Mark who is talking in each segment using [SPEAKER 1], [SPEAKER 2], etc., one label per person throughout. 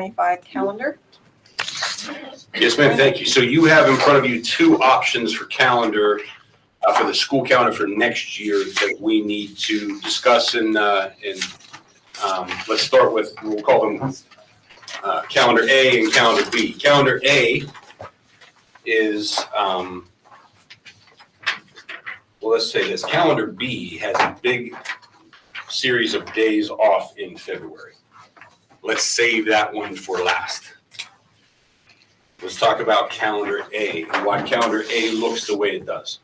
[SPEAKER 1] 2025 calendar.
[SPEAKER 2] Yes, ma'am. Thank you. So you have in front of you two options for calendar, for the school calendar for next year that we need to discuss. And let's start with, we'll call them calendar A and calendar B. Calendar A is, well, let's say this. Calendar B has a big series of days off in February. Let's save that one for last. Let's talk about calendar A and why calendar A looks the way it does.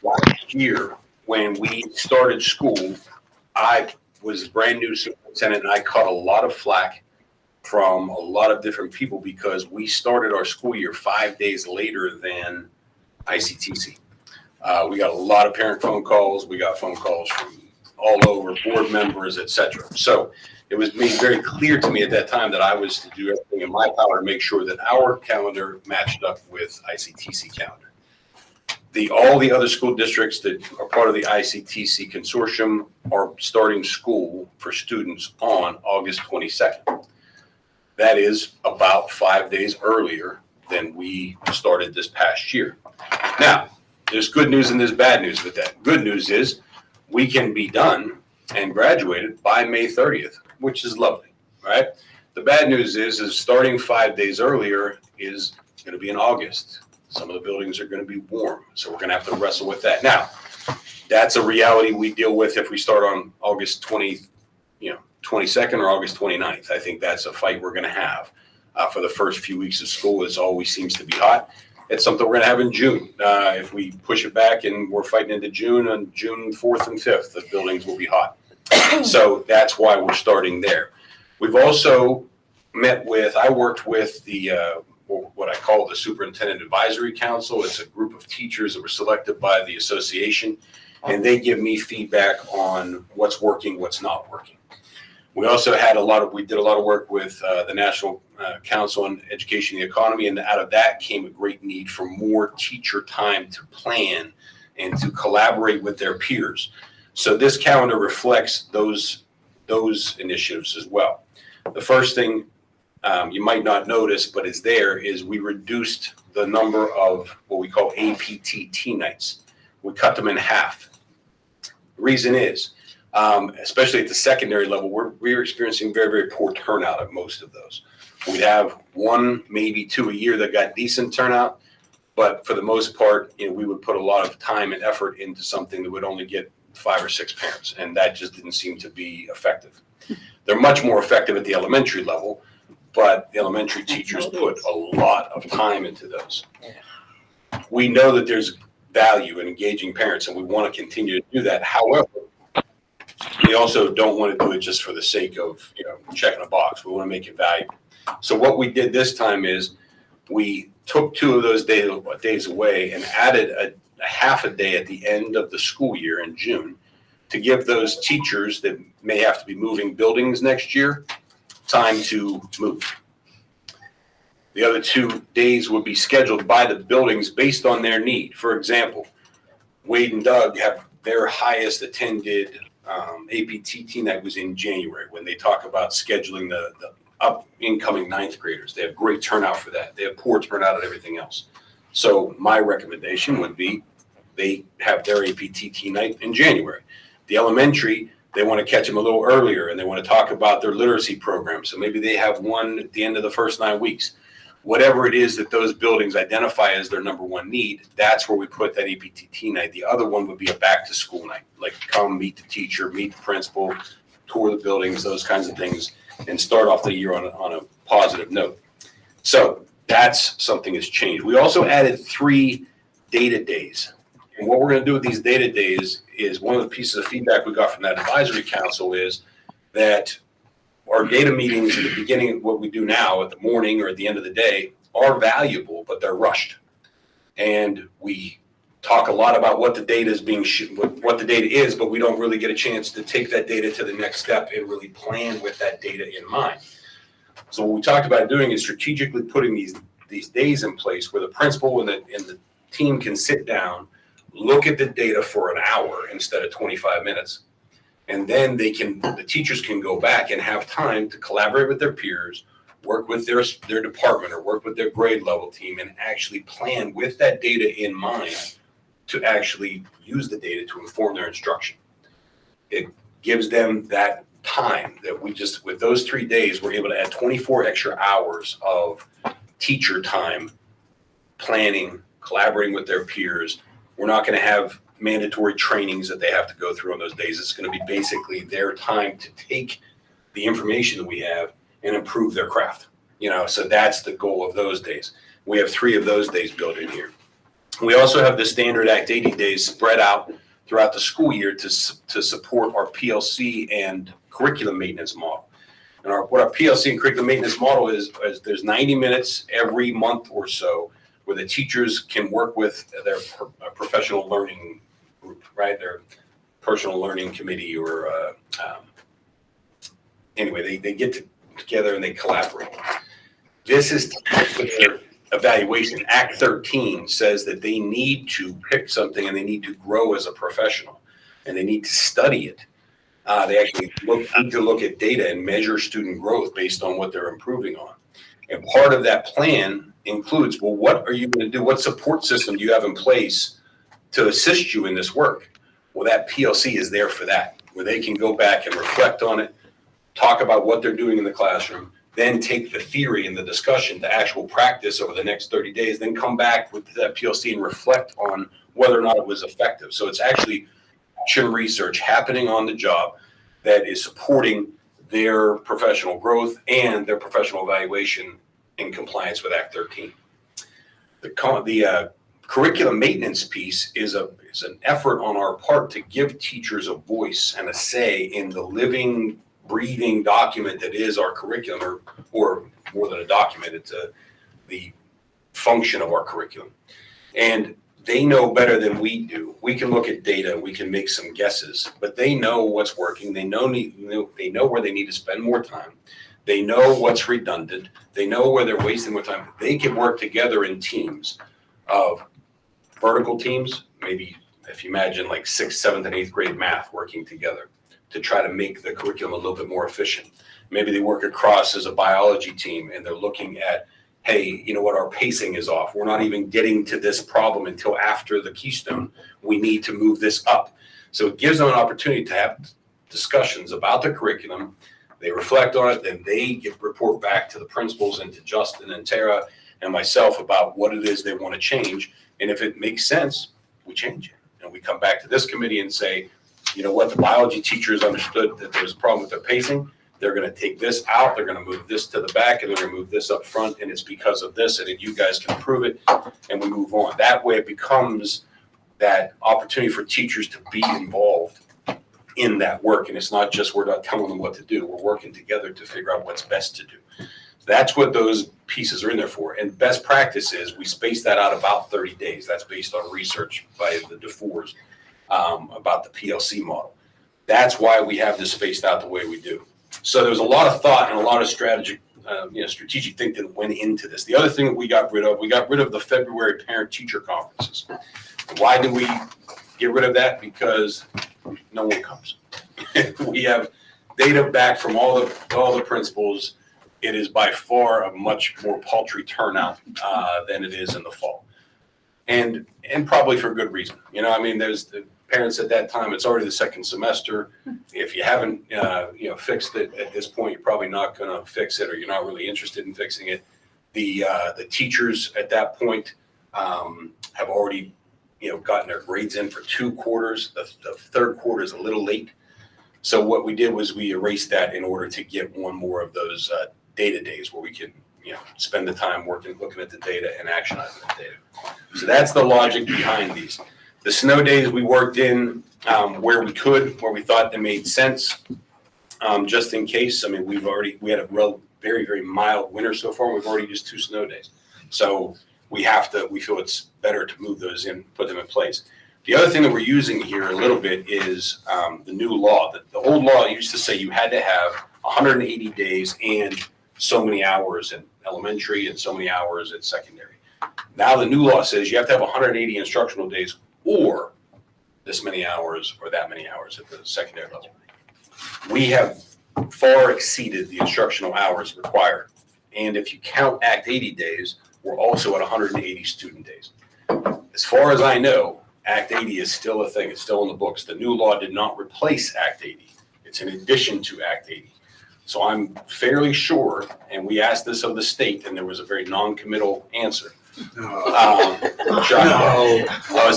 [SPEAKER 2] Last year, when we started school, I was brand new superintendent and I caught a lot of flack from a lot of different people because we started our school year 5 days later than ICTC. We got a lot of parent phone calls. We got phone calls from all over, board members, etc. So it was made very clear to me at that time that I was to do everything in my power to make sure that our calendar matched up with ICTC calendar. All the other school districts that are part of the ICTC consortium are starting school for students on August 22nd. That is about 5 days earlier than we started this past year. Now, there's good news and there's bad news with that. Good news is we can be done and graduated by May 30th, which is lovely, right? The bad news is starting 5 days earlier is going to be in August. Some of the buildings are going to be warm, so we're going to have to wrestle with that. Now, that's a reality we deal with if we start on August 22nd or August 29th. I think that's a fight we're going to have for the first few weeks of school. It always seems to be hot. It's something we're going to have in June. If we push it back and we're fighting into June, on June 4th and 5th, the buildings will be hot. So that's why we're starting there. We've also I worked with the what I call the Superintendent Advisory Council. It's a group of teachers that were selected by the association, and they give me feedback on what's working, what's not working. We also we did a lot of work with the National Council on Education and the Economy, and out of that came a great need for more teacher time to plan and to collaborate with their peers. So this calendar reflects those initiatives as well. The first thing you might not notice, but is there, is we reduced the number of what we call APTT nights. We cut them in half. The reason is, especially at the secondary level, we're experiencing very, very poor turnout at most of those. We'd have one, maybe two a year that got decent turnout, but for the most part, we would put a lot of time and effort into something that would only get 5 or 6 parents, and that just didn't seem to be effective. They're much more effective at the elementary level, but the elementary teachers put a lot of time into those. We know that there's value in engaging parents, and we want to continue to do that. However, we also don't want to do it just for the sake of checking a box. We want to make it valuable. So what we did this time is we took 2 of those days away and added a half a day at the end of the school year in June to give those teachers that may have to be moving buildings next year time to move. The other 2 days would be scheduled by the buildings based on their need. For example, Wade and Doug have their highest attended APTT night was in January when they talk about scheduling the incoming 9th graders. They have great turnout for that. They have poor turnout at everything else. So my recommendation would be they have their APTT night in January. The elementary, they want to catch them a little earlier and they want to talk about their literacy program. So maybe they have one at the end of the first 9 weeks. Whatever it is that those buildings identify as their number one need, that's where we put that APTT night. The other one would be a back to school night, like come meet the teacher, meet the principal, tour the buildings, those kinds of things, and start off the year on a positive note. So that's something that's changed. We also added 3 data days. And what we're going to do with these data days is one of the pieces of feedback we got from that advisory council is that our data meetings at the beginning, what we do now at the morning or at the end of the day, are valuable, but they're rushed. And we talk a lot about what the data is what the data is, but we don't really get a chance to take that data to the next step and really plan with that data in mind. So what we talked about doing is strategically putting these days in place where the principal and the team can sit down, look at the data for an hour instead of 25 minutes, And then the teachers can go back and have time to collaborate with their peers, work with their department or work with their grade level team and actually plan with that data in mind to actually use the data to inform their instruction. It gives them that time that with those 3 days, we're able to add 24 extra hours of teacher time, planning, collaborating with their peers. We're not going to have mandatory trainings that they have to go through on those days. It's going to be basically their time to take the information that we have and improve their craft. So that's the goal of those days. We have 3 of those days built in here. We also have the standard Act 80 days spread out throughout the school year to support our PLC and curriculum maintenance model. And what our PLC and curriculum maintenance model is there's 90 minutes every month or so where the teachers can work with their professional learning group, right? Their personal learning committee or anyway, they get together and they collaborate. This is with their evaluation. Act 13 says that they need to pick something and they need to grow as a professional and they need to study it. They actually need to look at data and measure student growth based on what they're improving on. And part of that plan includes, well, what are you going to do? What support system do you have in place to assist you in this work? Well, that PLC is there for that, where they can go back and reflect on it, talk about what they're doing in the classroom, then take the theory and the discussion to actual practice over the next 30 days, then come back with that PLC and reflect on whether or not it was effective. So it's actually action research happening on the job that is supporting their professional growth and their professional evaluation in compliance with Act 13. The curriculum maintenance piece is an effort on our part to give teachers a voice and a say in the living, breathing document that is our curriculum, or more than a document, it's the function of our curriculum. And they know better than we do. We can look at data, we can make some guesses, but they know what's working. They know where they need to spend more time. They know what's redundant. They know where they're wasting more time. They can work together in teams of vertical teams, maybe if you imagine like 6th, 7th, and 8th grade math working together to try to make the curriculum a little bit more efficient. Maybe they work across as a biology team and they're looking at, hey, you know what, our pacing is off. We're not even getting to this problem until after the keystone. We need to move this up. So it gives them an opportunity to have discussions about the curriculum. They reflect on it, then they report back to the principals and to Justin and Tara and myself about what it is they want to change. And if it makes sense, we change it. And we come back to this committee and say, you know what, the biology teachers understood that there's a problem with their pacing. They're going to take this out. They're going to move this to the back, and they're going to move this up front. And it's because of this, and then you guys can approve it, and we move on. That way, it becomes that opportunity for teachers to be involved in that work. And it's not just we're not telling them what to do. We're working together to figure out what's best to do. So that's what those pieces are in there for. And best practice is we space that out about 30 days. That's based on research by the DeFores about the PLC model. That's why we have this spaced out the way we do. So there's a lot of thought and a lot of strategic thinking that went into this. The other thing that we got rid of the February parent-teacher conferences. Why do we get rid of that? Because no one comes. We have data back from all the principals. It is by far a much more paltry turnout than it is in the fall, and probably for good reason. There's the parents at that time. It's already the second semester. If you haven't fixed it at this point, you're probably not going to fix it, or you're not really interested in fixing it. The teachers at that point have already gotten their grades in for 2 quarters. The third quarter is a little late. So what we did was we erased that in order to get one more of those data days where we can spend the time looking at the data and actionizing the data. So that's the logic behind these. The snow days we worked in where we thought they made sense, just in case. We had a very, very mild winter so far. We've already used 2 snow days. So we feel it's better to move those in, put them in place. The other thing that we're using here a little bit is the new law. The old law used to say you had to have 180 days and so many hours in elementary and so many hours at secondary. Now the new law says you have to have 180 instructional days or this many hours or that many hours at the secondary level. we have far exceeded the instructional hours required. And if you count Act 80 days, we're also at 180 student days. As far as I know, Act 80 is still a thing. It's still in the books. The new law did not replace Act 80. It's in addition to Act 80. So I'm fairly sure, and we asked this of the state, and there was a very non-committal answer. As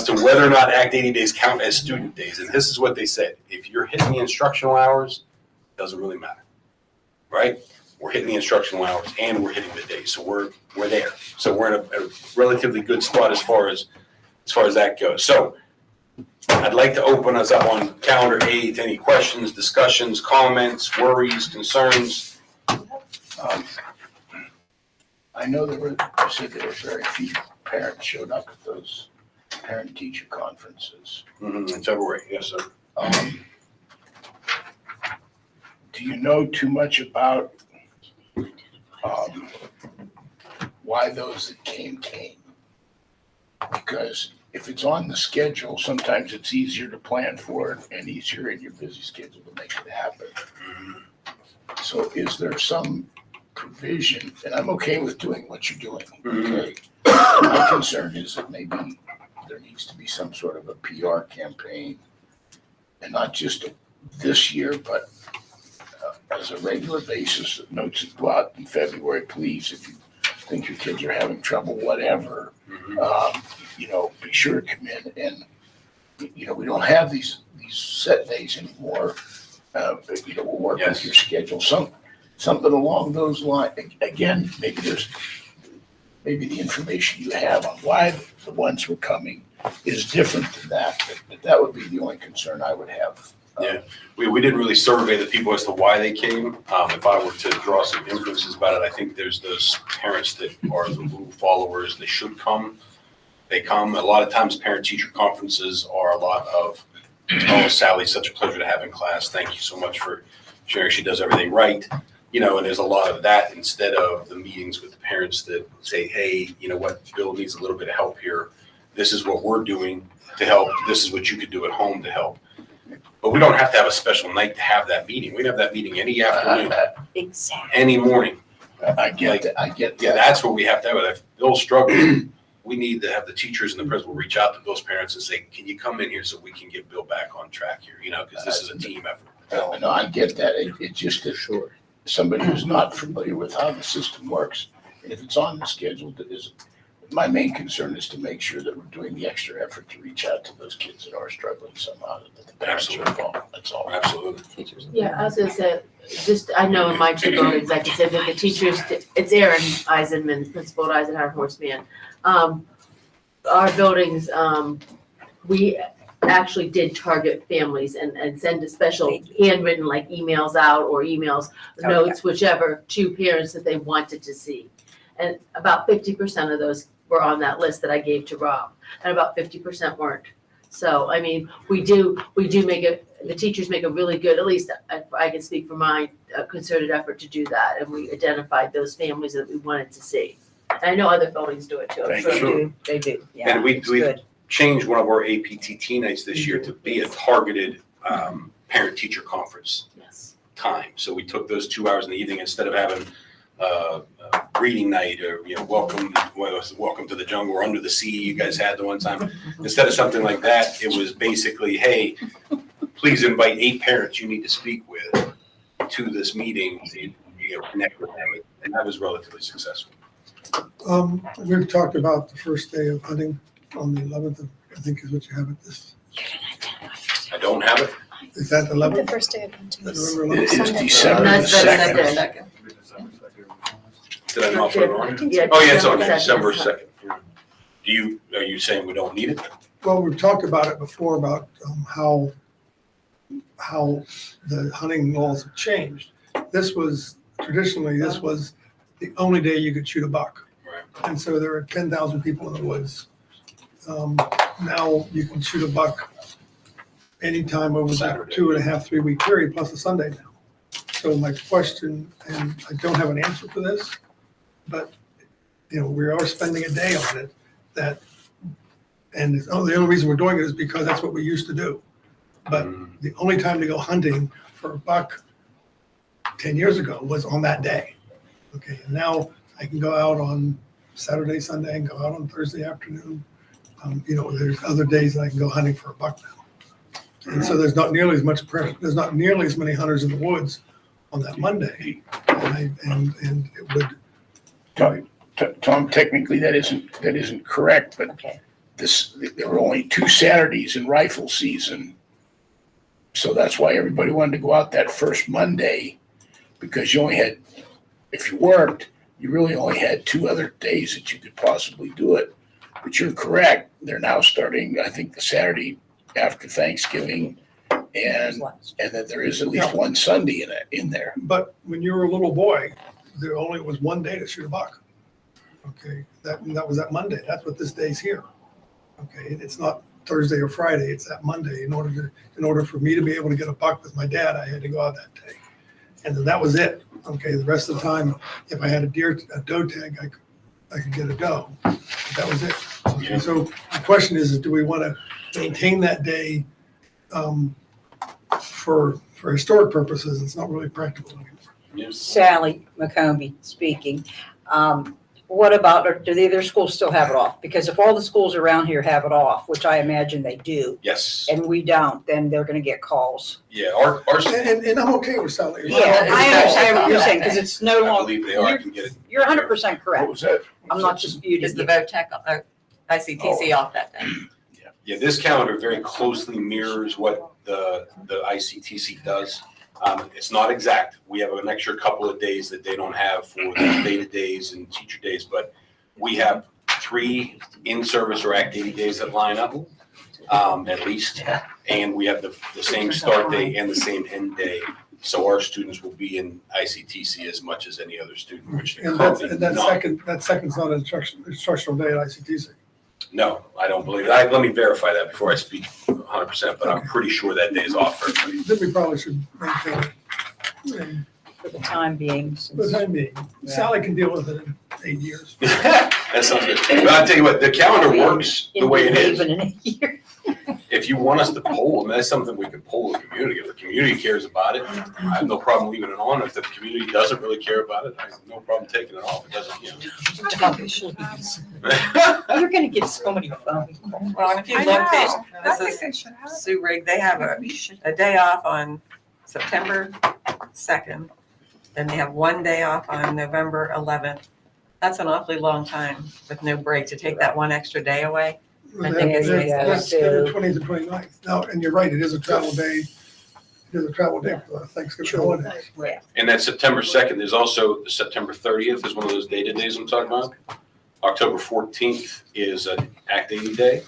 [SPEAKER 2] to whether or not Act 80 days count as student days. And this is what they said. If you're hitting the instructional hours, it doesn't really matter, right? We're hitting the instructional hours and we're hitting the days. So we're there. So we're in a relatively good spot as far as that goes. So I'd like to open us up on calendar A to any questions, discussions, comments, worries, concerns.
[SPEAKER 1] I know you said there were very few parents showed up at those parent-teacher conferences.
[SPEAKER 2] In February, yes, sir.
[SPEAKER 1] Do you know too much about why those that came? Because if it's on the schedule, sometimes it's easier to plan for it and easier in your busy schedule to make it happen. So is there some provision, and I'm okay with doing what you're doing, okay? My concern is that maybe there needs to be some sort of a PR campaign, and not just this year, but as a regular basis, notes that go out in February, please, if you think your kids are having trouble, whatever, be sure to come in. And, we don't have these set days anymore. We'll work with your schedule. Something along those lines. Again, maybe the information you have on why the ones who are coming is different than that. But that would be the only concern I would have.
[SPEAKER 2] We didn't really survey the people as to why they came. If I were to draw some inferences about it, I think there's those parents that are the rule followers. They should come. They come. A lot of times parent-teacher conferences are a lot of, oh, Sally, such a pleasure to have in class. Thank you so much for sharing. She does everything right. And there's a lot of that instead of the meetings with the parents that say, hey, you know what, Bill needs a little bit of help here. This is what we're doing to help. This is what you could do at home to help. But we don't have to have a special night to have that meeting. We can have that meeting any afternoon,
[SPEAKER 3] Exactly.
[SPEAKER 2] any morning.
[SPEAKER 1] I get that.
[SPEAKER 2] Yeah, that's what we have to have. If Bill's struggling, we need to have the teachers and the principal reach out to Bill's parents and say, can you come in here so we can get Bill back on track here? Because this is a team effort.
[SPEAKER 1] No, I get that. It's just that somebody who's not familiar with how the system works, and if it's on the schedule, my main concern is to make sure that we're doing the extra effort to reach out to those kids that are struggling somehow, that the parents are involved. That's all.
[SPEAKER 2] Absolutely.
[SPEAKER 3] Yeah, I was gonna say, I know in my two buildings, like I said, that the teachers, it's Aaron Eisenman, Principal at Eisenhower Horseman. Our buildings, we actually did target families and send a special handwritten like emails out or notes, whichever, to parents that they wanted to see. And about 50% of those were on that list that I gave to Rob, and about 50% weren't. So, I mean, we do the teachers make a really good, at least I can speak for my concerted effort to do that. And we identified those families that we wanted to see. And I know other buildings do it too.
[SPEAKER 4] They do. Yeah.
[SPEAKER 2] And we changed one of our APTT nights this year to be a targeted parent-teacher conference time. So we took those 2 hours in the evening instead of having reading night or welcome to the jungle or under the sea you guys had the one time. Instead of something like that, it was basically, hey, please invite 8 parents you need to speak with to this meeting to connect with them, and that was relatively successful.
[SPEAKER 5] We've talked about the first day of hunting on the 11th, I think is what you have at this.
[SPEAKER 2] I don't have it.
[SPEAKER 5] Is that the 11th?
[SPEAKER 4] The first day of hunting.
[SPEAKER 5] November 11th?
[SPEAKER 1] It's December
[SPEAKER 3] No,
[SPEAKER 1] the
[SPEAKER 3] it's better
[SPEAKER 1] 2nd.
[SPEAKER 2] Did I not put it on?
[SPEAKER 3] Yeah,
[SPEAKER 2] Oh, yeah, it's on
[SPEAKER 3] December
[SPEAKER 2] December 2nd. Are you saying we don't need it?
[SPEAKER 5] Well, we've talked about it before about how the hunting laws have changed. Traditionally, this was the only day you could shoot a buck.
[SPEAKER 2] Right.
[SPEAKER 5] And so there are 10,000 people in the woods. Now you can shoot a buck anytime over that 2.5, 3 week period plus a Sunday now. So my question, and I don't have an answer for this, but we are spending a day on it and the only reason we're doing it is because that's what we used to do. But the only time to go hunting for $1 10 years ago was on that day. Okay, and now I can go out on Saturday, Sunday, and go out on Thursday afternoon. There's other days that I can go hunting for $1 now. And so there's not nearly as much pressure, there's not nearly as many hunters in the woods on that Monday. And it would,
[SPEAKER 1] Tom, technically that isn't correct, but
[SPEAKER 4] Okay.
[SPEAKER 1] there were only 2 Saturdays in rifle season. So that's why everybody wanted to go out that first Monday, because you only had, if you worked, you really only had 2 other days that you could possibly do it. But you're correct. They're now starting, I think, the Saturday after Thanksgiving, and then there is at least one Sunday in there.
[SPEAKER 5] but when you were a little boy, there only was one day to shoot a buck. Okay, that was that Monday. That's what this day's here. Okay, it's not Thursday or Friday. It's that Monday. In order for me to be able to get a buck with my dad, I had to go out that day, and then that was it. Okay, the rest of the time, if I had a doe tag, I could get a doe. But that was it. Okay,
[SPEAKER 2] Yeah.
[SPEAKER 5] so the question is, do we want to maintain that day for historic purposes? It's not really practical anymore.
[SPEAKER 4] Sally McCombie speaking. What about, or do the other schools still have it off? Because if all the schools around here have it off, which I imagine they do,
[SPEAKER 2] Yes.
[SPEAKER 4] and we don't, then they're gonna get calls.
[SPEAKER 2] Yeah, our
[SPEAKER 5] And I'm okay with Sally.
[SPEAKER 4] Yeah, I understand what you're saying, because it's no
[SPEAKER 2] I
[SPEAKER 4] longer,
[SPEAKER 2] believe they are. I can get it.
[SPEAKER 4] you're 100%
[SPEAKER 1] What
[SPEAKER 4] correct.
[SPEAKER 1] was that?
[SPEAKER 4] I'm not disputing
[SPEAKER 6] Is the
[SPEAKER 4] it.
[SPEAKER 6] vote tech, ICTC off that day?
[SPEAKER 2] Yeah, this calendar very closely mirrors what the ICTC does. It's not exact. We have an extra couple of days that they don't have for the data days and teacher days, but we have 3 in-service or activity days that line up, at least. And we have the same start day and the same end day. So our students will be in ICTC as much as any other student, which they're
[SPEAKER 5] And
[SPEAKER 2] currently not.
[SPEAKER 5] that second's not an instructional day at ICTC.
[SPEAKER 2] No, I don't believe it. Let me verify that before I speak 100%, but I'm pretty sure that day is off for everybody.
[SPEAKER 5] Then we probably should maintain it.
[SPEAKER 4] For the time being,
[SPEAKER 5] For the
[SPEAKER 4] since
[SPEAKER 5] time being, Sally can deal with it in 8 years.
[SPEAKER 2] That sounds good. But I'll tell you what, the calendar works the way it is.
[SPEAKER 4] even in a year.
[SPEAKER 2] If you want us to poll, I mean, that's something we could poll the community. If the community cares about it, I have no problem leaving it on. If the community doesn't really care about it, I have no problem taking it off. It doesn't,
[SPEAKER 4] You're gonna get so many phone calls.
[SPEAKER 6] Well, and if you
[SPEAKER 7] I
[SPEAKER 6] look,
[SPEAKER 7] know. I
[SPEAKER 6] this
[SPEAKER 7] think
[SPEAKER 6] is
[SPEAKER 7] they should have.
[SPEAKER 6] Sue Rig, they have a day off on September 2nd. Then they have 1 day off on November 11th. That's an awfully long time with no break to take that one extra day away. I think it's
[SPEAKER 5] That's the 20th and 29th. Now, and you're right, it is a travel day. It is a travel day for the Thanksgiving holiday.
[SPEAKER 4] Yeah.
[SPEAKER 2] And that September 2nd, there's also the September 30th is one of those data days I'm talking about. October 14th is an Act 80 day.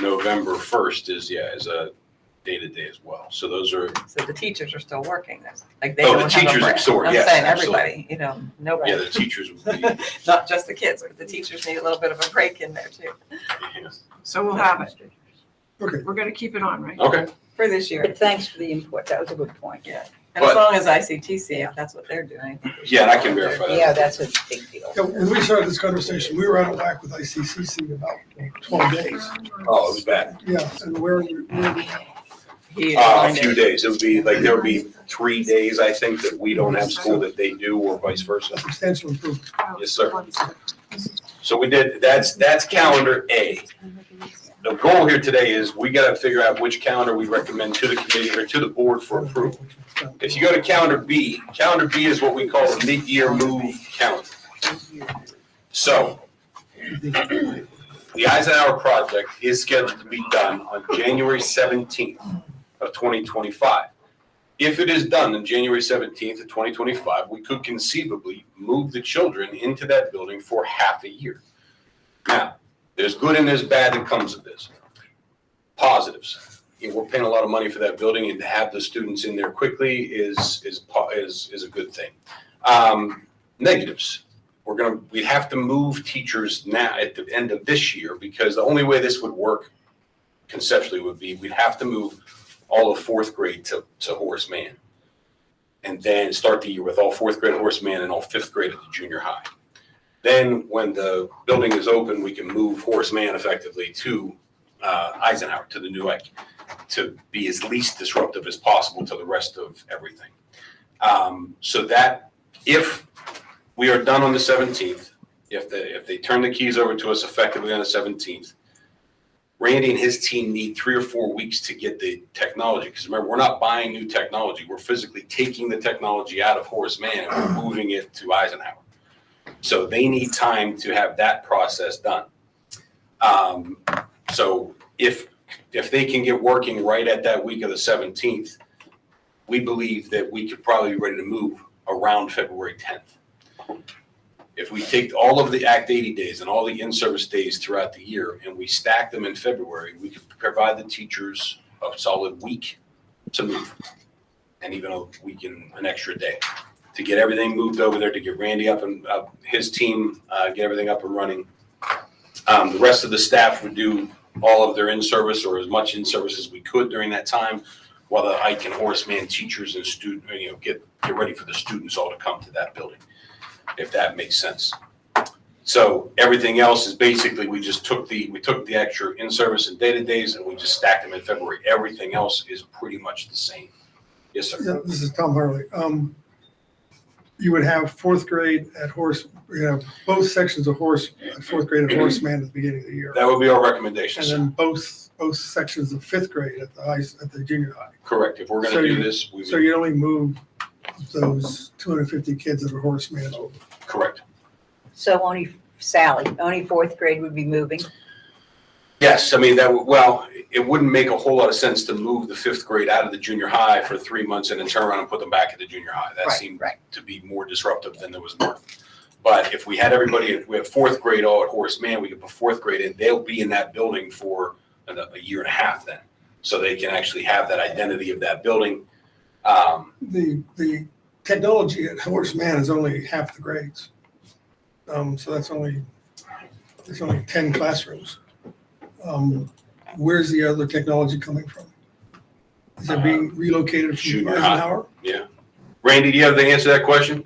[SPEAKER 2] November 1st is a data day as well. So those are,
[SPEAKER 6] So the teachers are still working. Like they
[SPEAKER 2] Oh, the
[SPEAKER 6] don't have a
[SPEAKER 2] teachers are
[SPEAKER 6] break.
[SPEAKER 2] still-
[SPEAKER 6] I'm
[SPEAKER 2] yes,
[SPEAKER 6] saying
[SPEAKER 2] absolutely.
[SPEAKER 6] everybody, no
[SPEAKER 2] yeah,
[SPEAKER 6] break.
[SPEAKER 2] the teachers will be,
[SPEAKER 6] Not just the kids, but the teachers need a little bit of a break in there too,
[SPEAKER 2] yeah.
[SPEAKER 7] So we'll have it.
[SPEAKER 5] Okay,
[SPEAKER 7] We're gonna keep it on, right?
[SPEAKER 2] Okay,
[SPEAKER 6] for this year.
[SPEAKER 4] But thanks for the input. That was a good point.
[SPEAKER 6] Yeah. And as long as ICTC, if that's what they're doing.
[SPEAKER 2] yeah, and I can verify that.
[SPEAKER 4] Yeah, that's a big deal.
[SPEAKER 5] yeah, when we started this conversation, we were out of whack with ICCC about 12 days.
[SPEAKER 2] Oh, it was bad.
[SPEAKER 5] Yeah, and where are we at?
[SPEAKER 6] He
[SPEAKER 2] A
[SPEAKER 6] defined
[SPEAKER 2] few
[SPEAKER 6] it.
[SPEAKER 2] days. It would be like, there would be 3 days, I think, that we don't have school that they do, or vice versa.
[SPEAKER 5] A substantial improvement.
[SPEAKER 2] Yes, sir. So we did, that's calendar A. The goal here today is we gotta figure out which calendar we recommend to the committee or to the board for approval. If you go to calendar B is what we call a mid-year move calendar. So the Eisenhower project is scheduled to be done on January 17th of 2025. If it is done on January 17th of 2025, we could conceivably move the children into that building for half a year. Now, there's good and there's bad that comes of this. Positives, we're paying a lot of money for that building, and to have the students in there quickly is a good thing. Negatives, we'd have to move teachers now at the end of this year, because the only way this would work conceptually would be we'd have to move all of 4th grade to Horace Mann, and then start the year with all 4th grade at Horace Mann and all 5th grade at the junior high. Then when the building is open, we can move Horace Mann effectively to Eisenhower, to the new Ike, to be as least disruptive as possible to the rest of everything. So that if we are done on the 17th, if they turn the keys over to us effectively on the 17th, Randy and his team need 3 or 4 weeks to get the technology. Because remember, we're not buying new technology. We're physically taking the technology out of Horace Mann and we're moving it to Eisenhower. So they need time to have that process done. So if they can get working right at that week of the 17th, we believe that we could probably be ready to move around February 10th. If we take all of the Act 80 days and all the in-service days throughout the year and we stack them in February, we could provide the teachers a solid week to move, and even a week and an extra day to get everything moved over there, to get Randy up and his team, get everything up and running. The rest of the staff would do all of their in-service or as much in-service as we could during that time, while the Ike and Horace Mann teachers and student, get ready for the students all to come to that building, if that makes sense. So everything else is basically, we took the extra in-service and data days and we just stacked them in February. Everything else is pretty much the same. Yes, sir.
[SPEAKER 5] Yeah, this is Tom Harley. You would have fourth grade at you have both sections of fourth grade at Horace Mann at the beginning of the year.
[SPEAKER 2] That would be our recommendation,
[SPEAKER 5] And
[SPEAKER 2] sir.
[SPEAKER 5] then both sections of fifth grade at the junior high.
[SPEAKER 2] Correct. If we're
[SPEAKER 5] So
[SPEAKER 2] gonna do
[SPEAKER 5] you-
[SPEAKER 2] this, we
[SPEAKER 5] So
[SPEAKER 2] would,
[SPEAKER 5] you'd only move those 250 kids that are Horace Mann over.
[SPEAKER 2] correct.
[SPEAKER 4] So only only fourth grade would be moving?
[SPEAKER 2] Yes, I mean, it wouldn't make a whole lot of sense to move the fifth grade out of the junior high for 3 months and then turn around and put them back at the junior high. That
[SPEAKER 4] Right,
[SPEAKER 2] seemed
[SPEAKER 4] right.
[SPEAKER 2] to be more disruptive than there was worth. But if we had if we have fourth grade all at Horace Mann, we could put fourth grade in, they'll be in that building for a year and a half then. So they can actually have that identity of that building.
[SPEAKER 5] The technology at Horace Mann is only half the grades. So it's only 10 classrooms. Where's the other technology coming from? Is it being relocated from
[SPEAKER 2] Junior high.
[SPEAKER 5] Eisenhower?
[SPEAKER 2] Yeah. Randy, do you have the answer to that question?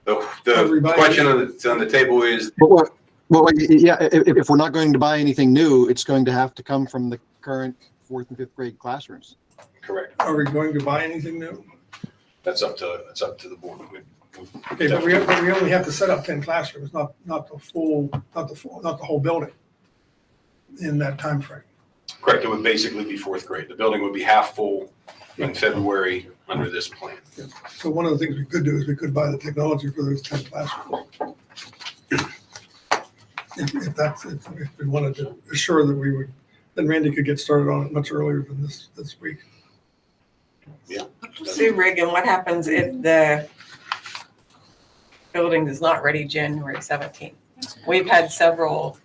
[SPEAKER 2] The
[SPEAKER 5] Everybody-
[SPEAKER 2] question on the table is,
[SPEAKER 8] Well, yeah, if we're not going to buy anything new, it's going to have to come from the current fourth and fifth grade classrooms.
[SPEAKER 2] correct.
[SPEAKER 5] Are we going to buy anything new?
[SPEAKER 2] That's up to the board.
[SPEAKER 5] Okay, but we only have to set up 10 classrooms, not the whole building in that time frame.
[SPEAKER 2] Correct, it would basically be fourth grade. The building would be half full in February under this plan.
[SPEAKER 5] So one of the things we could do is we could buy the technology for those 10 classrooms. If we wanted to assure that then Randy could get started on it much earlier than this week.
[SPEAKER 6] Sue Regan, what happens if the building is not ready January 17th? We've had several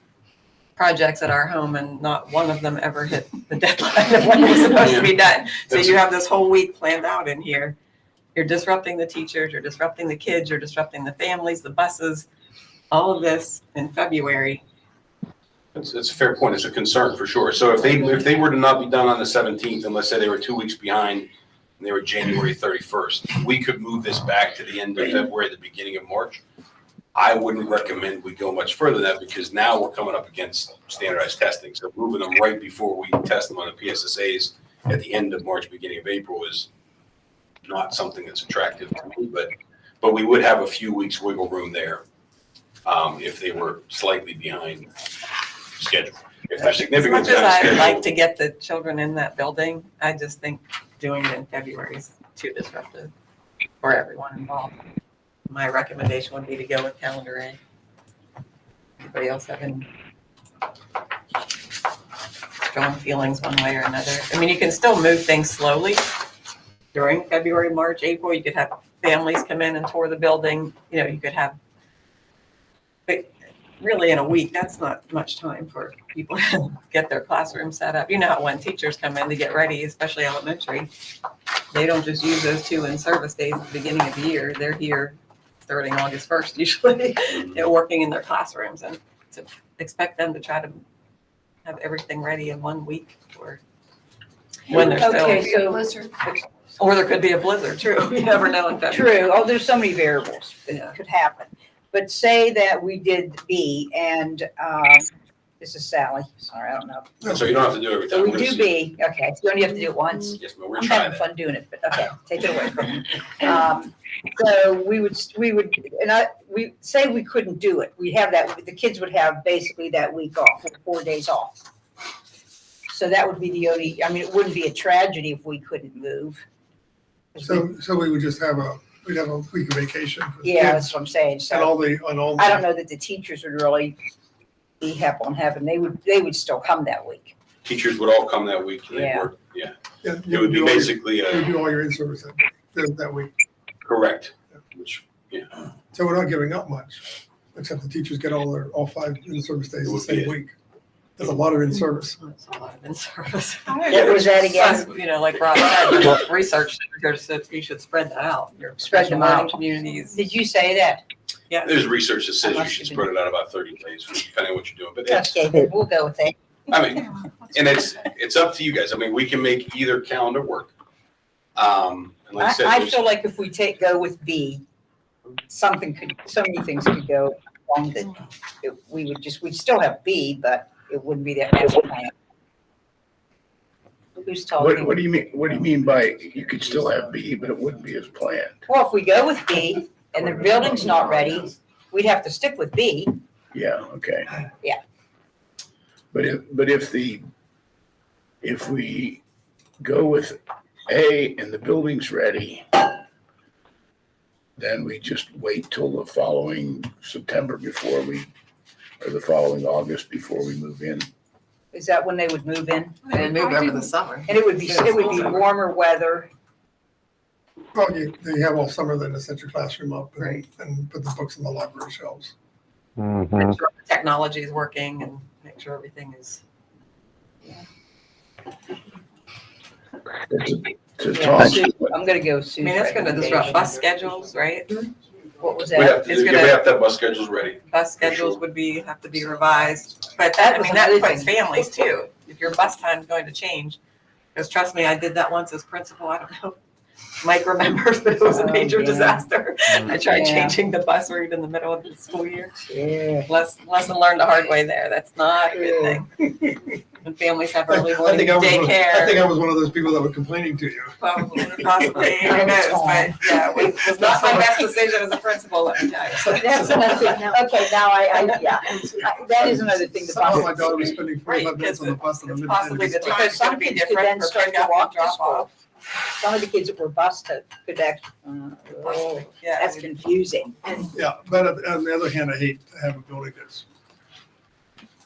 [SPEAKER 6] projects at our home and not one of them ever hit the deadline of when it was supposed to be done. So you have this whole week planned out in here. You're disrupting the teachers, you're disrupting the kids, you're disrupting the families, the buses, all of this in February.
[SPEAKER 2] It's a fair point. It's a concern for sure. So if they were to not be done on the 17th, and let's say they were 2 weeks behind and they were January 31st, we could move this back to the end of February, the beginning of March. I wouldn't recommend we go much further than that because now we're coming up against standardized testing. So moving them right before we test them on the PSSAs at the end of March, beginning of April is not something that's attractive to me, but we would have a few weeks wiggle room there if they were slightly behind schedule. If they're
[SPEAKER 6] As
[SPEAKER 2] significantly
[SPEAKER 6] much as
[SPEAKER 2] behind
[SPEAKER 6] I'd like
[SPEAKER 2] schedule,
[SPEAKER 6] to get the children in that building, I just think doing it in February is too disruptive for everyone involved. My recommendation would be to go with calendar A. Anybody else have any strong feelings one way or another? I mean, you can still move things slowly during February, March, April. You could have families come in and tour the building. You could have, but really in a week, that's not much time for people to get their classroom set up. You know how when teachers come in to get ready, especially elementary, they don't just use those 2 in-service days at the beginning of the year. They're here starting August 1st usually. They're working in their classrooms, and to expect them to try to have everything ready in 1 week or when they're
[SPEAKER 4] Okay,
[SPEAKER 6] still,
[SPEAKER 4] so,
[SPEAKER 6] or there could be a blizzard, true. You never know in February.
[SPEAKER 4] true, there's so many variables
[SPEAKER 6] Yeah.
[SPEAKER 4] that could happen. But say that we did B and This is Sally. Sorry, I don't know.
[SPEAKER 2] So you don't have to do it every
[SPEAKER 4] So
[SPEAKER 2] time.
[SPEAKER 4] we
[SPEAKER 2] We're gonna
[SPEAKER 4] do
[SPEAKER 2] see.
[SPEAKER 4] B, okay, so you only have to do it once.
[SPEAKER 2] Yes, but we're
[SPEAKER 4] I'm
[SPEAKER 2] trying
[SPEAKER 4] having
[SPEAKER 2] that.
[SPEAKER 4] fun doing it, but okay, take it away from me. So we would, we say we couldn't do it. We have that, the kids would have basically that week off, 4 days off. So that would be the only, I mean, it wouldn't be a tragedy if we couldn't move.
[SPEAKER 5] So we would just we'd have a week of vacation for the
[SPEAKER 4] Yeah,
[SPEAKER 5] kids.
[SPEAKER 4] that's what I'm saying.
[SPEAKER 5] And
[SPEAKER 4] So
[SPEAKER 5] all
[SPEAKER 4] I don't know that the teachers would really be happy on having, they would still come that week.
[SPEAKER 2] Teachers would all come that week and they
[SPEAKER 4] Yeah.
[SPEAKER 2] work, yeah.
[SPEAKER 5] Yeah,
[SPEAKER 2] It
[SPEAKER 5] you
[SPEAKER 2] would be
[SPEAKER 5] do all your-
[SPEAKER 2] basically,
[SPEAKER 5] You would do all your in-service that week.
[SPEAKER 2] correct, which,
[SPEAKER 5] So we're not giving up much, except the teachers get all 5 in-service days
[SPEAKER 2] It
[SPEAKER 5] the
[SPEAKER 2] would be
[SPEAKER 5] same
[SPEAKER 2] it.
[SPEAKER 5] week. That's a lot of in-service.
[SPEAKER 6] That's a lot of in-service.
[SPEAKER 4] What was that again?
[SPEAKER 6] Plus, you know, like Rob said, research said you should spread that out. Your
[SPEAKER 4] Spread
[SPEAKER 6] special
[SPEAKER 4] them out.
[SPEAKER 6] learning communities.
[SPEAKER 4] Did you say that?
[SPEAKER 6] Yeah.
[SPEAKER 2] there's research that says you
[SPEAKER 4] must
[SPEAKER 2] should
[SPEAKER 4] have
[SPEAKER 2] spread it out about 30 days, depending on what you're doing. But it's,
[SPEAKER 4] Okay, then we'll go with that.
[SPEAKER 2] I mean, and it's up to you guys. I mean, we can make either calendar work. And like I said,
[SPEAKER 4] I
[SPEAKER 2] there's-
[SPEAKER 4] feel like if we go with B, so many things could go wrong that we'd still have B, but it wouldn't be that much plan. Who's talking?
[SPEAKER 1] What do you mean, what do you mean by you could still have B, but it wouldn't be as planned?
[SPEAKER 4] Well, if we go with B and the building's not ready, we'd have to stick with B.
[SPEAKER 1] Yeah, okay.
[SPEAKER 4] Yeah.
[SPEAKER 1] But if we go with A and the building's ready, then we just wait till the following September or the following August before we move in.
[SPEAKER 4] Is that when they would move in?
[SPEAKER 6] And move over the summer.
[SPEAKER 4] And it would be warmer weather.
[SPEAKER 5] Well, they have all summer then to set your classroom up
[SPEAKER 6] Right.
[SPEAKER 5] and put the books in the library shelves.
[SPEAKER 6] Make sure the technology is working and make sure everything is.
[SPEAKER 1] To
[SPEAKER 4] Yeah,
[SPEAKER 1] Tom's
[SPEAKER 4] Sue-
[SPEAKER 1] point,
[SPEAKER 4] I'm gonna go
[SPEAKER 6] I
[SPEAKER 4] Sue's
[SPEAKER 6] mean, it's gonna disrupt
[SPEAKER 4] recommendation.
[SPEAKER 6] bus schedules, right?
[SPEAKER 4] What was
[SPEAKER 2] we
[SPEAKER 4] that?
[SPEAKER 2] have to,
[SPEAKER 6] It's
[SPEAKER 2] we
[SPEAKER 6] gonna-
[SPEAKER 2] have to have bus schedules ready.
[SPEAKER 6] Bus schedules would have to be revised, but that
[SPEAKER 4] another
[SPEAKER 6] puts
[SPEAKER 4] thing.
[SPEAKER 6] families too. If your bus time's going to change, because trust me, I did that once as principal, I don't know. Mike remembers, but it was a
[SPEAKER 4] Oh,
[SPEAKER 6] major
[SPEAKER 4] yeah.
[SPEAKER 6] disaster. I tried
[SPEAKER 4] Yeah.
[SPEAKER 6] changing the bus route in the middle of the school year.
[SPEAKER 4] Yeah.
[SPEAKER 6] Lesson learned the hard way there. That's not a good thing. When families have early
[SPEAKER 5] I
[SPEAKER 6] morning
[SPEAKER 5] think I
[SPEAKER 6] daycare,
[SPEAKER 5] was one of those people that were complaining to you.
[SPEAKER 6] probably, possibly, who knows, but yeah, it was not my best decision as a principal, let me tell you.
[SPEAKER 4] That's another thing. Okay, now that is another thing. The
[SPEAKER 5] Somehow my
[SPEAKER 4] bus.
[SPEAKER 5] daughter was spending 45
[SPEAKER 6] Right,
[SPEAKER 5] minutes on the bus and
[SPEAKER 6] it's
[SPEAKER 5] I'm
[SPEAKER 6] possibly the
[SPEAKER 5] in
[SPEAKER 6] time's gonna be
[SPEAKER 4] Some kids could
[SPEAKER 6] different
[SPEAKER 4] then
[SPEAKER 6] for
[SPEAKER 4] start to
[SPEAKER 6] pickup
[SPEAKER 4] walk
[SPEAKER 6] and
[SPEAKER 4] to
[SPEAKER 6] drop
[SPEAKER 4] school.
[SPEAKER 6] off.
[SPEAKER 4] Some of the kids that were bused could actually,
[SPEAKER 6] Possibly, yeah.
[SPEAKER 4] that's confusing.
[SPEAKER 5] Yeah, but on the other hand, I hate to have a building that's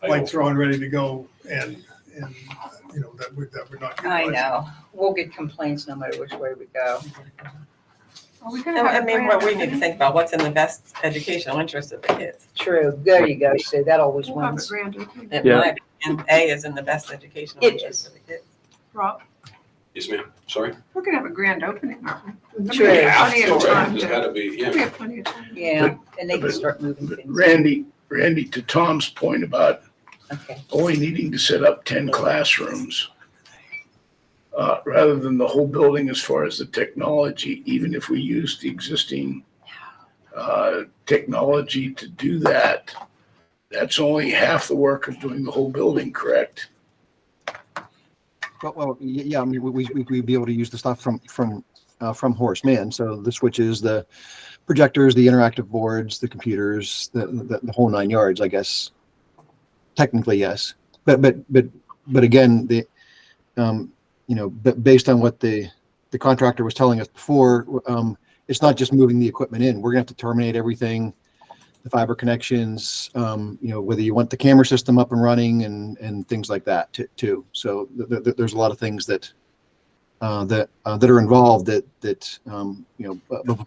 [SPEAKER 5] lights are on, ready to go and that we're not.
[SPEAKER 4] I
[SPEAKER 5] utilizing.
[SPEAKER 4] know. We'll get complaints no matter which way we go.
[SPEAKER 6] I mean, what we need to think about, what's in the best educational interest of the kids.
[SPEAKER 4] True. There you go. So that always
[SPEAKER 7] We'll have a
[SPEAKER 4] wins.
[SPEAKER 7] grand opening.
[SPEAKER 6] In
[SPEAKER 8] Yeah.
[SPEAKER 6] my opinion, A is in the best educational
[SPEAKER 4] It
[SPEAKER 6] interest
[SPEAKER 4] is.
[SPEAKER 6] of the kids.
[SPEAKER 7] Rob,
[SPEAKER 2] Yes, ma'am. Sorry.
[SPEAKER 7] we're gonna have a grand opening, aren't we?
[SPEAKER 4] True.
[SPEAKER 7] We
[SPEAKER 2] We
[SPEAKER 7] have
[SPEAKER 2] have
[SPEAKER 7] plenty
[SPEAKER 2] to,
[SPEAKER 7] of
[SPEAKER 2] right?
[SPEAKER 7] time
[SPEAKER 2] There's
[SPEAKER 7] to,
[SPEAKER 2] gotta be,
[SPEAKER 7] we
[SPEAKER 2] yeah.
[SPEAKER 7] have plenty of time.
[SPEAKER 4] Yeah, and they can start moving
[SPEAKER 1] but
[SPEAKER 4] things.
[SPEAKER 1] Randy, to Tom's point about
[SPEAKER 4] Okay.
[SPEAKER 1] only needing to set up 10 classrooms, rather than the whole building as far as the technology, even if we use the existing technology to do that, that's only half the work of doing the whole building, correct?
[SPEAKER 8] Yeah, I mean, we'd be able to use the stuff from Horace Mann. So the switches, the projectors, the interactive boards, the computers, the whole 9 yards, I guess. Technically, yes. But again, based on what the contractor was telling us before, it's not just moving the equipment in. We're gonna have to terminate everything, the fiber connections, whether you want the camera system up and running and things like that too. So there's a lot of things that are involved that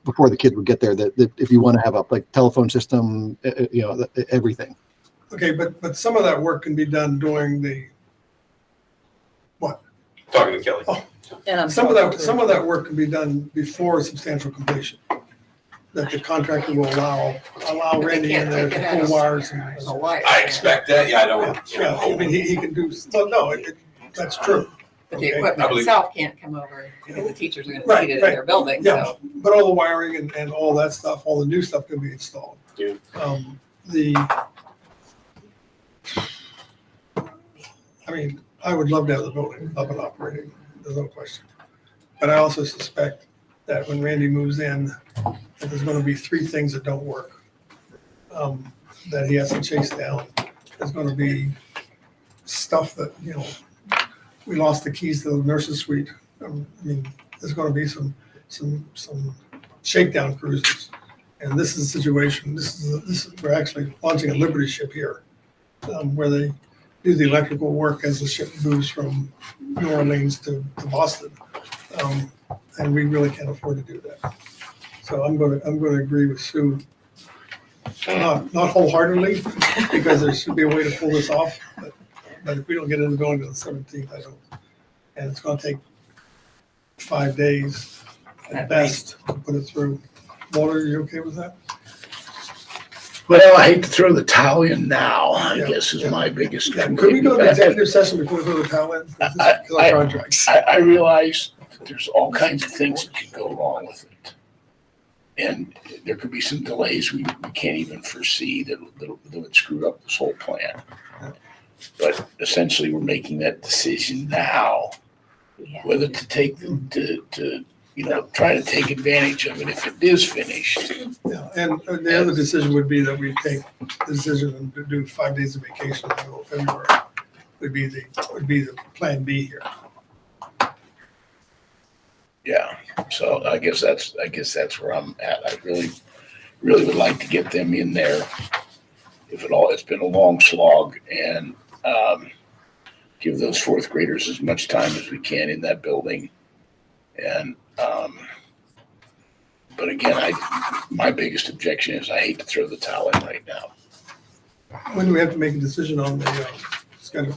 [SPEAKER 8] before the kids would get there, that if you want to have a like telephone system, everything.
[SPEAKER 5] Okay, but some of that work can be done during the,
[SPEAKER 2] Talking to Kelly.
[SPEAKER 4] And I'm
[SPEAKER 5] some of
[SPEAKER 4] talking to-
[SPEAKER 5] that work can be done before substantial completion. That the contractor will allow Randy in there to pull wires and.
[SPEAKER 2] I expect that. Yeah, I don't.
[SPEAKER 5] Yeah, I mean, he can do, that's true.
[SPEAKER 6] But the
[SPEAKER 5] Okay.
[SPEAKER 2] I
[SPEAKER 6] equipment
[SPEAKER 2] believe-
[SPEAKER 6] itself can't come over because the teachers are gonna
[SPEAKER 5] Right,
[SPEAKER 6] need it in
[SPEAKER 5] right.
[SPEAKER 6] their building,
[SPEAKER 5] Yeah,
[SPEAKER 6] so.
[SPEAKER 5] but all the wiring and all that stuff, all the new stuff can be installed.
[SPEAKER 2] Yeah.
[SPEAKER 5] I mean, I would love to have the building up and operating, there's no question. But I also suspect that when Randy moves in, that there's gonna be three things that don't work. That he has to chase down. There's gonna be stuff that, we lost the keys to the nurse's suite. I mean, there's gonna be some shakedown cruises. And this is a situation, we're actually launching a Liberty ship here, where they do the electrical work as the ship moves from New Orleans to Boston. And we really can't afford to do that. So I'm gonna agree with Sue. Not wholeheartedly, because there should be a way to pull this off, but if we don't get in the building to the 17th, I don't. And it's gonna take 5 days at best to put it through. Walter, are you okay with that?
[SPEAKER 1] Well, I hate to throw the towel in now, I
[SPEAKER 5] Yeah,
[SPEAKER 1] guess is my biggest.
[SPEAKER 5] Could we go to executive session before we go to towel in? Because our contracts.
[SPEAKER 1] I realize that there's all kinds of things that could go wrong with it. And there could be some delays we can't even foresee that would screw up this whole plan. But essentially, we're making that decision now, whether to take them to try to take advantage of it if it is finished.
[SPEAKER 5] Yeah, and the other decision would be that we take the decision to do 5 days of vacation in the middle of February. Would be the plan B here.
[SPEAKER 1] Yeah, so I guess that's where I'm at. I really would like to get them in there. It's been a long slog, and give those fourth graders as much time as we can in that building. And but again, my biggest objection is I hate to throw the towel in right now.
[SPEAKER 5] When do we have to make a decision on the schedule?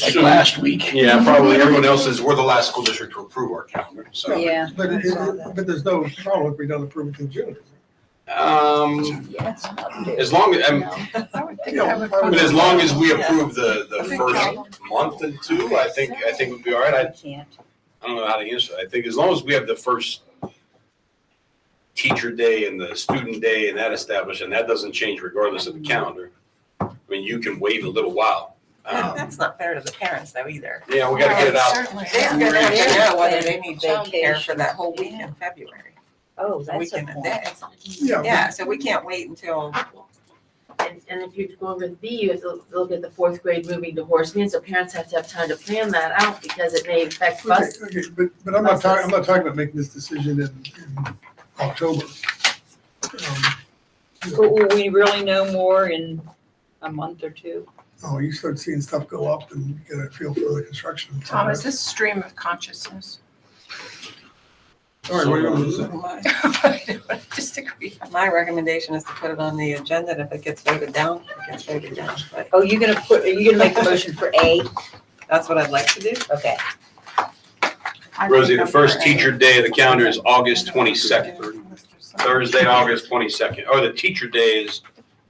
[SPEAKER 1] Like last week.
[SPEAKER 2] Yeah, probably everyone else is, we're the last school district to approve our calendar, so.
[SPEAKER 4] Yeah.
[SPEAKER 5] But but there's no problem if we don't approve it in June.
[SPEAKER 4] Yes.
[SPEAKER 2] As long as, but as long as we
[SPEAKER 5] Yeah.
[SPEAKER 2] approve the first month and two, I think we'd be all right.
[SPEAKER 4] Can't.
[SPEAKER 2] I don't know how to answer. I think as long as we have the first teacher day and the student day and that established, and that doesn't change regardless of the calendar. I mean, you can wait a little while.
[SPEAKER 6] That's not fair to the parents though either.
[SPEAKER 2] Yeah, we gotta get it out.
[SPEAKER 6] They're gonna have to know whether they need childcare for that whole week in February.
[SPEAKER 4] Oh,
[SPEAKER 6] The
[SPEAKER 4] that's a
[SPEAKER 6] weekend and
[SPEAKER 4] point.
[SPEAKER 6] day.
[SPEAKER 5] Yeah.
[SPEAKER 6] Yeah, so we can't wait until,
[SPEAKER 3] And if you're going with B, you have to look at the fourth grade moving to Horseman, so parents have to have time to plan that out because it may affect bus.
[SPEAKER 5] Okay, but I'm not talking about making this decision in October.
[SPEAKER 4] But will we really know more in a month or two?
[SPEAKER 5] Oh, you start seeing stuff go up and get a feel for the construction.
[SPEAKER 7] Tom, is this stream of consciousness?
[SPEAKER 5] All right, what do you want to say?
[SPEAKER 7] Disagree.
[SPEAKER 6] my recommendation is to put it on the agenda, and if it gets voted down, it gets voted down. But
[SPEAKER 4] Oh, are you gonna make the motion for A?
[SPEAKER 6] that's what I'd like to do.
[SPEAKER 4] Okay.
[SPEAKER 2] Rosie, the first teacher day of the calendar is August 22nd. Thursday, August 22nd. Oh, the teacher day is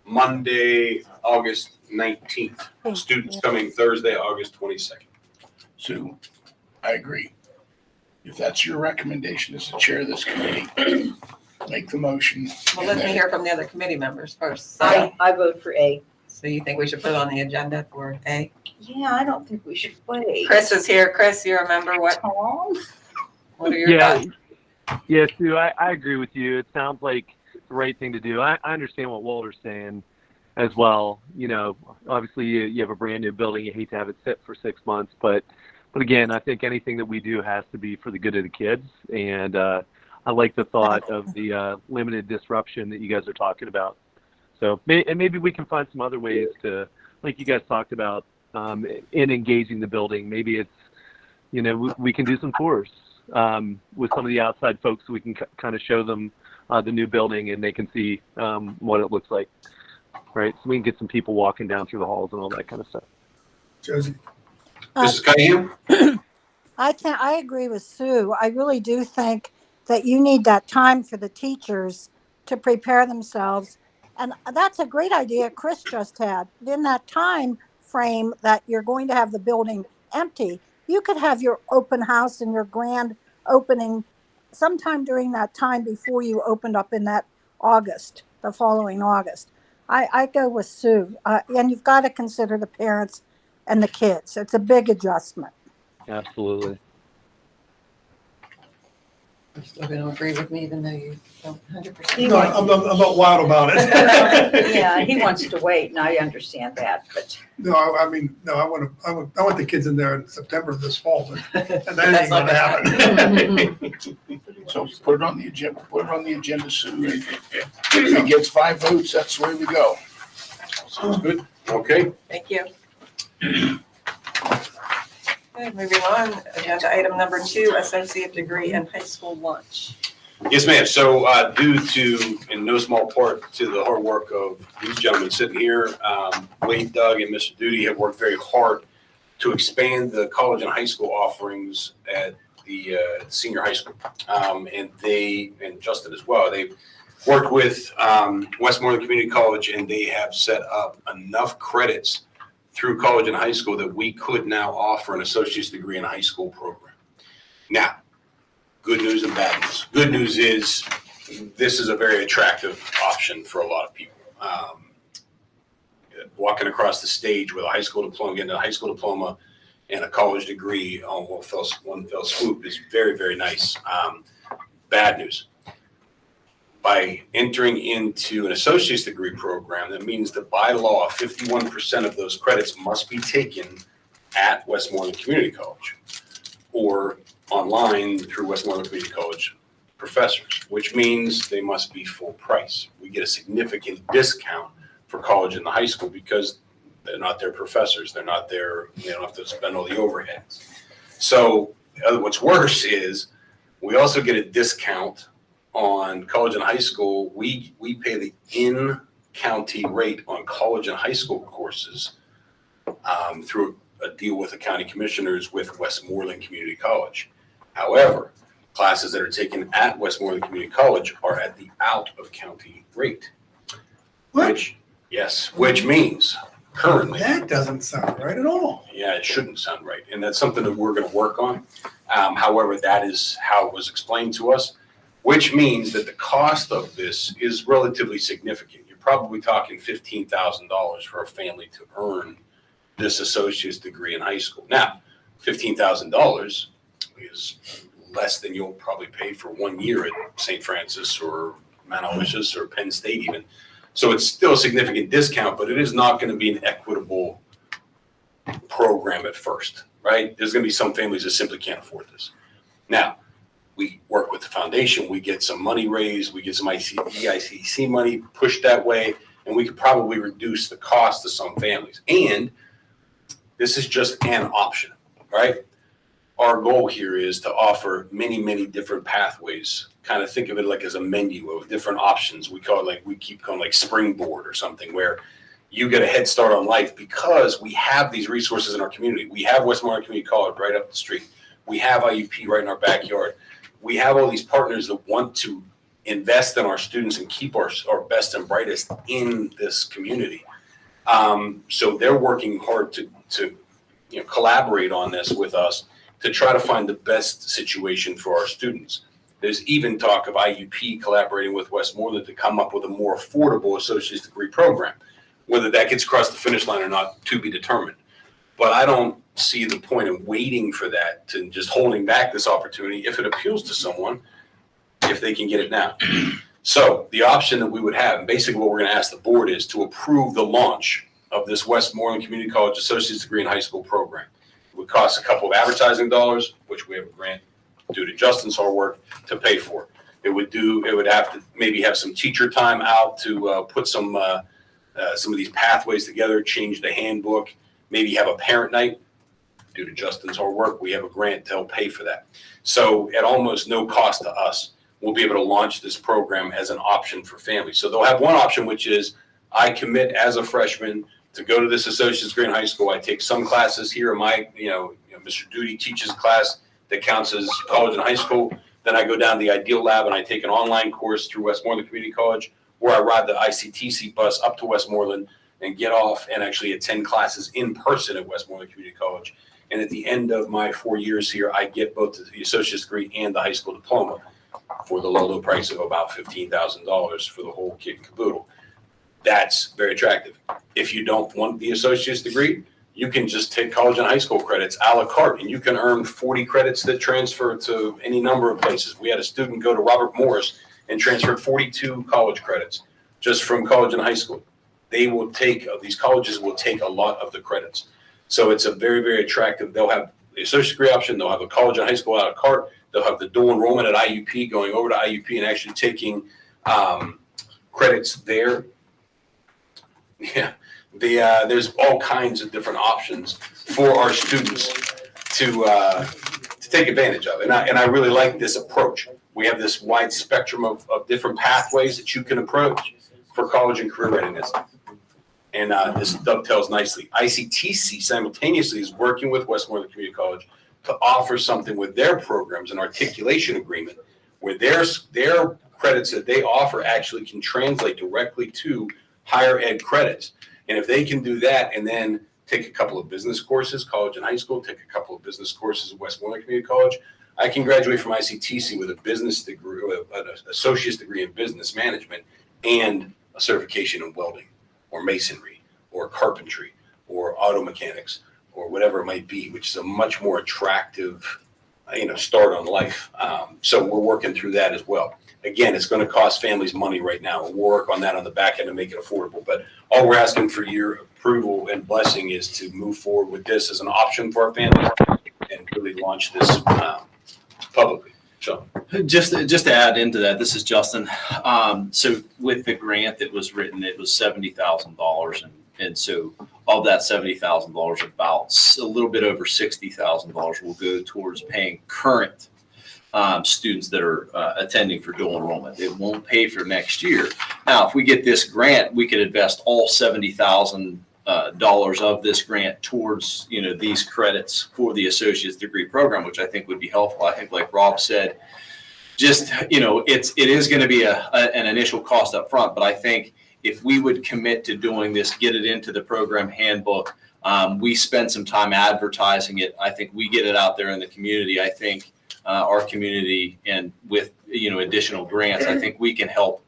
[SPEAKER 2] Monday, August 19th. Students coming Thursday, August 22nd.
[SPEAKER 1] Sue, I agree. If that's your recommendation as the chair of this committee, make the motion.
[SPEAKER 6] Well, let me hear from the other committee members first. So
[SPEAKER 4] I vote for A.
[SPEAKER 6] you think we should put it on the agenda for A?
[SPEAKER 4] Yeah, I don't think we should wait.
[SPEAKER 6] Chris is here. Chris, you remember what
[SPEAKER 4] Tom?
[SPEAKER 6] are your thoughts?
[SPEAKER 9] Yeah, Sue, I agree with you. It sounds like the right thing to do. I understand what Walter's saying as well. Obviously you have a brand new building. You hate to have it sit for 6 months, but again, I think anything that we do has to be for the good of the kids. And I like the thought of the limited disruption that you guys are talking about. So maybe we can find some other ways to, like you guys talked about, in engaging the building. Maybe it's, we can do some tours with some of the outside folks so we can kind of show them the new building and they can see what it looks like, right? So we can get some people walking down through the halls and all that kind of stuff.
[SPEAKER 5] Josie?
[SPEAKER 2] Mrs. Cunningham?
[SPEAKER 10] I agree with Sue. I really do think that you need that time for the teachers to prepare themselves. And that's a great idea Chris just had. In that time frame that you're going to have the building empty, you could have your open house and your grand opening sometime during that time before you opened up in that August, the following August. I go with Sue. And you've got to consider the parents and the kids. It's a big adjustment.
[SPEAKER 9] Absolutely.
[SPEAKER 6] You're still going to agree with me even though you don't 100%?
[SPEAKER 5] No, I'm not wild about it.
[SPEAKER 4] Yeah, he wants to wait, and I understand that, but
[SPEAKER 5] No, I mean, no, I want the kids in there in September this fall, and that ain't
[SPEAKER 6] That's not
[SPEAKER 5] gonna
[SPEAKER 6] gonna
[SPEAKER 5] happen.
[SPEAKER 1] So put it on the agenda, Sue. If it gets 5 votes, that's the way we go.
[SPEAKER 2] Sounds good. Okay.
[SPEAKER 6] Thank you. Okay, moving on, agenda item number 2, associate degree and high school lunch.
[SPEAKER 2] Yes, ma'am. So due to, in no small part, to the hard work of these gentlemen sitting here, Wade, Doug, and Mr. Duty have worked very hard to expand the college and high school offerings at the senior high school. And Justin as well, they've worked with Westmoreland Community College, and they have set up enough credits through college and high school that we could now offer an associate's degree in a high school program. Now, good news and bad news. Good news is this is a very attractive option for a lot of people. Walking across the stage with a high school diploma, getting a high school diploma and a college degree on one fell swoop is very, very nice. Bad news. By entering into an associate's degree program, that means that by law, 51% of those credits must be taken at Westmoreland Community College or online through Westmoreland Community College professors, which means they must be full price. We get a significant discount for college and the high school because they're not their professors. They're not there. They don't have to spend all the overheads. So what's worse is we also get a discount on college and high school. We pay the in-county rate on college and high school courses through a deal with the county commissioners with Westmoreland Community College. However, classes that are taken at Westmoreland Community College are at the out-of-county rate.
[SPEAKER 5] What?
[SPEAKER 2] Which means currently,
[SPEAKER 5] That doesn't sound right at all.
[SPEAKER 2] yeah, it shouldn't sound right. And that's something that we're going to work on. However, that is how it was explained to us, which means that the cost of this is relatively significant. You're probably talking $15,000 for a family to earn this associate's degree in high school. Now, $15,000 is less than you'll probably pay for 1 year at St. Francis or Mount Aloysius or Penn State even. So it's still a significant discount, but it is not going to be an equitable program at first, right? There's going to be some families that simply can't afford this. Now, we work with the foundation, we get some money raised, we get some EICC money pushed that way, and we could probably reduce the cost to some families. And this is just an option, right? Our goal here is to offer many, many different pathways. Kind of think of it like as a menu of different options. We call it like, we keep calling like springboard or something, where you get a head start on life because we have these resources in our community. We have Westmoreland Community College right up the street. We have IUP right in our backyard. We have all these partners that want to invest in our students and keep our best and brightest in this community. So they're working hard to collaborate on this with us to try to find the best situation for our students. There's even talk of IUP collaborating with Westmoreland to come up with a more affordable associate's degree program. Whether that gets across the finish line or not, to be determined. But I don't see the point in waiting for that, to just holding back this opportunity if it appeals to someone, if they can get it now. So the option that we would have, and basically what we're going to ask the board is to approve the launch of this Westmoreland Community College Associate's Degree in High School program. It would cost a couple of advertising dollars, which we have a grant due to Justin's hard work to pay for. It would have to maybe have some teacher time out to put some of these pathways together, change the handbook, maybe have a parent night. Due to Justin's hard work, we have a grant to help pay for that. So at almost no cost to us, we'll be able to launch this program as an option for families. So they'll have one option, which is I commit as a freshman to go to this associate's degree in high school. I take some classes here. Mr. Duty teaches a class that counts as college and high school. Then I go down to the Ideal Lab and I take an online course through Westmoreland Community College, or I ride the ICTC bus up to Westmoreland and get off and actually attend classes in person at Westmoreland Community College. And at the end of my 4 years here, I get both the associate's degree and the high school diploma for the low price of about $15,000 for the whole kit and caboodle. That's very attractive. If you don't want the associate's degree, you can just take college and high school credits a la carte, and you can earn 40 credits that transfer to any number of places. We had a student go to Robert Morris and transferred 42 college credits just from college and high school. They will take, these colleges will take a lot of the credits. So it's a very, very attractive. They'll have the associate degree option. They'll have a college and high school a la carte. They'll have the dual enrollment at IUP, going over to IUP and actually taking credits there. Yeah, there's all kinds of different options for our students to take advantage of. And I really like this approach. We have this wide spectrum of different pathways that you can approach for college and career readiness. And this dovetails nicely. ICTC simultaneously is working with Westmoreland Community College to offer something with their programs, an articulation agreement, where their credits that they offer actually can translate directly to higher ed credits. And if they can do that and then take a couple of business courses, college and high school, take a couple of business courses at Westmoreland Community College, I can graduate from ICTC with a business degree, an associate's degree in business management, and a certification in welding or masonry or carpentry or auto mechanics or whatever it might be, which is a much more attractive, start on life. So we're working through that as well. Again, it's going to cost families money right now. We'll work on that on the back end to make it affordable. But all we're asking for your approval and blessing is to move forward with this as an option for our families and really launch this publicly. So
[SPEAKER 11] Just to add into that, this is Justin. So with the grant that was written, it was $70,000, and so of that $70,000, about a little bit over $60,000 will go towards paying current students that are attending for dual enrollment. It won't pay for next year. Now, if we get this grant, we could invest all $70,000 of this grant towards these credits for the associate's degree program, which I think would be helpful. I think, like Rob said, just it is going to be an initial cost up front, but I think if we would commit to doing this, get it into the program handbook, we spend some time advertising it. I think we get it out there in the community. I think our community, and with additional grants, I think we can help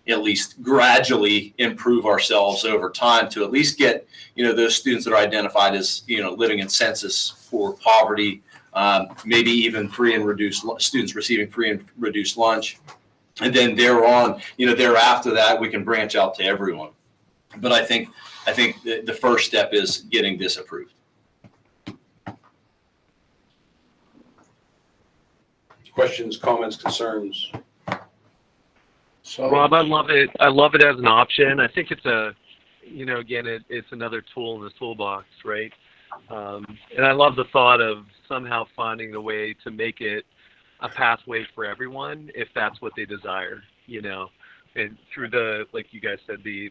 [SPEAKER 11] at least gradually improve ourselves over time to at least get those students that are identified as living in census for poverty, maybe even free and reduced students receiving free and reduced lunch, and then thereafter that we can branch out to everyone. But I think the first step is getting this approved.
[SPEAKER 2] questions, comments, concerns?
[SPEAKER 1] So
[SPEAKER 9] Rob, I love it. I love it as an option. I think it's it's another tool in the toolbox, right? And I love the thought of somehow finding a way to make it a pathway for everyone if that's what they desire, and through the, like you guys said, the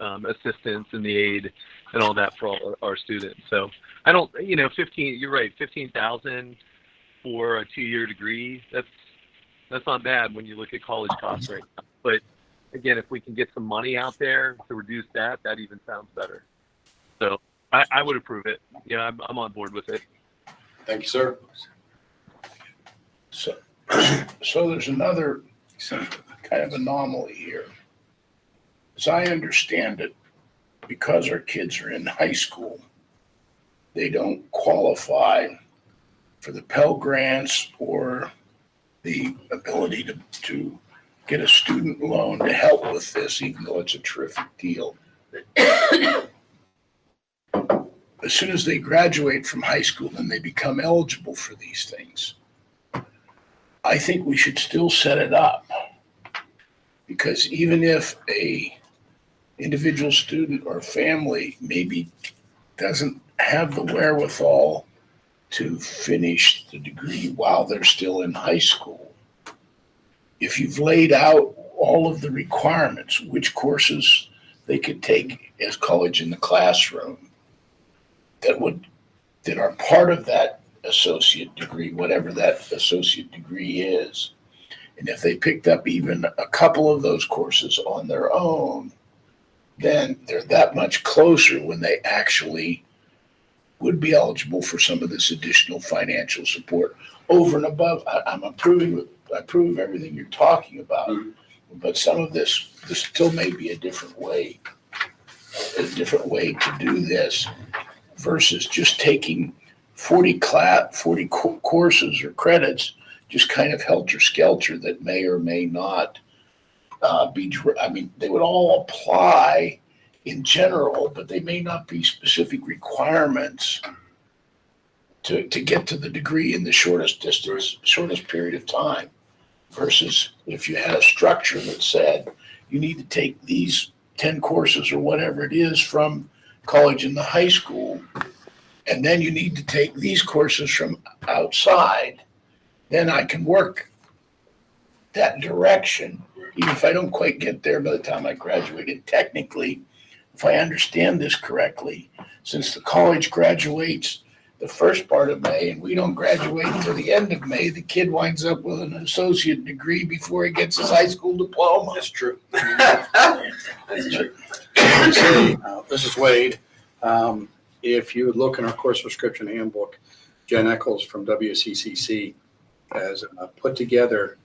[SPEAKER 9] assistance and the aid and all that for all our students. So I don't, you're right, 15,000 for a 2-year degree, that's not bad when you look at college costs right now. But again, if we can get some money out there to reduce that even sounds better. So I would approve it. Yeah, I'm on board with it.
[SPEAKER 2] Thank you, sir.
[SPEAKER 1] So there's another kind of anomaly here. As I understand it, because our kids are in high school, they don't qualify for the Pell Grants or the ability to get a student loan to help with this, even though it's a terrific deal. As soon as they graduate from high school, then they become eligible for these things. I think we should still set it up, because even if a individual student or family maybe doesn't have the wherewithal to finish the degree while they're still in high school, if you've laid out all of the requirements, which courses they could take as college in the classroom that are part of that associate degree, whatever that associate degree is. And if they picked up even a couple of those courses on their own, then they're that much closer when they actually would be eligible for some of this additional financial support over and above. I approve everything you're talking about, but some of this still may be a different way to do this versus just taking 40 courses or credits, just kind of helter-skelter that may or may not they would all apply in general, but they may not be specific requirements to get to the degree in the shortest distance, shortest period of time. Versus if you had a structure that said you need to take these 10 courses or whatever it is from college and the high school, and then you need to take these courses from outside, then I can work that direction, even if I don't quite get there by the time I graduated. Technically, if I understand this correctly, since the college graduates the first part of May and we don't graduate until the end of May, the kid winds up with an associate degree before he gets his high school diploma.
[SPEAKER 2] That's true. That's true.
[SPEAKER 12] This is Wade. If you look in our course prescription handbook, Jen Eccles from WCCC has put together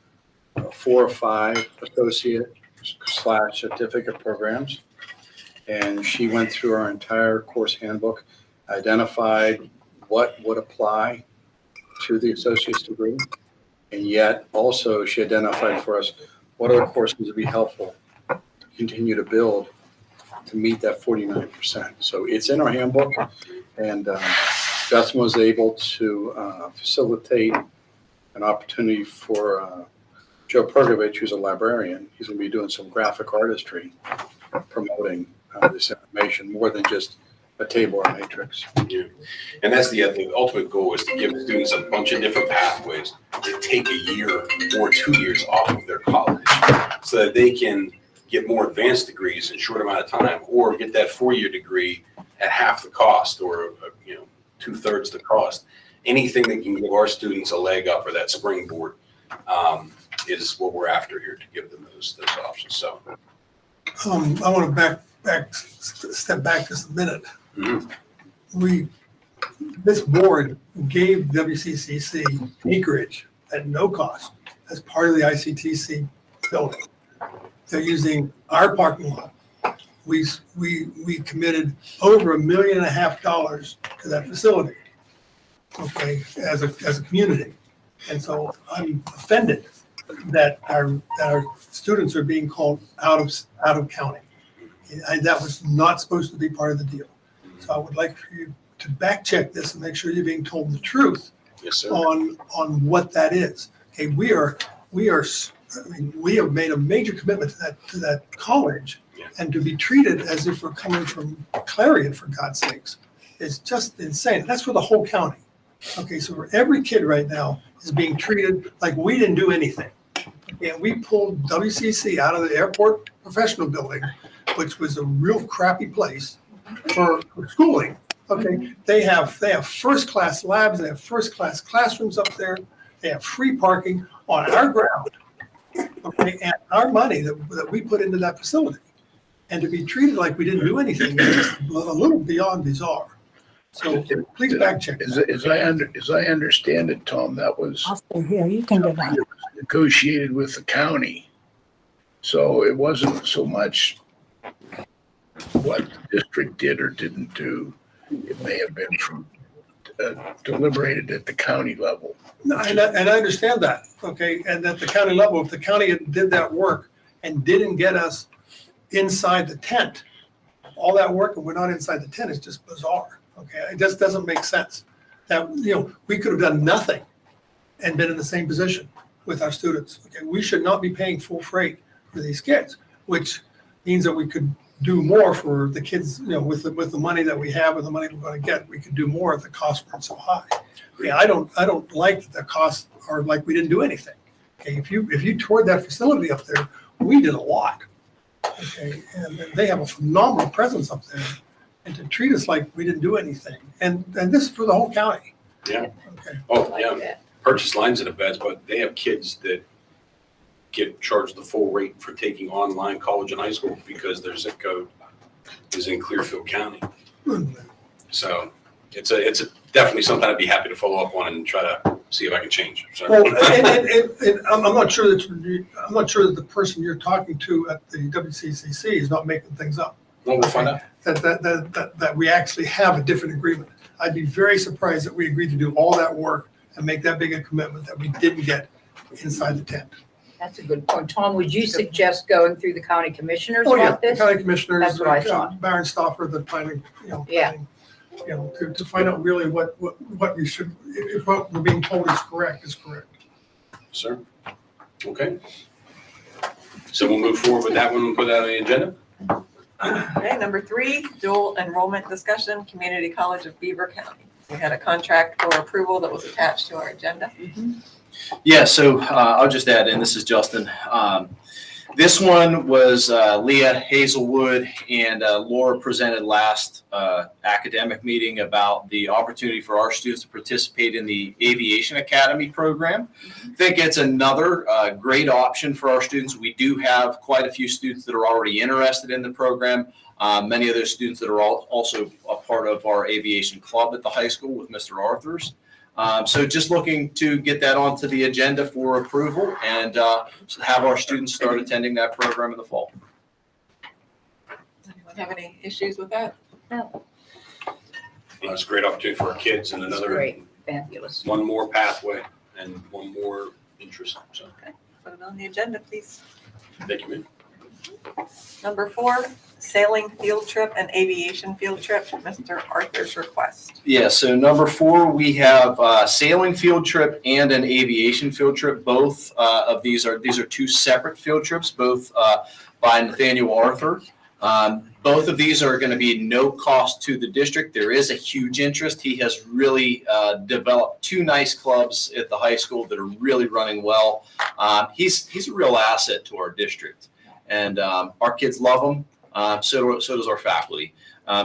[SPEAKER 12] 4 or 5 associate/certificate programs. And she went through our entire course handbook, identified what would apply to the associate's degree. And yet also she identified for us what other courses would be helpful to continue to build to meet that 49%. So it's in our handbook, and Justin was able to facilitate an opportunity for Joe Pergovich, who's a librarian. He's going to be doing some graphic artistry promoting this information more than just a table or matrix.
[SPEAKER 2] Yeah. And that's the ultimate goal, is to give students a bunch of different pathways to take a year or 2 years off of their college so that they can get more advanced degrees in a short amount of time, or get that 4-year degree at half the cost, or 2/3 the cost. Anything that can give our students a leg up or that springboard is what we're after here, to give them those options. So
[SPEAKER 5] I want to step back just a minute.
[SPEAKER 2] Mhm.
[SPEAKER 5] This board gave WCCC acreage at no cost as part of the ICTC building. They're using our parking lot. We committed over $1.5 million to that facility, okay, as a community. And so I'm offended that our students are being called out of county. That was not supposed to be part of the deal. So I would like for you to back check this and make sure you're being told the truth.
[SPEAKER 2] Yes, sir.
[SPEAKER 5] on what that is. Okay, we have made a major commitment to that college,
[SPEAKER 2] Yeah.
[SPEAKER 5] and to be treated as if we're coming from Clarion, for God's sakes, is just insane. That's for the whole county. Okay, so for every kid right now is being treated like we didn't do anything. And we pulled WCC out of the airport professional building, which was a real crappy place for schooling. Okay, they have first-class labs, they have first-class classrooms up there, they have free parking on our ground. Okay, and our money that we put into that facility. And to be treated like we didn't do anything is just a little beyond bizarre. So please back check.
[SPEAKER 1] As I understand it, Tom, that was
[SPEAKER 10] I'll stay here. You can go down.
[SPEAKER 1] negotiated with the county. So it wasn't so much what the district did or didn't do. It may have been from deliberated at the county level.
[SPEAKER 5] No, and I understand that, okay, and at the county level, if the county did that work and didn't get us inside the tent, all that work and we're not inside the tent is just bizarre, okay? It just doesn't make sense. That, we could have done nothing and been in the same position with our students, okay? We should not be paying full freight for these kids, which means that we could do more for the kids, with the money that we have and the money we're going to get, we could do more if the costs weren't so high. Yeah, I don't like that the costs are like we didn't do anything. Okay, if you toured that facility up there, we did a lot. Okay, and they have a phenomenal presence up there, and to treat us like we didn't do anything, and this is for the whole county.
[SPEAKER 2] Yeah.
[SPEAKER 5] Okay.
[SPEAKER 2] Oh, yeah. Purchase lines are the best, but they have kids that get charged the full rate for taking online college and high school because their zip code is in Clearfield County. So it's definitely something I'd be happy to follow up on and try to see if I can change. So.
[SPEAKER 5] Well, and I'm not sure that the person you're talking to at the WCCC is not making things up.
[SPEAKER 2] Well, we'll find out.
[SPEAKER 5] that we actually have a different agreement. I'd be very surprised that we agreed to do all that work and make that big a commitment that we didn't get inside the tent.
[SPEAKER 4] That's a good point. Tom, would you suggest going through the county commissioners
[SPEAKER 5] Oh, yeah,
[SPEAKER 4] about
[SPEAKER 5] the
[SPEAKER 4] this?
[SPEAKER 5] county commissioners,
[SPEAKER 4] That's what I thought.
[SPEAKER 5] Baron Stoffer, the planning,
[SPEAKER 4] Yeah.
[SPEAKER 5] to find out really what we should, if what we're being told is correct.
[SPEAKER 2] Sir? Okay. So we'll move forward with that one and put that on the agenda?
[SPEAKER 6] Okay, number 3, dual enrollment discussion, Community College of Beaver County. We had a contract for approval that was attached to our agenda.
[SPEAKER 11] Yeah, so I'll just add in, this is Justin. This one was Leah Hazelwood and Laura presented last academic meeting about the opportunity for our students to participate in the Aviation Academy program. I think it's another great option for our students. We do have quite a few students that are already interested in the program. Many of those students that are also a part of our aviation club at the high school with Mr. Arthurs. So just looking to get that onto the agenda for approval and have our students start attending that program in the fall.
[SPEAKER 6] Anyone have any issues with that?
[SPEAKER 4] No.
[SPEAKER 2] Well, it's a great opportunity for our kids and
[SPEAKER 4] That's
[SPEAKER 2] another,
[SPEAKER 4] great. Fabulous.
[SPEAKER 2] one more pathway and one more interest. So,
[SPEAKER 6] Put it on the agenda, please.
[SPEAKER 2] thank you, ma'am.
[SPEAKER 6] Number 4, sailing field trip and aviation field trip, Mr. Arthur's request.
[SPEAKER 11] Yeah, so number 4, we have sailing field trip and an aviation field trip. Both of these are 2 separate field trips, both by Nathaniel Arthur. Both of these are going to be no cost to the district. There is a huge interest. He has really developed 2 nice clubs at the high school that are really running well. He's a real asset to our district, and our kids love him. So does our faculty.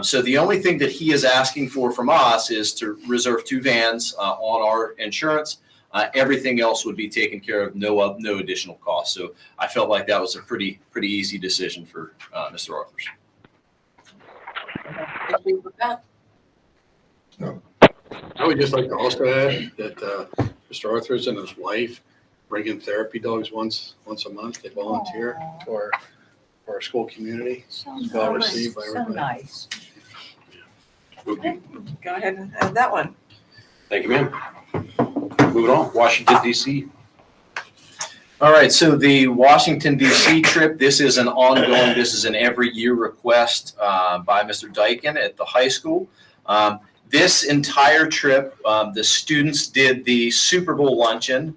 [SPEAKER 11] So the only thing that he is asking for from us is to reserve 2 vans on our insurance. Everything else would be taken care of, no additional cost. So I felt like that was a pretty easy decision for Mr. Arthurs.
[SPEAKER 6] Issues with that?
[SPEAKER 12] I would just like to also add that Mr. Arthurs and his wife bring in therapy dogs once a month. They volunteer for our school community.
[SPEAKER 4] So
[SPEAKER 12] It's well
[SPEAKER 4] nice.
[SPEAKER 12] received by
[SPEAKER 4] So
[SPEAKER 12] everybody.
[SPEAKER 4] nice.
[SPEAKER 6] Okay, go ahead and add that one.
[SPEAKER 2] Thank you, ma'am. Moving on, Washington DC.
[SPEAKER 11] All right, so the Washington DC trip, this is an ongoing, this is an every year request by Mr. Dyken at the high school. This entire trip, the students did the Super Bowl luncheon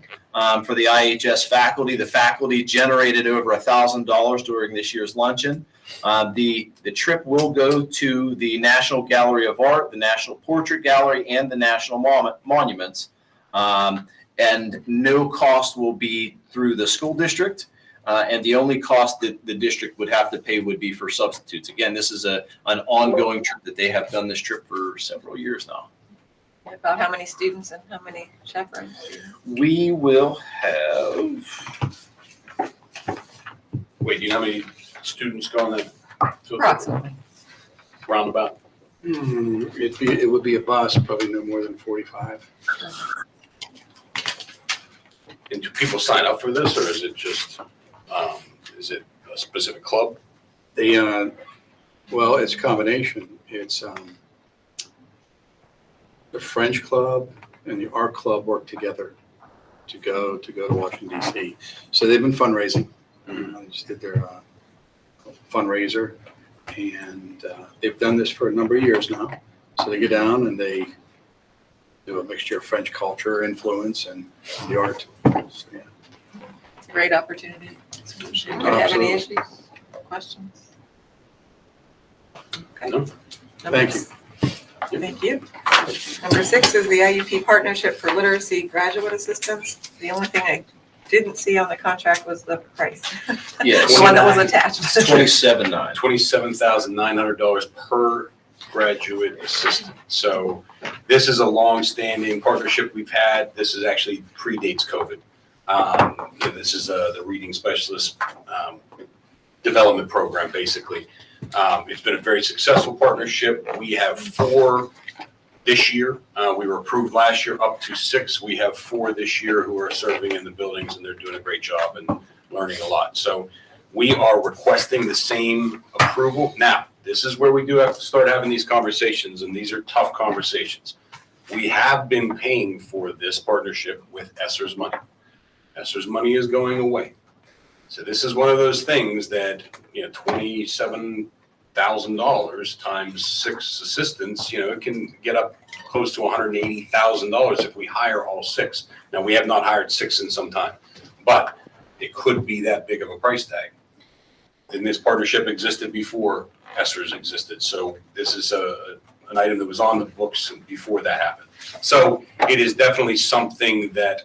[SPEAKER 11] for the IHS faculty. The faculty generated over $1,000 during this year's luncheon. The trip will go to the National Gallery of Art, the National Portrait Gallery, and the National Monuments. And no cost will be through the school district. And the only cost that the district would have to pay would be for substitutes. Again, this is an ongoing trip that they have done this trip for several years now.
[SPEAKER 6] About how many students and how many chaperones?
[SPEAKER 11] We will have,
[SPEAKER 2] Wait, do you know how many students go on that
[SPEAKER 6] Approximately.
[SPEAKER 2] roundabout?
[SPEAKER 12] It would be a bus, probably no more than 45.
[SPEAKER 2] And do people sign up for this, or is it just, is it a specific club?
[SPEAKER 12] Well, it's a combination. It's the French club and the art club work together to go to Washington DC. So they've been fundraising. They just did their fundraiser, and they've done this for a number of years now. So they go down and they do a mixture of French culture influence and the art. So, yeah.
[SPEAKER 6] It's a great opportunity. Do you have any
[SPEAKER 12] Absolutely.
[SPEAKER 6] issues, questions? Okay.
[SPEAKER 2] No.
[SPEAKER 12] Thank you.
[SPEAKER 6] Thank you. Number 6 is the IUP Partnership for Literacy Graduate Assistance. The only thing I didn't see on the contract was the price.
[SPEAKER 11] yes,
[SPEAKER 6] The one that was attached.
[SPEAKER 11] it's $27,900.
[SPEAKER 2] $27,900 per graduate assistant. So this is a long-standing partnership we've had. This is actually predates COVID. This is the reading specialist development program, basically. It's been a very successful partnership. We have 4 this year. We were approved last year up to 6. We have 4 this year who are serving in the buildings, and they're doing a great job and learning a lot. So we are requesting the same approval. Now, this is where we do have to start having these conversations, and these are tough conversations. We have been paying for this partnership with Esser's money. Esser's money is going away. So this is one of those things that, $27,000 times 6 assistants, it can get up close to $180,000 if we hire all 6. Now, we have not hired 6 in some time, but it could be that big of a price tag. And this partnership existed before Esser's existed. So this is an item that was on the books before that happened. So it is definitely something that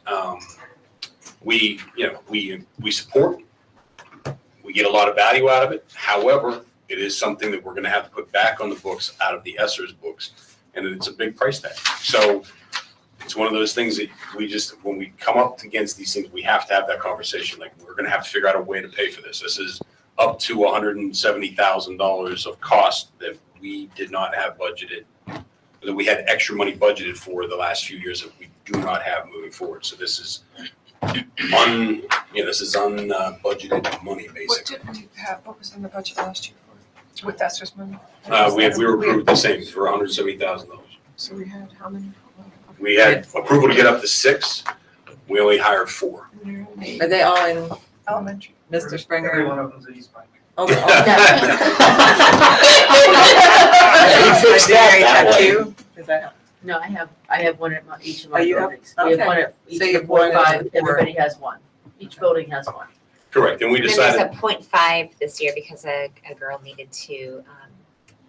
[SPEAKER 2] we support. We get a lot of value out of it. However, it is something that we're going to have to put back on the books out of the Esser's books, and it's a big price tag. So it's one of those things that when we come up against these things, we have to have that conversation. Like, we're going to have to figure out a way to pay for this. This is up to $170,000 of cost that we did not have budgeted, that we had extra money budgeted for the last few years that we do not have moving forward. So this is unbudgeted money,
[SPEAKER 7] What
[SPEAKER 2] basically.
[SPEAKER 7] did we have, what was in the budget last year for, with Esser's money?
[SPEAKER 2] We were approved the same for $170,000.
[SPEAKER 7] So we had how many?
[SPEAKER 2] We had approval to get up to 6. We only hired 4.
[SPEAKER 6] Are they all in
[SPEAKER 7] Elementary.
[SPEAKER 6] Mr. Springer?
[SPEAKER 13] Every one of them's at East Pine.
[SPEAKER 6] Oh,
[SPEAKER 2] He
[SPEAKER 6] oh.
[SPEAKER 2] fixed
[SPEAKER 6] Do you already
[SPEAKER 2] that
[SPEAKER 6] have
[SPEAKER 2] way.
[SPEAKER 6] 2? Is that?
[SPEAKER 3] No, I have one at each of
[SPEAKER 6] Oh,
[SPEAKER 3] my
[SPEAKER 6] you have-
[SPEAKER 3] buildings. We have
[SPEAKER 6] okay.
[SPEAKER 3] one at each
[SPEAKER 6] So
[SPEAKER 3] of
[SPEAKER 6] you
[SPEAKER 3] the
[SPEAKER 6] have
[SPEAKER 3] 4
[SPEAKER 6] one
[SPEAKER 3] or
[SPEAKER 6] at
[SPEAKER 3] 5,
[SPEAKER 6] the 4.
[SPEAKER 3] everybody has one. Each building has one.
[SPEAKER 2] Correct, and we
[SPEAKER 14] And then
[SPEAKER 2] decided.
[SPEAKER 14] there's a 0.5 this year because a girl needed to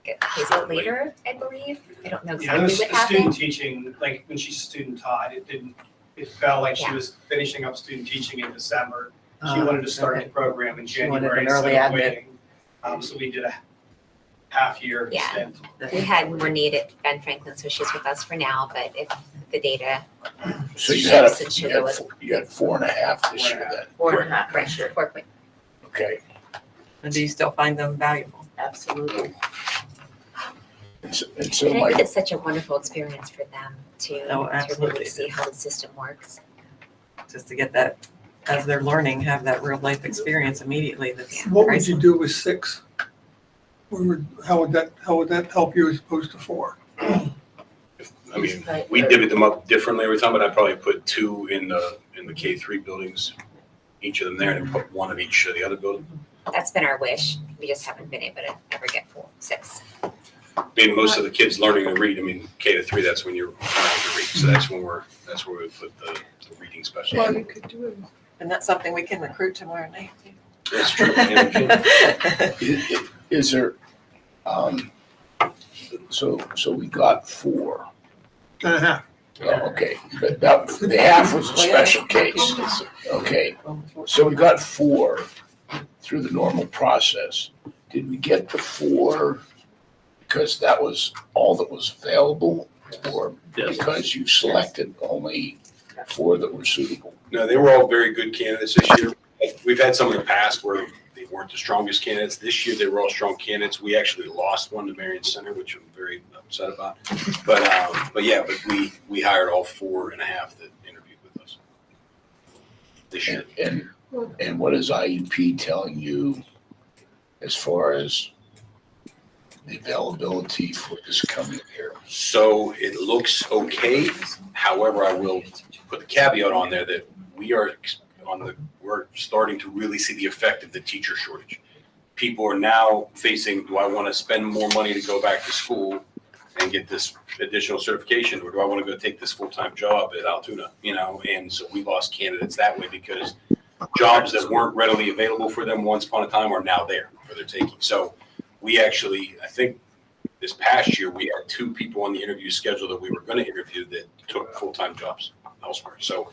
[SPEAKER 14] get placed later, I believe. I don't know
[SPEAKER 13] Yeah,
[SPEAKER 14] exactly
[SPEAKER 13] it was
[SPEAKER 14] what
[SPEAKER 13] the student
[SPEAKER 14] happened.
[SPEAKER 13] teaching, like when she's student taught, it felt like she
[SPEAKER 14] Yeah.
[SPEAKER 13] was finishing up student teaching in December. She wanted to start the program in
[SPEAKER 6] She wanted
[SPEAKER 13] January
[SPEAKER 6] an
[SPEAKER 13] instead
[SPEAKER 6] early
[SPEAKER 13] of
[SPEAKER 6] admit.
[SPEAKER 13] waiting. So we did a half-year
[SPEAKER 14] Yeah.
[SPEAKER 13] stint.
[SPEAKER 14] We had more need at Ben Franklin, so she's with us for now, but if the data
[SPEAKER 1] So you had,
[SPEAKER 14] shows it should go with
[SPEAKER 1] you had 4.5 this year then,
[SPEAKER 3] 4.5
[SPEAKER 14] correct,
[SPEAKER 3] this year.
[SPEAKER 14] 4 point.
[SPEAKER 1] okay?
[SPEAKER 6] And do you still find them valuable?
[SPEAKER 3] Absolutely.
[SPEAKER 1] And so
[SPEAKER 14] And I
[SPEAKER 1] my,
[SPEAKER 14] think it's such a wonderful experience for them to
[SPEAKER 6] Oh,
[SPEAKER 14] really
[SPEAKER 6] absolutely.
[SPEAKER 14] see how the system works.
[SPEAKER 6] Just to get that, as they're learning, have that real life experience immediately. That's
[SPEAKER 5] What would you
[SPEAKER 6] priceless.
[SPEAKER 5] do with 6? How would that help you as opposed to 4?
[SPEAKER 2] I mean, we divvied them up differently every time, but I'd probably put 2 in the K3 buildings, each of them there, and put 1 of each of the other buildings.
[SPEAKER 14] That's been our wish. We just haven't been able to ever get 6.
[SPEAKER 2] I mean, most of the kids learning to read, I mean, K-3, that's when you're learning to read, so that's where we put the reading special.
[SPEAKER 7] Well, you could do it.
[SPEAKER 6] And that's something we can recruit tomorrow night.
[SPEAKER 2] That's true. Yeah,
[SPEAKER 1] is there, so we got 4.
[SPEAKER 5] 1.5.
[SPEAKER 1] Oh, okay, but the half was a special case. Okay, so we got 4 through the normal process. Did we get the 4 because that was all that was available, or because you selected only 4 that were suitable?
[SPEAKER 2] No, they were all very good candidates this year. We've had some in the past where they weren't the strongest candidates. This year, they were all strong candidates. We actually lost one to Marion Center, which I'm very upset about. But we hired all 4.5 that interviewed with us this year.
[SPEAKER 1] And what is IEP telling you as far as the availability for this coming year?
[SPEAKER 2] So it looks okay. However, I will put the caveat on there that we're starting to really see the effect of the teacher shortage. People are now facing, do I want to spend more money to go back to school and get this additional certification, or do I want to go take this full-time job at Altoona? And so we lost candidates that way because jobs that weren't readily available for them once upon a time are now there for their taking. So we actually, I think this past year, we had 2 people on the interview schedule that we were going to interview that took full-time jobs elsewhere. So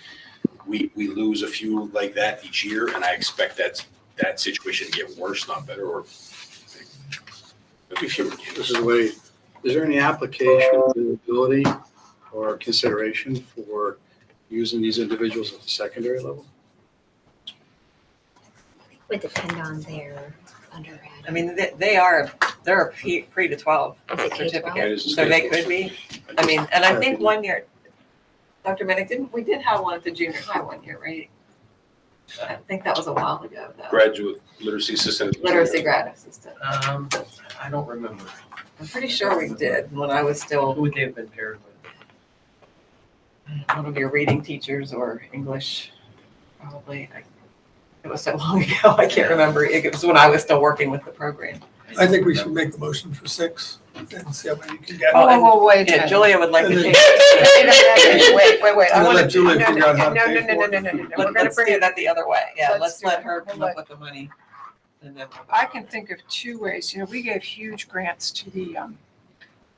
[SPEAKER 2] we lose a few like that each year, and I expect that situation to get worse, not better, or maybe fewer.
[SPEAKER 12] This is the way, is there any application, ability, or consideration for using these individuals at the secondary level?
[SPEAKER 14] Would depend on their undergrad.
[SPEAKER 6] I mean, they're a pre to 12
[SPEAKER 14] Is it K-12?
[SPEAKER 6] certificate, so they could be. I mean, and I think one year, Dr. Minnick, we did have one at the junior high one year, right? I think that was a while ago, though.
[SPEAKER 2] Graduate literacy assistant.
[SPEAKER 6] Literacy grad assistant.
[SPEAKER 13] I don't remember.
[SPEAKER 6] I'm pretty sure we did when I was still
[SPEAKER 13] Who would they have been paired with?
[SPEAKER 6] one of your reading teachers or English, probably. It was so long ago, I can't remember. It was when I was still working with the program.
[SPEAKER 5] I think we should make the motion for 6 and see how many you can get.
[SPEAKER 4] Oh, wait a
[SPEAKER 6] Yeah,
[SPEAKER 4] minute.
[SPEAKER 6] Julia would like to
[SPEAKER 5] And
[SPEAKER 6] take.
[SPEAKER 4] Wait. I
[SPEAKER 5] And then
[SPEAKER 4] want
[SPEAKER 5] let
[SPEAKER 4] to.
[SPEAKER 5] Julie figure out how to
[SPEAKER 4] No.
[SPEAKER 5] pay for it.
[SPEAKER 4] We're gonna
[SPEAKER 6] Let's
[SPEAKER 4] bring
[SPEAKER 6] do
[SPEAKER 4] it.
[SPEAKER 6] that the other way. Yeah,
[SPEAKER 4] Let's
[SPEAKER 6] let's
[SPEAKER 4] do
[SPEAKER 6] let
[SPEAKER 4] it.
[SPEAKER 6] her come up with the money. And then
[SPEAKER 7] I can think of two ways. You know, we gave huge grants to the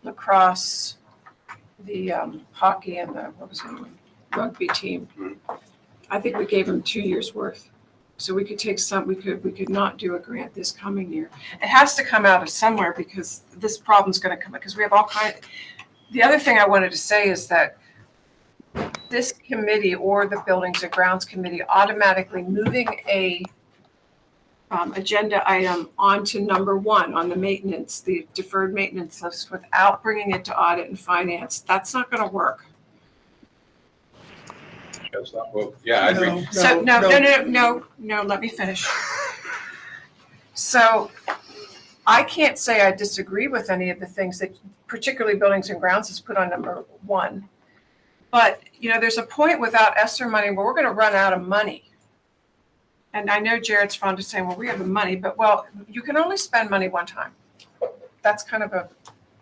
[SPEAKER 7] lacrosse, the hockey, and the, what was it, rugby team. I think we gave them 2 years' worth. So we could take some, we could not do a grant this coming year. It has to come out of somewhere because this problem's gonna come, because we have all kind. The other thing I wanted to say is that this committee or the Buildings and Grounds Committee automatically moving a agenda item onto number 1 on the maintenance, the deferred maintenance list without bringing it to audit and finance, that's not gonna work.
[SPEAKER 2] That's not, well, yeah, I agree.
[SPEAKER 7] So, no, let me finish. So I can't say I disagree with any of the things that particularly Buildings and Grounds has put on number 1. But, you know, there's a point without ESSER money where we're gonna run out of money. And I know Jared's fond of saying, well, we have the money, but well, you can only spend money one time. That's kind of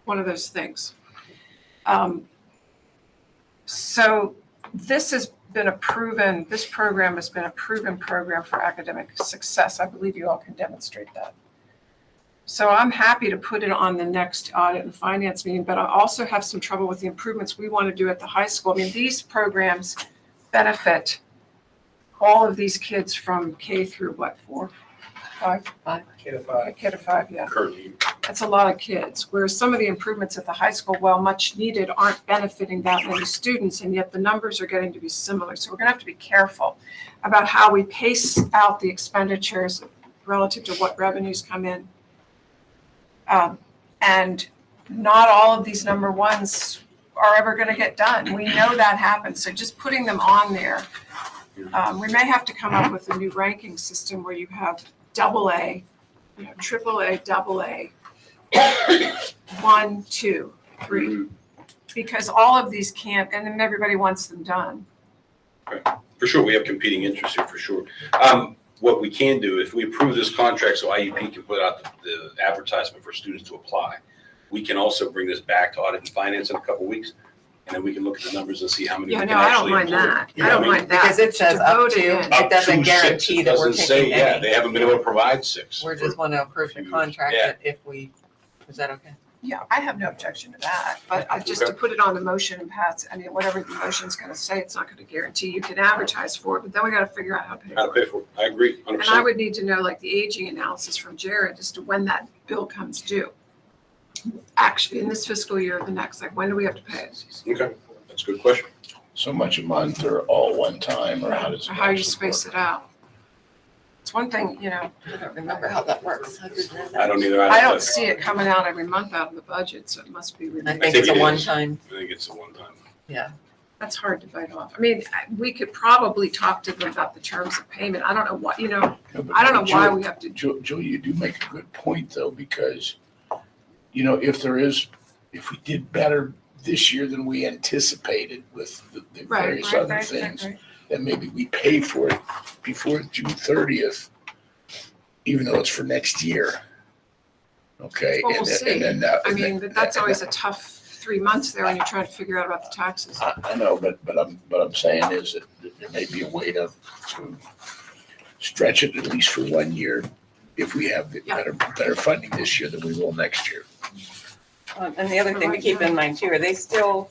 [SPEAKER 7] one of those things. So this program has been a proven program for academic success. I believe you all can demonstrate that. So I'm happy to put it on the next audit and finance meeting, but I also have some trouble with the improvements we want to do at the high school. I mean, these programs benefit all of these kids from K through what, 4, 5?
[SPEAKER 13] K to 5.
[SPEAKER 7] K to 5, yeah.
[SPEAKER 2] Currently,
[SPEAKER 7] That's a lot of kids, whereas some of the improvements at the high school, while much needed, aren't benefiting that many students, and yet the numbers are getting to be similar. So we're gonna have to be careful about how we pace out the expenditures relative to what revenues come in. And not all of these number 1s are ever gonna get done. We know that happens, so just putting them on there. We may have to come up with a new ranking system where you have AA, AAA, AA, 1, 2, 3, because all of these can't, and then everybody wants them done.
[SPEAKER 2] for sure, we have competing interests here, for sure. What we can do, if we approve this contract so IEP can put out the advertisement for students to apply, we can also bring this back to audit and finance in a couple weeks, and then we can look at the numbers and see how many we
[SPEAKER 7] Yeah,
[SPEAKER 2] can
[SPEAKER 7] no, I don't
[SPEAKER 2] actually
[SPEAKER 7] mind
[SPEAKER 2] employ.
[SPEAKER 7] that.
[SPEAKER 2] You
[SPEAKER 7] I
[SPEAKER 2] know
[SPEAKER 7] don't
[SPEAKER 2] what I mean?
[SPEAKER 7] mind that.
[SPEAKER 6] Because it says
[SPEAKER 7] To
[SPEAKER 6] up
[SPEAKER 7] vote
[SPEAKER 6] to,
[SPEAKER 7] it in.
[SPEAKER 6] it doesn't
[SPEAKER 2] Up to 6.
[SPEAKER 6] guarantee
[SPEAKER 2] It
[SPEAKER 6] that we're
[SPEAKER 2] doesn't say,
[SPEAKER 6] taking
[SPEAKER 2] yeah,
[SPEAKER 6] any.
[SPEAKER 2] they haven't been able to provide 6.
[SPEAKER 6] We just want to approve the contract
[SPEAKER 2] Yeah.
[SPEAKER 6] that if we, is that okay?
[SPEAKER 7] Yeah, I have no objection to that, but I just to put it on the motion and pass, I mean, whatever the motion's gonna say, it's not gonna guarantee you can advertise for it, but then we gotta figure out how to pay
[SPEAKER 2] How to
[SPEAKER 7] for it.
[SPEAKER 2] pay for it, I agree, 100%.
[SPEAKER 7] And I would need to know like the aging analysis from Jared as to when that bill comes due. Actually, in this fiscal year or the next, like when do we have to pay it?
[SPEAKER 2] Okay, that's a good question.
[SPEAKER 1] So much a month or all one time, or how does it?
[SPEAKER 7] Or how you
[SPEAKER 1] actually
[SPEAKER 7] space
[SPEAKER 1] work?
[SPEAKER 7] it out. It's one thing, you know,
[SPEAKER 6] I don't remember how that works. I didn't know that.
[SPEAKER 2] I don't either.
[SPEAKER 7] I don't see it coming out every month out of the budget, so it must be
[SPEAKER 6] I
[SPEAKER 7] really,
[SPEAKER 6] think
[SPEAKER 2] think
[SPEAKER 6] it's a
[SPEAKER 2] it is.
[SPEAKER 6] one-time,
[SPEAKER 2] I think it's a one-time.
[SPEAKER 7] that's hard to bite off. I mean, we could probably talk to them about the terms of payment. I don't know what, you know,
[SPEAKER 1] No, but
[SPEAKER 7] I don't know why
[SPEAKER 1] Jill-
[SPEAKER 7] we have to.
[SPEAKER 1] Jill, you do make a good point though, because, you know, if we did better this year than we anticipated with the various other things, then maybe we pay for it before June 30th, even though it's for next year. Okay?
[SPEAKER 7] Well, we'll see.
[SPEAKER 1] And then that.
[SPEAKER 7] I mean, but that's always a tough 3 months there when you're trying to figure out about the taxes.
[SPEAKER 1] I know, but I'm saying is that there may be a way to stretch it at least for 1 year if we have better funding this year than we will next year.
[SPEAKER 6] and the other thing to keep in mind too, are they still,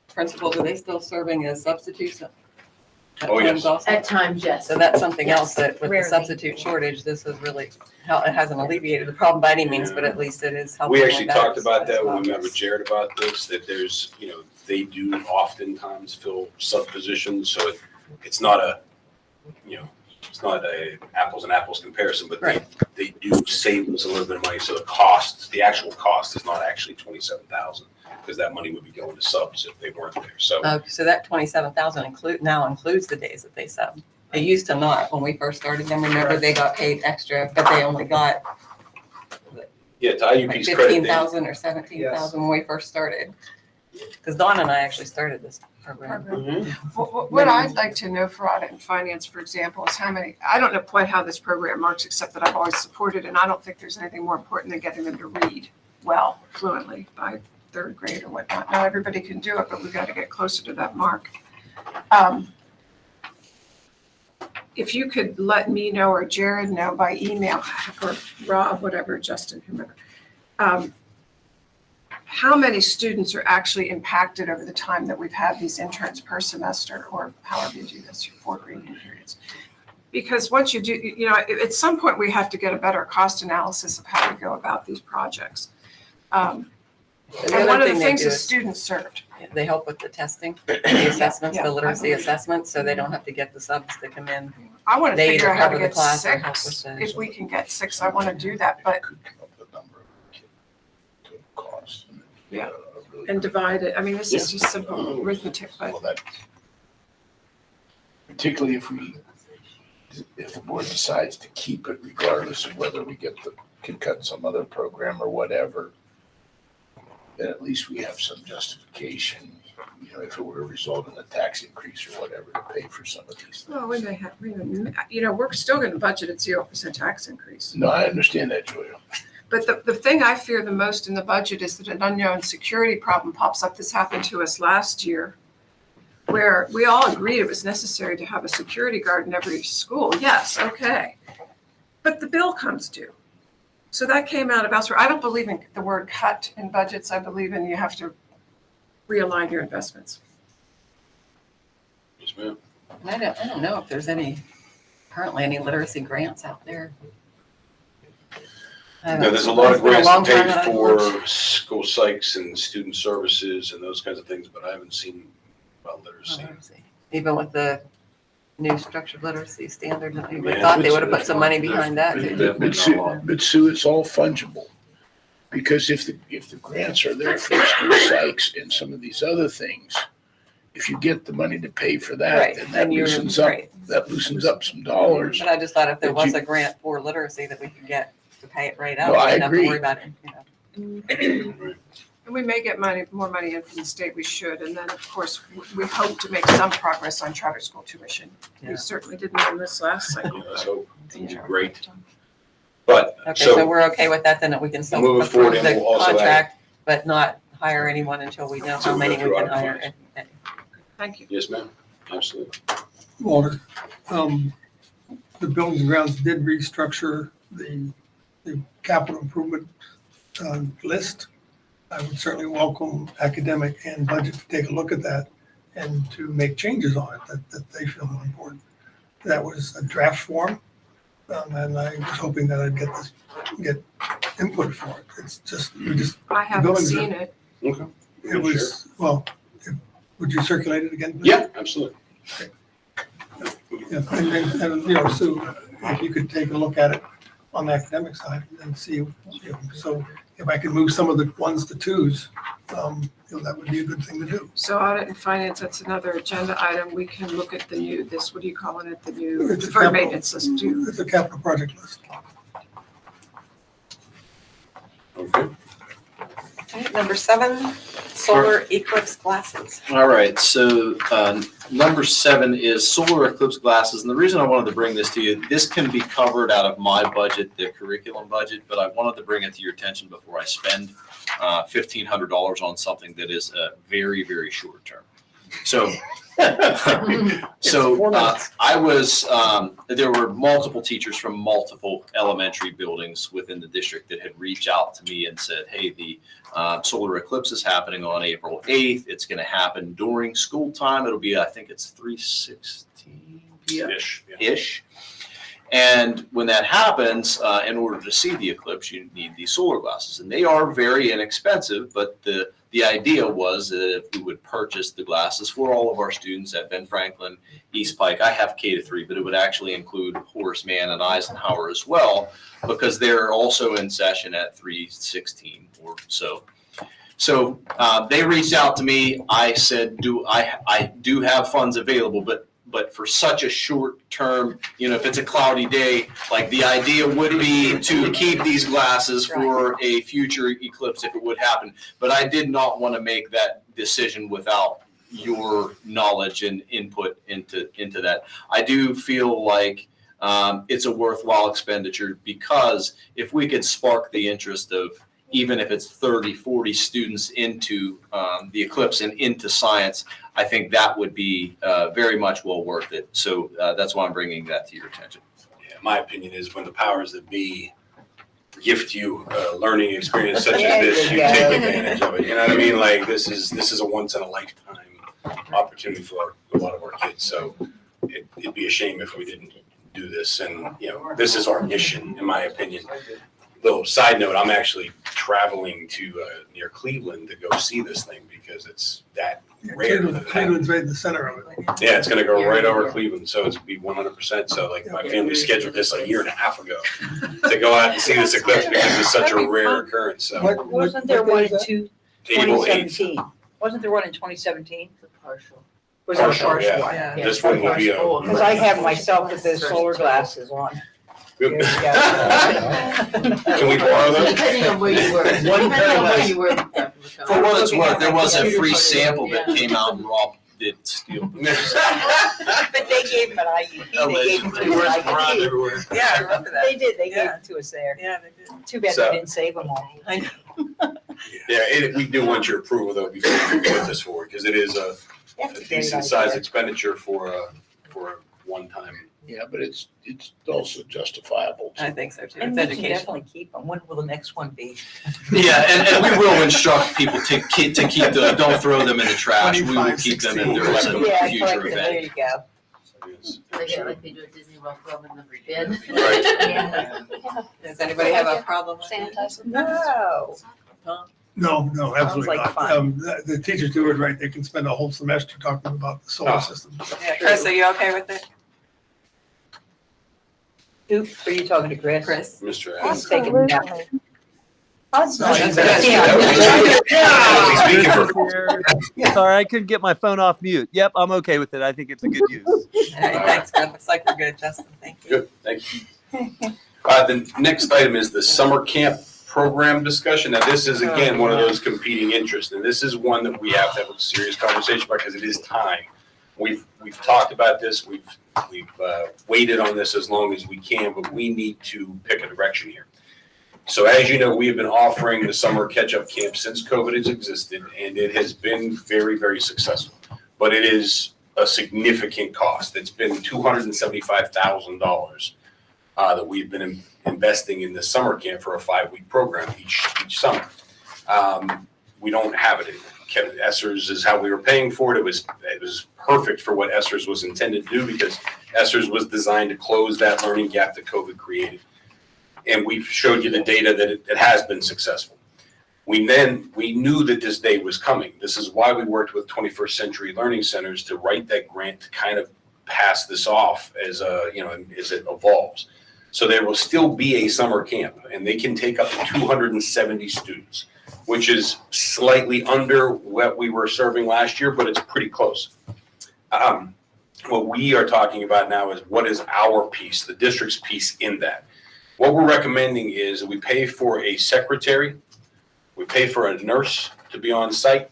[SPEAKER 6] principals, are they still serving as substitutes? at
[SPEAKER 2] Oh, yes.
[SPEAKER 6] times also?
[SPEAKER 3] At times, yes.
[SPEAKER 6] So that's something else that with the
[SPEAKER 14] Rarely.
[SPEAKER 6] substitute shortage, this is really, it hasn't alleviated the problem by any means, but at least it is helping.
[SPEAKER 2] We
[SPEAKER 6] with
[SPEAKER 2] actually
[SPEAKER 6] that
[SPEAKER 2] talked
[SPEAKER 6] as-
[SPEAKER 2] about
[SPEAKER 6] as
[SPEAKER 2] that when
[SPEAKER 6] well.
[SPEAKER 2] we met with Jared about this, that there's, they do oftentimes fill sub positions, so it's not a, it's not a apples and apples comparison, but they do save us a little bit of money, so the actual cost is not actually 27,000, because that money would be going to subs if they weren't there, so.
[SPEAKER 6] So that 27,000 includes the days that they sub. They used to not, when we first started them, remember they got paid extra, but they only got
[SPEAKER 2] Yeah, to IUP's credit,
[SPEAKER 6] 15,000 or 17,000 when we first started. Because Dawn and I actually started this program.
[SPEAKER 7] What I'd like to know for audit and finance, for example, is how many, I don't know quite how this program works, except that I've always supported, and I don't think there's anything more important than getting them to read well, fluently by third grade or whatnot. Not everybody can do it, but we've got to get closer to that mark. If you could let me know or Jared know by email, or Rob, whatever, Justin, whomever, how many students are actually impacted over the time that we've had these interns per semester, or however you do this, your 4 grading periods? Because once you do, you know, at some point we have to get a better cost analysis of how we go about these projects. And one of the things is students served.
[SPEAKER 6] They help with the testing, the assessments, the literacy assessments, so they don't have to get the subs to come in.
[SPEAKER 7] I want to
[SPEAKER 6] They
[SPEAKER 7] figure
[SPEAKER 6] either
[SPEAKER 7] out how to
[SPEAKER 6] cover the
[SPEAKER 7] get
[SPEAKER 6] class or help
[SPEAKER 7] 6.
[SPEAKER 6] with the-
[SPEAKER 7] If we can get 6, I want to do that, but
[SPEAKER 1] Could come up with a number of total costs.
[SPEAKER 7] Yeah.
[SPEAKER 1] Really
[SPEAKER 7] and divide it. I mean, this is just simple arithmetic, but
[SPEAKER 1] well, that, particularly if the board decides to keep it regardless of whether we can cut some other program or whatever, then at least we have some justification, you know, if it were to result in a tax increase or whatever to pay for some of these things.
[SPEAKER 7] well, we may have, you know, we're still going to budget at 0% tax increase.
[SPEAKER 1] No, I understand that, Julia.
[SPEAKER 7] But the thing I fear the most in the budget is that an unknown security problem pops up. This happened to us last year, where we all agreed it was necessary to have a security guard in every school. Yes, okay. But the bill comes due. So that came out of elsewhere. I don't believe in the word cut in budgets. I believe in you have to realign your investments.
[SPEAKER 2] Yes, ma'am.
[SPEAKER 6] I don't know if there's currently any literacy grants out there.
[SPEAKER 2] No, there's a lot of
[SPEAKER 6] It's been a
[SPEAKER 2] grants
[SPEAKER 6] long
[SPEAKER 2] to
[SPEAKER 6] time
[SPEAKER 2] pay
[SPEAKER 6] that I've
[SPEAKER 2] for
[SPEAKER 6] looked.
[SPEAKER 2] school psychs and student services and those kinds of things, but I haven't seen about literacy.
[SPEAKER 6] Even with the new structured literacy standard, I
[SPEAKER 2] Yeah,
[SPEAKER 6] thought they
[SPEAKER 2] it's-
[SPEAKER 6] would have put some money behind that
[SPEAKER 2] There's
[SPEAKER 6] too.
[SPEAKER 2] definitely
[SPEAKER 1] But
[SPEAKER 2] not a
[SPEAKER 1] Sue,
[SPEAKER 2] lot.
[SPEAKER 1] but Sue, it's all fungible. Because if the grants are there for school psychs and some of these other things, if you get the money to pay for that,
[SPEAKER 6] Right,
[SPEAKER 1] then that
[SPEAKER 6] and you're
[SPEAKER 1] loosens up,
[SPEAKER 6] right.
[SPEAKER 1] some dollars.
[SPEAKER 6] But I just thought if there
[SPEAKER 1] But
[SPEAKER 6] was
[SPEAKER 1] you-
[SPEAKER 6] a grant for literacy that we could get to pay it right out,
[SPEAKER 1] No, I
[SPEAKER 6] we wouldn't have to
[SPEAKER 1] agree.
[SPEAKER 6] worry about it.
[SPEAKER 7] And we may get more money in from the state, we should. And then, of course, we hope to make some progress on charter school tuition.
[SPEAKER 6] Yeah.
[SPEAKER 7] We certainly didn't in this last cycle.
[SPEAKER 2] Let's hope
[SPEAKER 7] Yeah.
[SPEAKER 2] things are great. But,
[SPEAKER 6] Okay, so
[SPEAKER 2] so,
[SPEAKER 6] we're okay with that, then that we can still
[SPEAKER 2] Moving
[SPEAKER 6] approve
[SPEAKER 2] forward, and
[SPEAKER 6] the
[SPEAKER 2] we'll also add-
[SPEAKER 6] contract, but not hire anyone until we know
[SPEAKER 2] So
[SPEAKER 6] how
[SPEAKER 2] we'll
[SPEAKER 6] many
[SPEAKER 2] go
[SPEAKER 6] we
[SPEAKER 2] through
[SPEAKER 6] can
[SPEAKER 2] our
[SPEAKER 6] hire.
[SPEAKER 2] plans.
[SPEAKER 7] Thank you.
[SPEAKER 2] yes, ma'am, absolutely.
[SPEAKER 5] Walter, the buildings and grounds did restructure the capital improvement list. I would certainly welcome academic and budget to take a look at that and to make changes on it that they feel are important. That was a draft form, and I was hoping that I'd get input for it. It's just,
[SPEAKER 7] I haven't
[SPEAKER 5] buildings are-
[SPEAKER 7] seen it.
[SPEAKER 2] Okay.
[SPEAKER 5] it was, well, would you circulate it again? please?
[SPEAKER 2] Yeah, absolutely.
[SPEAKER 5] Yeah, and, you know, Sue, if you could take a look at it on the academic side and see, you know, so if I could move some of the ones to twos, you know, that would be a good thing to do.
[SPEAKER 7] So audit and finance, that's another agenda item. We can look at the new, what are you calling it? The new
[SPEAKER 5] It's a
[SPEAKER 7] deferred
[SPEAKER 5] capital-
[SPEAKER 7] maintenance list too.
[SPEAKER 5] It's a capital project list.
[SPEAKER 2] Okay.
[SPEAKER 6] Okay, number 7, solar eclipse glasses.
[SPEAKER 11] All right, so number 7 is solar eclipse glasses. And the reason I wanted to bring this to you, this can be covered out of my budget, the curriculum budget, but I wanted to bring it to your attention before I spend $1,500 on something that is very, very short term. So, I was, there were multiple teachers from multiple elementary buildings within the district that had reached out to me and said, hey, the solar eclipse is happening on April 8th. It's going to happen during school time. It'll be, I think it's 3:16 p.m. ish. And when that happens, in order to see the eclipse, you need these solar glasses. And they are very inexpensive, but the idea was that if we would purchase the glasses for all of our students at Ben Franklin, East Pike, I have K-3, but it would actually include Horace Mann and Eisenhower as well, because they're also in session at 3:16 or so. So they reached out to me. I said, I do have funds available, but but for such a short term, if it's a cloudy day, like the idea would be to keep these glasses for a future eclipse if it would happen. But I did not want to make that decision without your knowledge and input into that. I do feel like it's a worthwhile expenditure, because if we could spark the interest of, even if it's 30, 40 students into the eclipse and into science, I think that would be very much well worth it. So that's why I'm bringing that to your attention.
[SPEAKER 2] Yeah, my opinion is when the powers that be gift you a learning experience such as
[SPEAKER 4] There
[SPEAKER 2] this,
[SPEAKER 4] you
[SPEAKER 2] you
[SPEAKER 4] go.
[SPEAKER 2] take advantage of it. You know what I mean? Like this is a once in a lifetime opportunity for a lot of our kids. So it'd be a shame if we didn't do this. And this is our mission, in my opinion. Little side note, I'm actually traveling to near Cleveland to go see this thing because it's that rare.
[SPEAKER 5] Cleveland's right in the center of it.
[SPEAKER 2] Yeah, it's gonna go right over Cleveland, so it's be 100%. So like my family scheduled this a year and a half ago to go out and see this eclipse because it's such a rare occurrence. So
[SPEAKER 4] Wasn't there one in
[SPEAKER 2] April 8th.
[SPEAKER 4] 2017? Wasn't there one in 2017?
[SPEAKER 3] It's a partial.
[SPEAKER 4] Was it a
[SPEAKER 2] Partial,
[SPEAKER 4] partial
[SPEAKER 2] yeah.
[SPEAKER 4] one?
[SPEAKER 6] Yeah.
[SPEAKER 2] This one will be a.
[SPEAKER 4] Because I have myself with those solar glasses on. There we go.
[SPEAKER 2] Can we borrow those?
[SPEAKER 3] Depending on where you were.
[SPEAKER 12] One
[SPEAKER 3] Depending on where
[SPEAKER 12] pair
[SPEAKER 3] you were.
[SPEAKER 11] For what it's worth, there was a
[SPEAKER 3] Computer
[SPEAKER 11] free
[SPEAKER 3] program,
[SPEAKER 11] sample that
[SPEAKER 3] yeah.
[SPEAKER 11] came out and Rob did steal.
[SPEAKER 4] But they gave him an IUP, they gave him to us an IUP.
[SPEAKER 2] everywhere.
[SPEAKER 6] Yeah, I remember that.
[SPEAKER 4] They did, they gave
[SPEAKER 6] Yeah.
[SPEAKER 4] it to us there.
[SPEAKER 6] Yeah, they did.
[SPEAKER 4] Too bad
[SPEAKER 2] So-
[SPEAKER 4] we didn't save them all.
[SPEAKER 6] I know.
[SPEAKER 2] Yeah, we do want your approval though before we put this forward, because it is a
[SPEAKER 4] That's a great
[SPEAKER 2] decent sized
[SPEAKER 4] idea.
[SPEAKER 2] expenditure for a one time.
[SPEAKER 1] Yeah, but it's also justifiable.
[SPEAKER 6] I think so too.
[SPEAKER 4] And
[SPEAKER 6] It's
[SPEAKER 4] we can
[SPEAKER 6] education.
[SPEAKER 4] definitely keep them. When will the next one be?
[SPEAKER 11] Yeah, and we will instruct people to keep the, don't throw them in the trash. We will keep them if there is a
[SPEAKER 4] Yeah,
[SPEAKER 11] future
[SPEAKER 4] collected, there
[SPEAKER 11] event.
[SPEAKER 4] you go.
[SPEAKER 3] Like they do at Disney World, throw them in the bin.
[SPEAKER 2] Right.
[SPEAKER 14] Yeah.
[SPEAKER 6] Does anybody have a problem with it?
[SPEAKER 14] Sanitize.
[SPEAKER 4] No.
[SPEAKER 5] No, absolutely
[SPEAKER 4] like
[SPEAKER 5] not.
[SPEAKER 4] fun.
[SPEAKER 5] The teachers do it right. They can spend a whole semester talking about the solar
[SPEAKER 2] Oh.
[SPEAKER 5] system.
[SPEAKER 6] Yeah, Chris, are you okay with it?
[SPEAKER 4] Who, are you talking to Chris?
[SPEAKER 6] Chris?
[SPEAKER 2] Mr.
[SPEAKER 4] He's
[SPEAKER 2] Adams.
[SPEAKER 4] taking a nap.
[SPEAKER 10] Absolutely.
[SPEAKER 4] Oh, it's not
[SPEAKER 6] That's
[SPEAKER 4] bad.
[SPEAKER 2] That was speaking for-
[SPEAKER 15] Sorry, I couldn't get my phone off mute. Yep, I'm okay with it. I think it's a good use.
[SPEAKER 6] All right, thanks, good. Looks like we're good, Justin. Thank you.
[SPEAKER 2] Good, thank you. The next item is the summer camp program discussion. Now, this is again one of those competing interests, and this is one that we have to have a serious conversation about because it is time. We've talked about this. We've waited on this as long as we can, but we need to pick a direction here. So as you know, we have been offering the summer catch-up camp since COVID has existed, and it has been very, very successful. But it is a significant cost. It's been $275,000 that we've been investing in the summer camp for a 5-week program each summer. We don't have it anymore. Essers is how we were paying for it. It was perfect for what Essers was intended to do because Essers was designed to close that learning gap that COVID created. And we showed you the data that it has been successful. We knew that this day was coming. This is why we worked with 21st Century Learning Centers to write that grant to kind of pass this off as as it evolves. So there will still be a summer camp, and they can take up to 270 students, which is slightly under what we were serving last year, but it's pretty close. What we are talking about now is what is our piece, the district's piece in that. What we're recommending is we pay for a secretary, we pay for a nurse to be on site.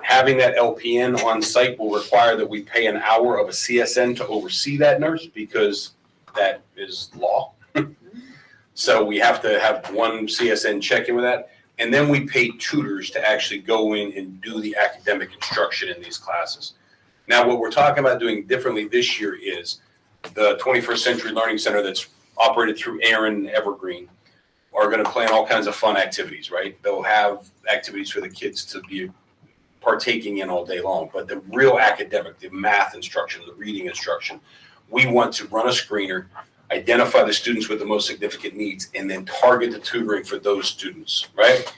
[SPEAKER 2] Having that LPN on site will require that we pay an hour of a CSN to oversee that nurse because that is law. So we have to have one CSN check in with that. And then we pay tutors to actually go in and do the academic instruction in these classes. Now, what we're talking about doing differently this year is the 21st Century Learning Center that's operated through Aaron Evergreen are going to plan all kinds of fun activities, right? They'll have activities for the kids to be partaking in all day long, but the real academic, the math instruction, the reading instruction, we want to run a screener, identify the students with the most significant needs, and then target the tutoring for those students, right?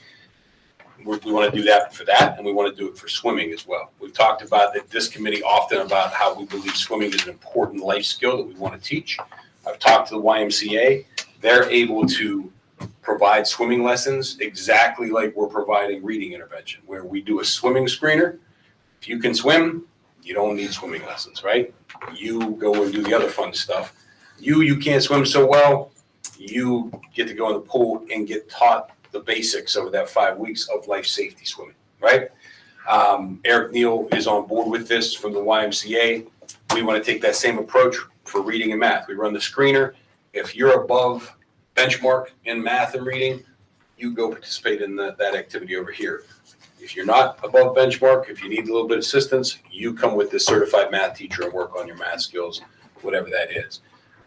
[SPEAKER 2] We want to do that for that, and we want to do it for swimming as well. We've talked about that this committee often about how we believe swimming is an important life skill that we want to teach. I've talked to the YMCA. They're able to provide swimming lessons exactly like we're providing reading intervention, where we do a swimming screener. If you can swim, You don't need swimming lessons, right? You go and do the other fun stuff. You can't swim so well, you get to go in the pool and get taught the basics over that 5 weeks of life safety swimming, right? Eric Neal is on board with this from the YMCA. We want to take that same approach for reading and math. We run the screener. If you're above benchmark in math and reading, you go participate in that activity over here. If you're not above benchmark, if you need a little bit of assistance, you come with this certified math teacher and work on your math skills, whatever that is.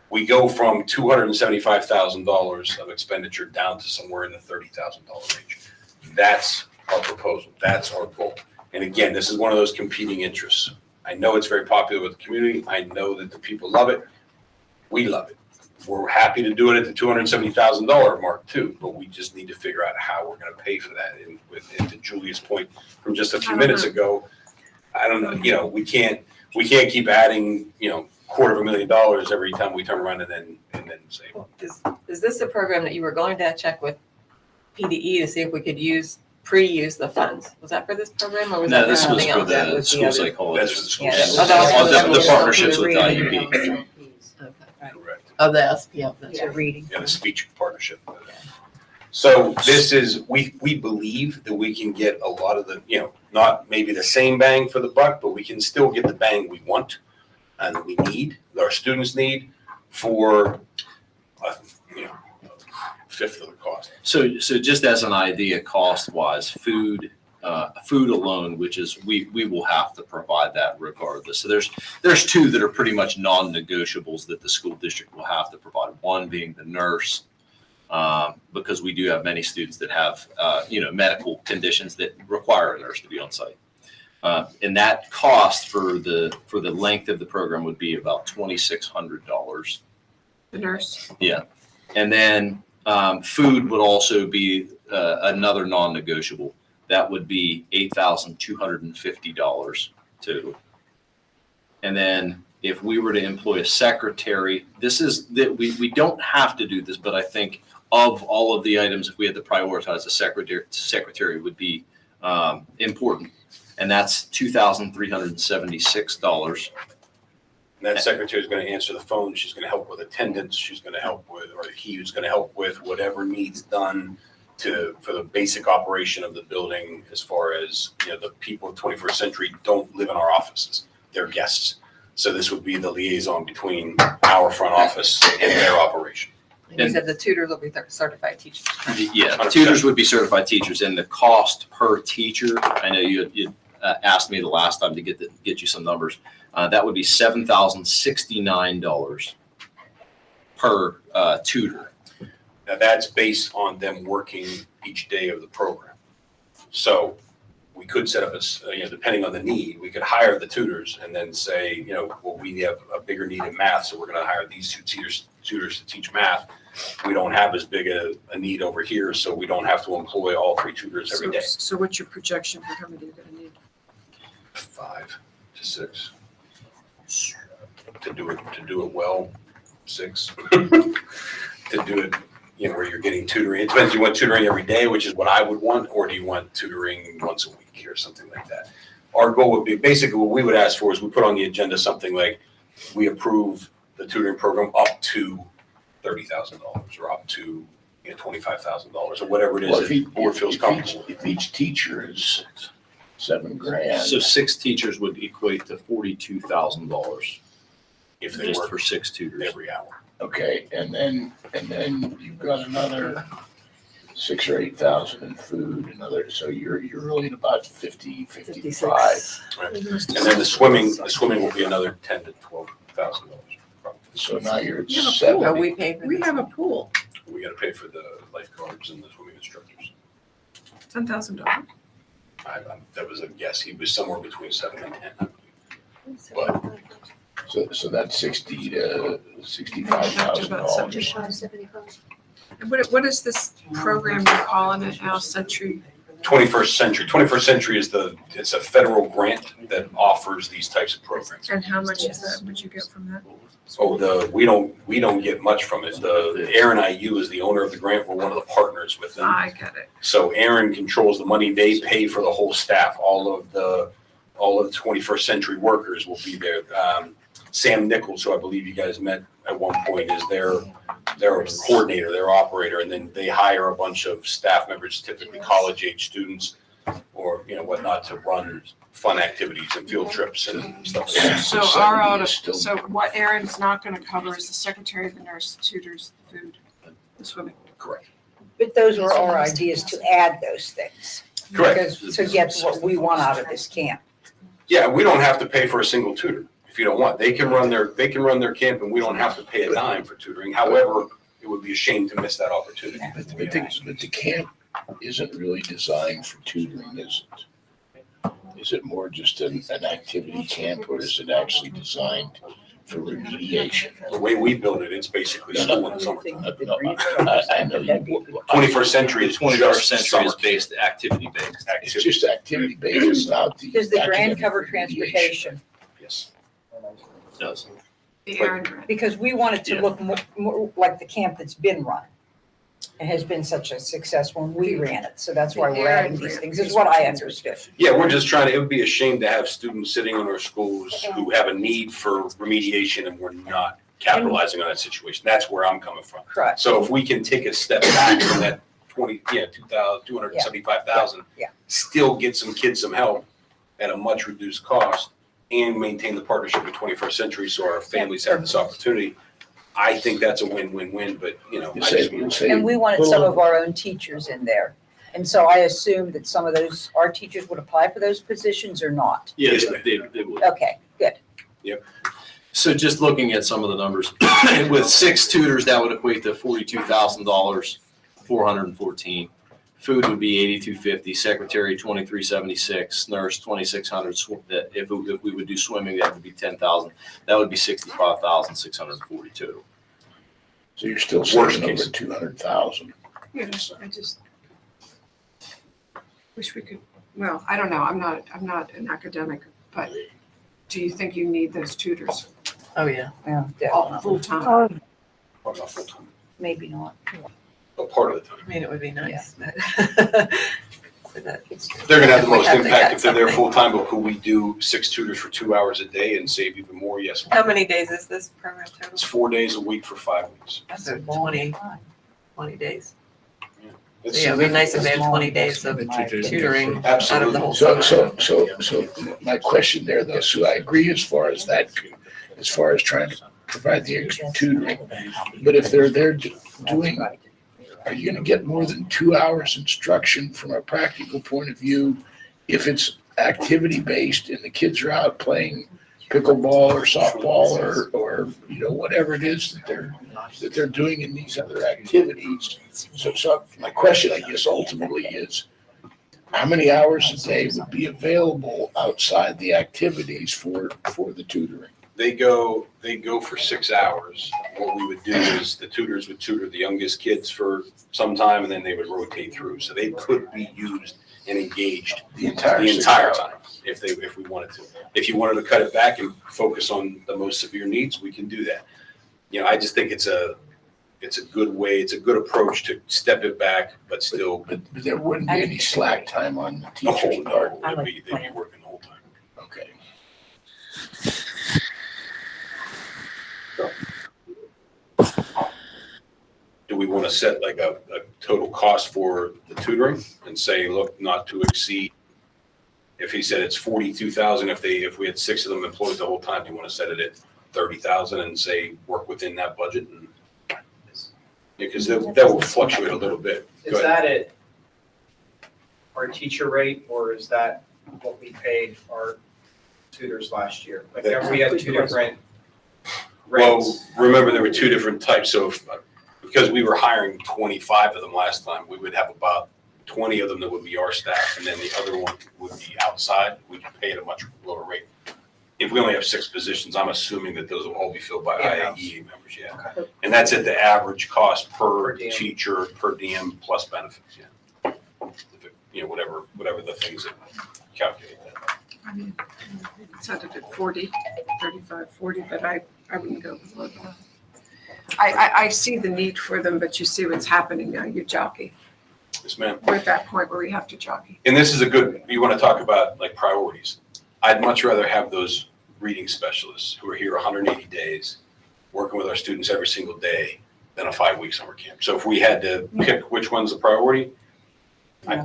[SPEAKER 2] We go from $275,000 of expenditure down to somewhere in the $30,000 range. That's our proposal. That's our goal. And again, this is one of those competing interests. I know it's very popular with the community. I know that the people love it. We love it. We're happy to do it at the $270,000 mark too, but we just need to figure out how we're going to pay for that. And to Julia's point from just a few minutes ago, I don't know. We can't keep adding $250,000 every time we turn around and then say.
[SPEAKER 6] Is this a program that you were going to check with PDE to see if we could pre-use the funds? Was that for this program or was that
[SPEAKER 11] No, this was
[SPEAKER 6] something
[SPEAKER 11] for
[SPEAKER 6] else? That
[SPEAKER 11] the
[SPEAKER 6] was
[SPEAKER 11] school
[SPEAKER 6] other-
[SPEAKER 11] psychologist.
[SPEAKER 2] That's for the school.
[SPEAKER 6] Yeah,
[SPEAKER 2] psychologist.
[SPEAKER 11] The partnerships with the IUP.
[SPEAKER 2] Correct.
[SPEAKER 3] Of the SPL.
[SPEAKER 4] Yeah, reading.
[SPEAKER 2] And a speech partnership. So this is, we believe that we can get a lot of the, not maybe the same bang for the buck, but we can still get the bang we want and that we need, that our students need for, a fifth of the cost.
[SPEAKER 11] So just as an idea, cost-wise, food alone, which is we will have to provide that regardless. So there's two that are pretty much non-negotiables that the school district will have to provide. One being the nurse, because we do have many students that have medical conditions that require a nurse to be on site. And that cost for the length of the program would be about $2,600.
[SPEAKER 7] The nurse.
[SPEAKER 11] Yeah, and then food would also be another non-negotiable. That would be $8,250 total. And then if we were to employ a secretary, this is that we don't have to do this, but I think of all of the items, if we had to prioritize, a secretary would be important, and that's $2,376.
[SPEAKER 2] And that secretary is going to answer the phone. She's going to help with attendance. She's going to help with, or he's going to help with whatever needs done for the basic operation of the building. As far as the people of 21st Century don't live in our offices; they're guests. So this would be the liaison between our front office and their operation.
[SPEAKER 6] And you said the tutors will be certified teachers.
[SPEAKER 11] Yeah, tutors would be certified teachers, and the cost per teacher, I know you asked me the last time to get you some numbers. That would be $7,069 per tutor.
[SPEAKER 2] Now that's based on them working each day of the program. So we could set up depending on the need, we could hire the tutors and then say, well, we have a bigger need in math, so we're going to hire these two tutors to teach math. We don't have as big a need over here, so we don't have to employ all three tutors every day.
[SPEAKER 7] So what's your projection for how many you're gonna need?
[SPEAKER 2] 5 to 6 to do it well. 6 to do it, where you're getting tutoring. It depends. Do you want tutoring every day, which is what I would want, or do you want tutoring once a week or something like that? Our goal would be basically what we would ask for is we put on the agenda something like we approve the tutoring program up to $30,000 or up to $25,000 or whatever it is
[SPEAKER 1] Well,
[SPEAKER 2] that the board feels comfortable.
[SPEAKER 1] If each teacher is $7,000.
[SPEAKER 11] So 6 teachers would equate to $42,000
[SPEAKER 2] If they
[SPEAKER 11] just
[SPEAKER 2] work
[SPEAKER 11] for 6 tutors.
[SPEAKER 2] every hour.
[SPEAKER 1] Okay, and then you've got another 6,000 or 8,000 in food, so you're really at about 55.
[SPEAKER 2] Right. And then the swimming will be another $10,000 to $12,000.
[SPEAKER 1] So now you're at
[SPEAKER 7] You have a pool.
[SPEAKER 1] 70.
[SPEAKER 6] We pay for
[SPEAKER 7] We
[SPEAKER 6] this.
[SPEAKER 7] have a pool,
[SPEAKER 2] We got to pay for the lifeguards and the swimming instructors.
[SPEAKER 7] $10,000.
[SPEAKER 2] That was a guess. He was somewhere between 7 and 10. But
[SPEAKER 1] So that's $60,000 to $65,000.
[SPEAKER 7] And what is this program you're calling it now, Century?
[SPEAKER 2] 21st Century. 21st Century it's a federal grant that offers these types of programs.
[SPEAKER 7] And how much is that, would you get from that?
[SPEAKER 2] Oh, we don't get much from it. The Aaron IU is the owner of the grant. We're one of the partners with them.
[SPEAKER 7] I get it.
[SPEAKER 2] So Aaron controls the money. They pay for the whole staff, all of the all of the 21st century workers will be there. Sam Nichols, who I believe you guys met at one point, is their coordinator, their operator, and then they hire a bunch of staff members, typically college-age students or, whatnot, to run fun activities and field trips and stuff like that.
[SPEAKER 7] So so what Erin's not gonna cover is the secretary, the nurse, the tutors, the food, the swimming.
[SPEAKER 2] Correct.
[SPEAKER 4] But those were our ideas to add those things.
[SPEAKER 2] Correct.
[SPEAKER 4] Because to get what we want out of this camp.
[SPEAKER 2] Yeah, we don't have to pay for a single tutor if you don't want. They can run their camp and we don't have to pay a dime for tutoring. However, it would be a shame to miss that opportunity.
[SPEAKER 1] But the camp isn't really designed for tutoring, is it? Is it more just an activity camp, or is it actually designed for remediation?
[SPEAKER 2] The way we build it, it's basically school in the summertime.
[SPEAKER 1] I know you.
[SPEAKER 2] 21st century is
[SPEAKER 11] 21st
[SPEAKER 2] just
[SPEAKER 11] century
[SPEAKER 2] summer
[SPEAKER 11] is based, activity based.
[SPEAKER 1] It's just activity based, it's not the.
[SPEAKER 4] Does the grant
[SPEAKER 1] academic
[SPEAKER 4] cover
[SPEAKER 1] remediation.
[SPEAKER 4] transportation?
[SPEAKER 2] Yes.
[SPEAKER 11] It does.
[SPEAKER 7] The Erin grant.
[SPEAKER 4] Because we want it to look more like the camp that's been run. It has been such a success when we ran it, so that's why we're adding these things, is what I understood.
[SPEAKER 2] Yeah, we're just trying to, it would be a shame to have students sitting in our schools who have a need for remediation and we're not capitalizing on that situation. That's where I'm coming from.
[SPEAKER 4] Correct.
[SPEAKER 2] So if we can take a step back from that 275,000,
[SPEAKER 4] Yeah.
[SPEAKER 2] still get some kids some help at a much reduced cost and maintain the partnership with 21st Century so our families have this opportunity, I think that's a win-win-win, but
[SPEAKER 4] And we wanted some of our own teachers in there. And so I assume that some of those, our teachers would apply for those positions or not?
[SPEAKER 11] Yeah, they would.
[SPEAKER 4] Okay, good.
[SPEAKER 11] So just looking at some of the numbers, with 6 tutors, that would equate to $42,000, 414. Food would be $8,250, secretary $2,376, nurse $2,600. If we would do swimming, that would be $10,000. That would be $65,642.
[SPEAKER 1] So you're still
[SPEAKER 2] Worst
[SPEAKER 1] saving over
[SPEAKER 2] case.
[SPEAKER 7] I200,000. just wish we could, well, I don't know, I'm not an academic, but do you think you need those tutors
[SPEAKER 6] Oh, yeah.
[SPEAKER 4] Yeah,
[SPEAKER 7] all
[SPEAKER 4] definitely.
[SPEAKER 7] full-time?
[SPEAKER 10] Oh,
[SPEAKER 2] Or not full-time,
[SPEAKER 4] Maybe not.
[SPEAKER 2] but part of the time.
[SPEAKER 6] I mean, it would be nice, but. for that.
[SPEAKER 2] They're gonna have the
[SPEAKER 6] We
[SPEAKER 2] most
[SPEAKER 6] have to
[SPEAKER 2] impact
[SPEAKER 6] cut
[SPEAKER 2] if they're there
[SPEAKER 6] something.
[SPEAKER 2] full-time, but could we do 6 tutors for 2 hours a day and save even more? Yes.
[SPEAKER 6] How many days is this program total?
[SPEAKER 2] It's 4 days a week for 5 weeks.
[SPEAKER 4] That's
[SPEAKER 6] So
[SPEAKER 4] a long
[SPEAKER 6] 20
[SPEAKER 4] time.
[SPEAKER 6] 20 days.
[SPEAKER 2] It's-
[SPEAKER 6] Yeah, it'd be nice if they had 20 days of tutoring out of the whole
[SPEAKER 1] So,
[SPEAKER 6] summer.
[SPEAKER 1] so my question there though, Sue, I agree as far as that, as far as trying to provide the extra tutoring. But if they're there doing, are you gonna get more than 2 hours instruction from a practical point of view? If it's activity based and the kids are out playing pickleball or softball or whatever it is that they're doing in these other activities. So my question, I guess, ultimately is, how many hours a day would be available outside the activities for the tutoring?
[SPEAKER 2] They go for 6 hours. What we would do is the tutors would tutor the youngest kids for some time and then they would rotate through. So they could be used and engaged
[SPEAKER 1] The entire
[SPEAKER 2] the
[SPEAKER 1] 6
[SPEAKER 2] entire
[SPEAKER 1] hours?
[SPEAKER 2] time if we wanted to. If you wanted to cut it back and focus on the most severe needs, we can do that. I just think it's a good way, it's a good approach to step it back, but still
[SPEAKER 1] But there wouldn't be any slack time on the
[SPEAKER 2] the whole,
[SPEAKER 1] teacher's part.
[SPEAKER 2] no, they'd be working the whole time.
[SPEAKER 1] Okay.
[SPEAKER 2] Do we want to set like a total cost for the tutoring and say, look, not to exceed? If he said it's 42,000, if we had 6 of them employed the whole time, do you want to set it at 30,000 and say, work within that budget? And because that will fluctuate a little bit. Go
[SPEAKER 13] Is
[SPEAKER 2] ahead.
[SPEAKER 13] that it? Our teacher rate, or is that what we paid our tutors last year? Like, remember we had 2 different
[SPEAKER 2] Well,
[SPEAKER 13] rates.
[SPEAKER 2] remember there were 2 different types. So because we were hiring 25 of them last time, we would have about 20 of them that would be our staff, and then the other one would be outside. We could pay at a much lower rate. If we only have 6 positions, I'm assuming that those will all be filled by IAEA members, yeah.
[SPEAKER 13] Okay.
[SPEAKER 2] And that's at the average cost per
[SPEAKER 13] Per diem.
[SPEAKER 2] teacher, per diem, plus benefits, yeah. Whatever the things that calculate that.
[SPEAKER 7] I mean, it sounded at 40, 35, 40, but I wouldn't go below that. I see the need for them, but you see what's happening now, you jockey.
[SPEAKER 2] Yes, ma'am.
[SPEAKER 7] We're at that point where we have to jockey.
[SPEAKER 2] And this is you want to talk about like priorities. I'd much rather have those reading specialists who are here 180 days, working with our students every single day, than a 5-week summer camp. So if we had to pick which one's the priority, I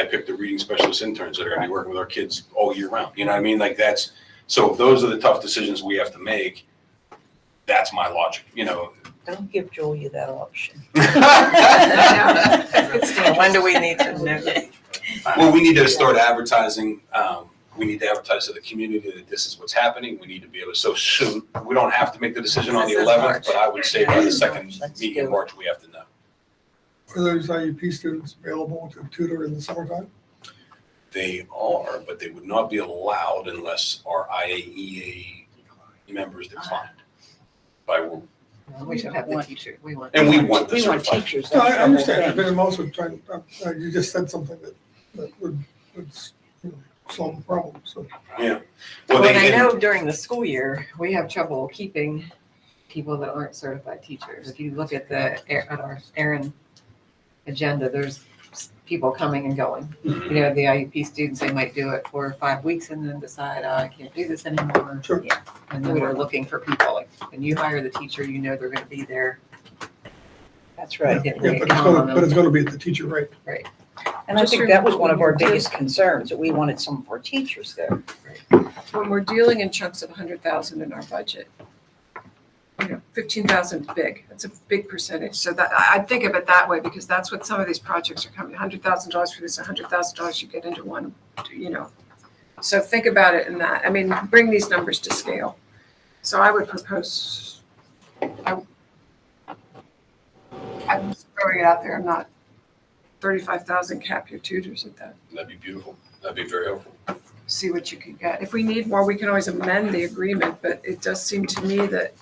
[SPEAKER 2] pick the reading specialist interns that are going to be working with our kids all year round. You know what I mean? Like that's, so if those are the tough decisions we have to make, that's my logic, you know.
[SPEAKER 4] Don't give Julia that option.
[SPEAKER 6] When do we need to know?
[SPEAKER 2] Well, we need to start advertising. We need to advertise to the community that this is what's happening. We need to be able to, so soon. We don't have to make the decision on the
[SPEAKER 6] This is
[SPEAKER 2] 11th,
[SPEAKER 6] March.
[SPEAKER 2] but I would say by the second
[SPEAKER 4] Let's
[SPEAKER 2] meeting
[SPEAKER 4] do
[SPEAKER 2] in
[SPEAKER 4] it.
[SPEAKER 2] March, we have to know.
[SPEAKER 5] Are those IUP students available to tutor in the summertime?
[SPEAKER 2] They are, but they would not be allowed unless our IAEA members declined by rule.
[SPEAKER 6] We should have the teacher. We want.
[SPEAKER 2] And we want the
[SPEAKER 4] We want
[SPEAKER 2] certified.
[SPEAKER 4] teachers.
[SPEAKER 5] No, I
[SPEAKER 4] that's the whole
[SPEAKER 5] understand,
[SPEAKER 4] thing.
[SPEAKER 5] but I'm also trying, you just said something that would solve the problem, so.
[SPEAKER 2] Yeah.
[SPEAKER 6] Well,
[SPEAKER 2] Well,
[SPEAKER 6] I
[SPEAKER 2] they,
[SPEAKER 6] know during the school year, we have trouble keeping people that aren't certified teachers. If you look at at our Aaron agenda, there's people coming and going. You know, the IUP students, they might do it for 5 weeks and then decide, oh, I can't do this anymore.
[SPEAKER 5] Sure.
[SPEAKER 6] Yeah. And then we're looking for people, like, when you hire the teacher, you know they're gonna be there.
[SPEAKER 4] That's right.
[SPEAKER 6] Get
[SPEAKER 5] Yeah,
[SPEAKER 6] ready
[SPEAKER 5] but
[SPEAKER 6] to
[SPEAKER 5] it's
[SPEAKER 6] count on
[SPEAKER 5] gonna, but it's
[SPEAKER 6] them.
[SPEAKER 5] gonna be at the teacher rate.
[SPEAKER 4] And I think that was one of our biggest concerns, that we wanted some of our teachers there.
[SPEAKER 7] When we're dealing in chunks of 100,000 in our budget, 15,000 is big. That's a big percentage. So that I think of it that way because that's what some of these projects are coming. $100,000 for this, $100,000 you get into one. So think about it in that. I mean, bring these numbers to scale. So I would propose. I'm just throwing it out there. I'm not 35,000 cap your tutors at that.
[SPEAKER 2] that'd be beautiful. That'd be very helpful.
[SPEAKER 7] See what you can get. If we need more, we can always amend the agreement, but it does seem to me that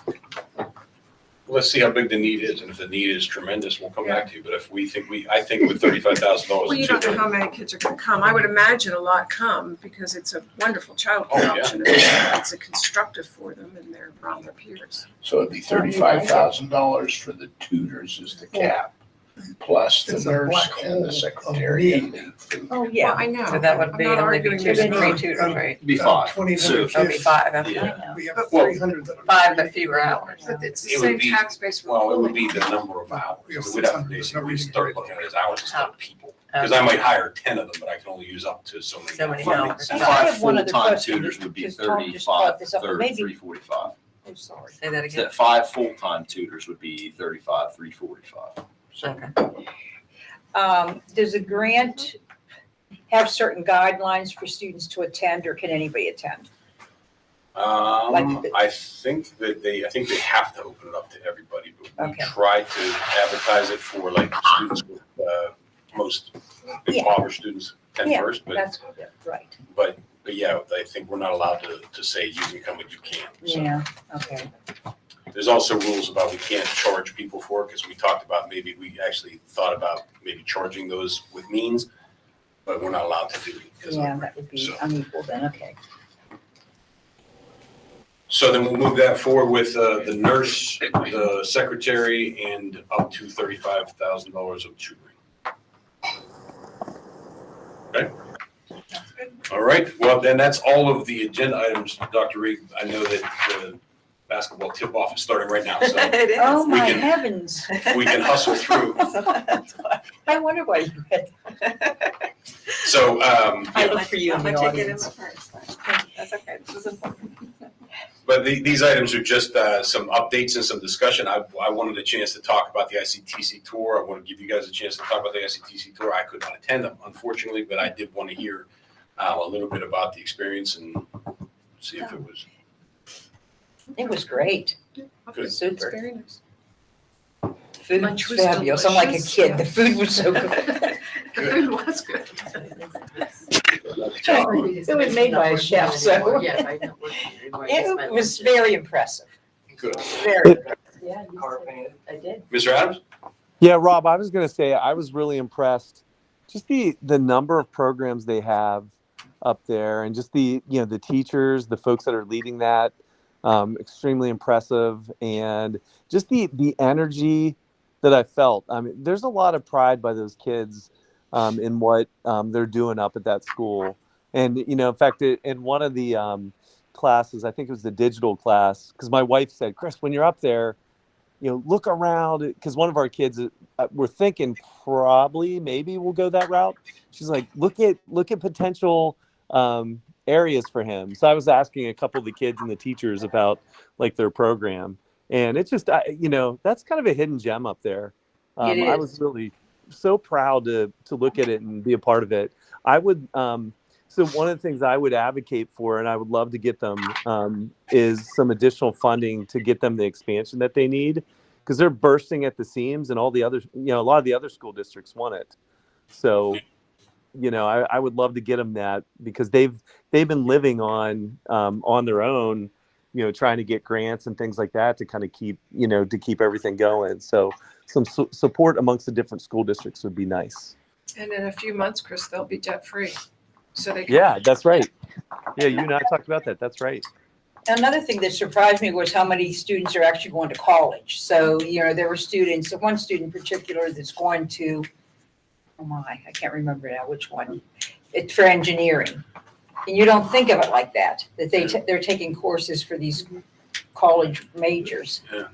[SPEAKER 2] Let's see how big the need is, and if the need is tremendous, we'll come back to you. But if we think I think with $35,000.
[SPEAKER 7] well, you don't know how many kids are gonna come. I would imagine a lot come because it's a wonderful childcare
[SPEAKER 2] Oh, yeah.
[SPEAKER 7] option. It's a constructive for them and they're around their peers.
[SPEAKER 1] So it'd be $35,000 for the tutors is the cap, plus the
[SPEAKER 5] It's a
[SPEAKER 1] nurse
[SPEAKER 5] black
[SPEAKER 1] and the
[SPEAKER 5] hole of
[SPEAKER 1] secretary and
[SPEAKER 5] need.
[SPEAKER 1] the food.
[SPEAKER 4] Oh,
[SPEAKER 7] Well,
[SPEAKER 4] yeah.
[SPEAKER 7] I know.
[SPEAKER 6] So that would be
[SPEAKER 7] I'm not
[SPEAKER 6] only be
[SPEAKER 7] arguing
[SPEAKER 6] two
[SPEAKER 7] there's
[SPEAKER 6] to
[SPEAKER 7] no-
[SPEAKER 6] three tutors, right?
[SPEAKER 11] Be 5.
[SPEAKER 5] 2,800
[SPEAKER 11] So
[SPEAKER 6] It'll be
[SPEAKER 5] kids.
[SPEAKER 6] 5. Okay.
[SPEAKER 11] Yeah.
[SPEAKER 5] We have
[SPEAKER 7] But-
[SPEAKER 5] 300 that are.
[SPEAKER 6] 5, but fewer hours.
[SPEAKER 7] But it's the
[SPEAKER 2] It would
[SPEAKER 7] same
[SPEAKER 2] be-
[SPEAKER 7] tax base we're
[SPEAKER 2] Well, it would
[SPEAKER 7] pulling.
[SPEAKER 2] be the number of hours.
[SPEAKER 5] We have
[SPEAKER 2] So we'd have to
[SPEAKER 5] 600
[SPEAKER 2] basically
[SPEAKER 5] that
[SPEAKER 2] start looking at it as hours instead of people. Because I might hire 10 of them, but I can only use up to so many.
[SPEAKER 6] So many
[SPEAKER 2] funding
[SPEAKER 6] hours.
[SPEAKER 2] cents.
[SPEAKER 4] I
[SPEAKER 11] 5
[SPEAKER 4] have one other
[SPEAKER 11] full-time
[SPEAKER 4] question.
[SPEAKER 11] tutors would be
[SPEAKER 4] Just Tom just brought
[SPEAKER 11] 35,
[SPEAKER 4] this up, but maybe-
[SPEAKER 11] 345.
[SPEAKER 4] Oh, sorry.
[SPEAKER 6] Say that
[SPEAKER 11] So
[SPEAKER 6] again.
[SPEAKER 11] that 5 full-time tutors would be 35, 345.
[SPEAKER 6] Okay.
[SPEAKER 4] Does a grant have certain guidelines for students to attend, or can anybody attend?
[SPEAKER 2] I think they have to open it up to everybody, but we
[SPEAKER 4] Okay.
[SPEAKER 2] try to advertise it for like students with, most
[SPEAKER 4] Yeah.
[SPEAKER 2] impoverished students attend
[SPEAKER 4] Yeah,
[SPEAKER 2] first, but
[SPEAKER 4] That's right.
[SPEAKER 2] yeah, I think we're not allowed to say you can come and you can't. So
[SPEAKER 4] Yeah, okay.
[SPEAKER 2] there's also rules about we can't charge people for it, because we talked about, maybe we actually thought about maybe charging those with means, but we're not allowed to do it. because of
[SPEAKER 4] Yeah,
[SPEAKER 2] the
[SPEAKER 4] that would be
[SPEAKER 2] so.
[SPEAKER 4] unequal then, okay.
[SPEAKER 2] So then we'll move that forward with the nurse, the secretary, and up to $35,000 of tutoring. Okay. All right, well, then that's all of the agenda items, Dr. Reed. I know that the basketball tip-off is starting right now, so
[SPEAKER 6] It is.
[SPEAKER 4] Oh, my
[SPEAKER 2] can-
[SPEAKER 4] heavens.
[SPEAKER 2] we can hustle through.
[SPEAKER 4] I wonder why you had,
[SPEAKER 2] So,
[SPEAKER 4] I look for you in
[SPEAKER 6] I'm
[SPEAKER 4] the
[SPEAKER 6] gonna take it in
[SPEAKER 4] audience.
[SPEAKER 6] the first. That's okay. This is important.
[SPEAKER 2] but these items are just some updates and some discussion. I wanted a chance to talk about the ICTC tour. I want to give you guys a chance to talk about the ICTC tour. I could not attend them, unfortunately, but I did want to hear a little bit about the experience and see if it was
[SPEAKER 4] It was great.
[SPEAKER 2] good.
[SPEAKER 7] It's
[SPEAKER 4] Super.
[SPEAKER 7] very nice.
[SPEAKER 4] Food
[SPEAKER 7] Lunch
[SPEAKER 4] was
[SPEAKER 7] was
[SPEAKER 4] fabulous. I'm like a
[SPEAKER 7] delicious.
[SPEAKER 4] kid. The food was so good.
[SPEAKER 7] The food was good.
[SPEAKER 4] It was made by a chef, so.
[SPEAKER 3] Yeah, I don't work anymore. I just
[SPEAKER 4] It
[SPEAKER 3] meant
[SPEAKER 4] was
[SPEAKER 3] lunches.
[SPEAKER 4] very impressive.
[SPEAKER 2] Good.
[SPEAKER 4] Very impressive.
[SPEAKER 3] Yeah, I did.
[SPEAKER 2] Mr. Adams?
[SPEAKER 9] Yeah, Rob, I was going to say I was really impressed. Just the number of programs they have up there, and just the teachers, the folks that are leading that, extremely impressive, and just the energy that I felt. I mean, there's a lot of pride by those kids in what they're doing up at that school. And, in fact, in one of the classes, I think it was the digital class, because my wife said, Chris, when you're up there, look around, because one of our kids, we're thinking probably maybe we'll go that route. She's like, look at potential areas for him. So I was asking a couple of the kids and the teachers about like their program, and it's just that's kind of a hidden gem up there.
[SPEAKER 4] It
[SPEAKER 9] I
[SPEAKER 4] is.
[SPEAKER 9] was really so proud to look at it and be a part of it. I would so one of the things I would advocate for, and I would love to get them, is some additional funding to get them the expansion that they need, because they're bursting at the seams, and all the other, a lot of the other school districts want it. So, I would love to get them that, because they've been living on their own, trying to get grants and things like that to kind of keep, to keep everything going. So some support amongst the different school districts would be nice.
[SPEAKER 7] And in a few months, Chris, they'll be debt free. So they can.
[SPEAKER 9] Yeah, that's right. Yeah, you and I talked about that. That's right.
[SPEAKER 4] Another thing that surprised me was how many students are actually going to college. So, there were students, one student in particular that's going to, I can't remember now which one. It's for engineering. And you don't think of it like that they're taking courses for these college majors.
[SPEAKER 2] Yeah.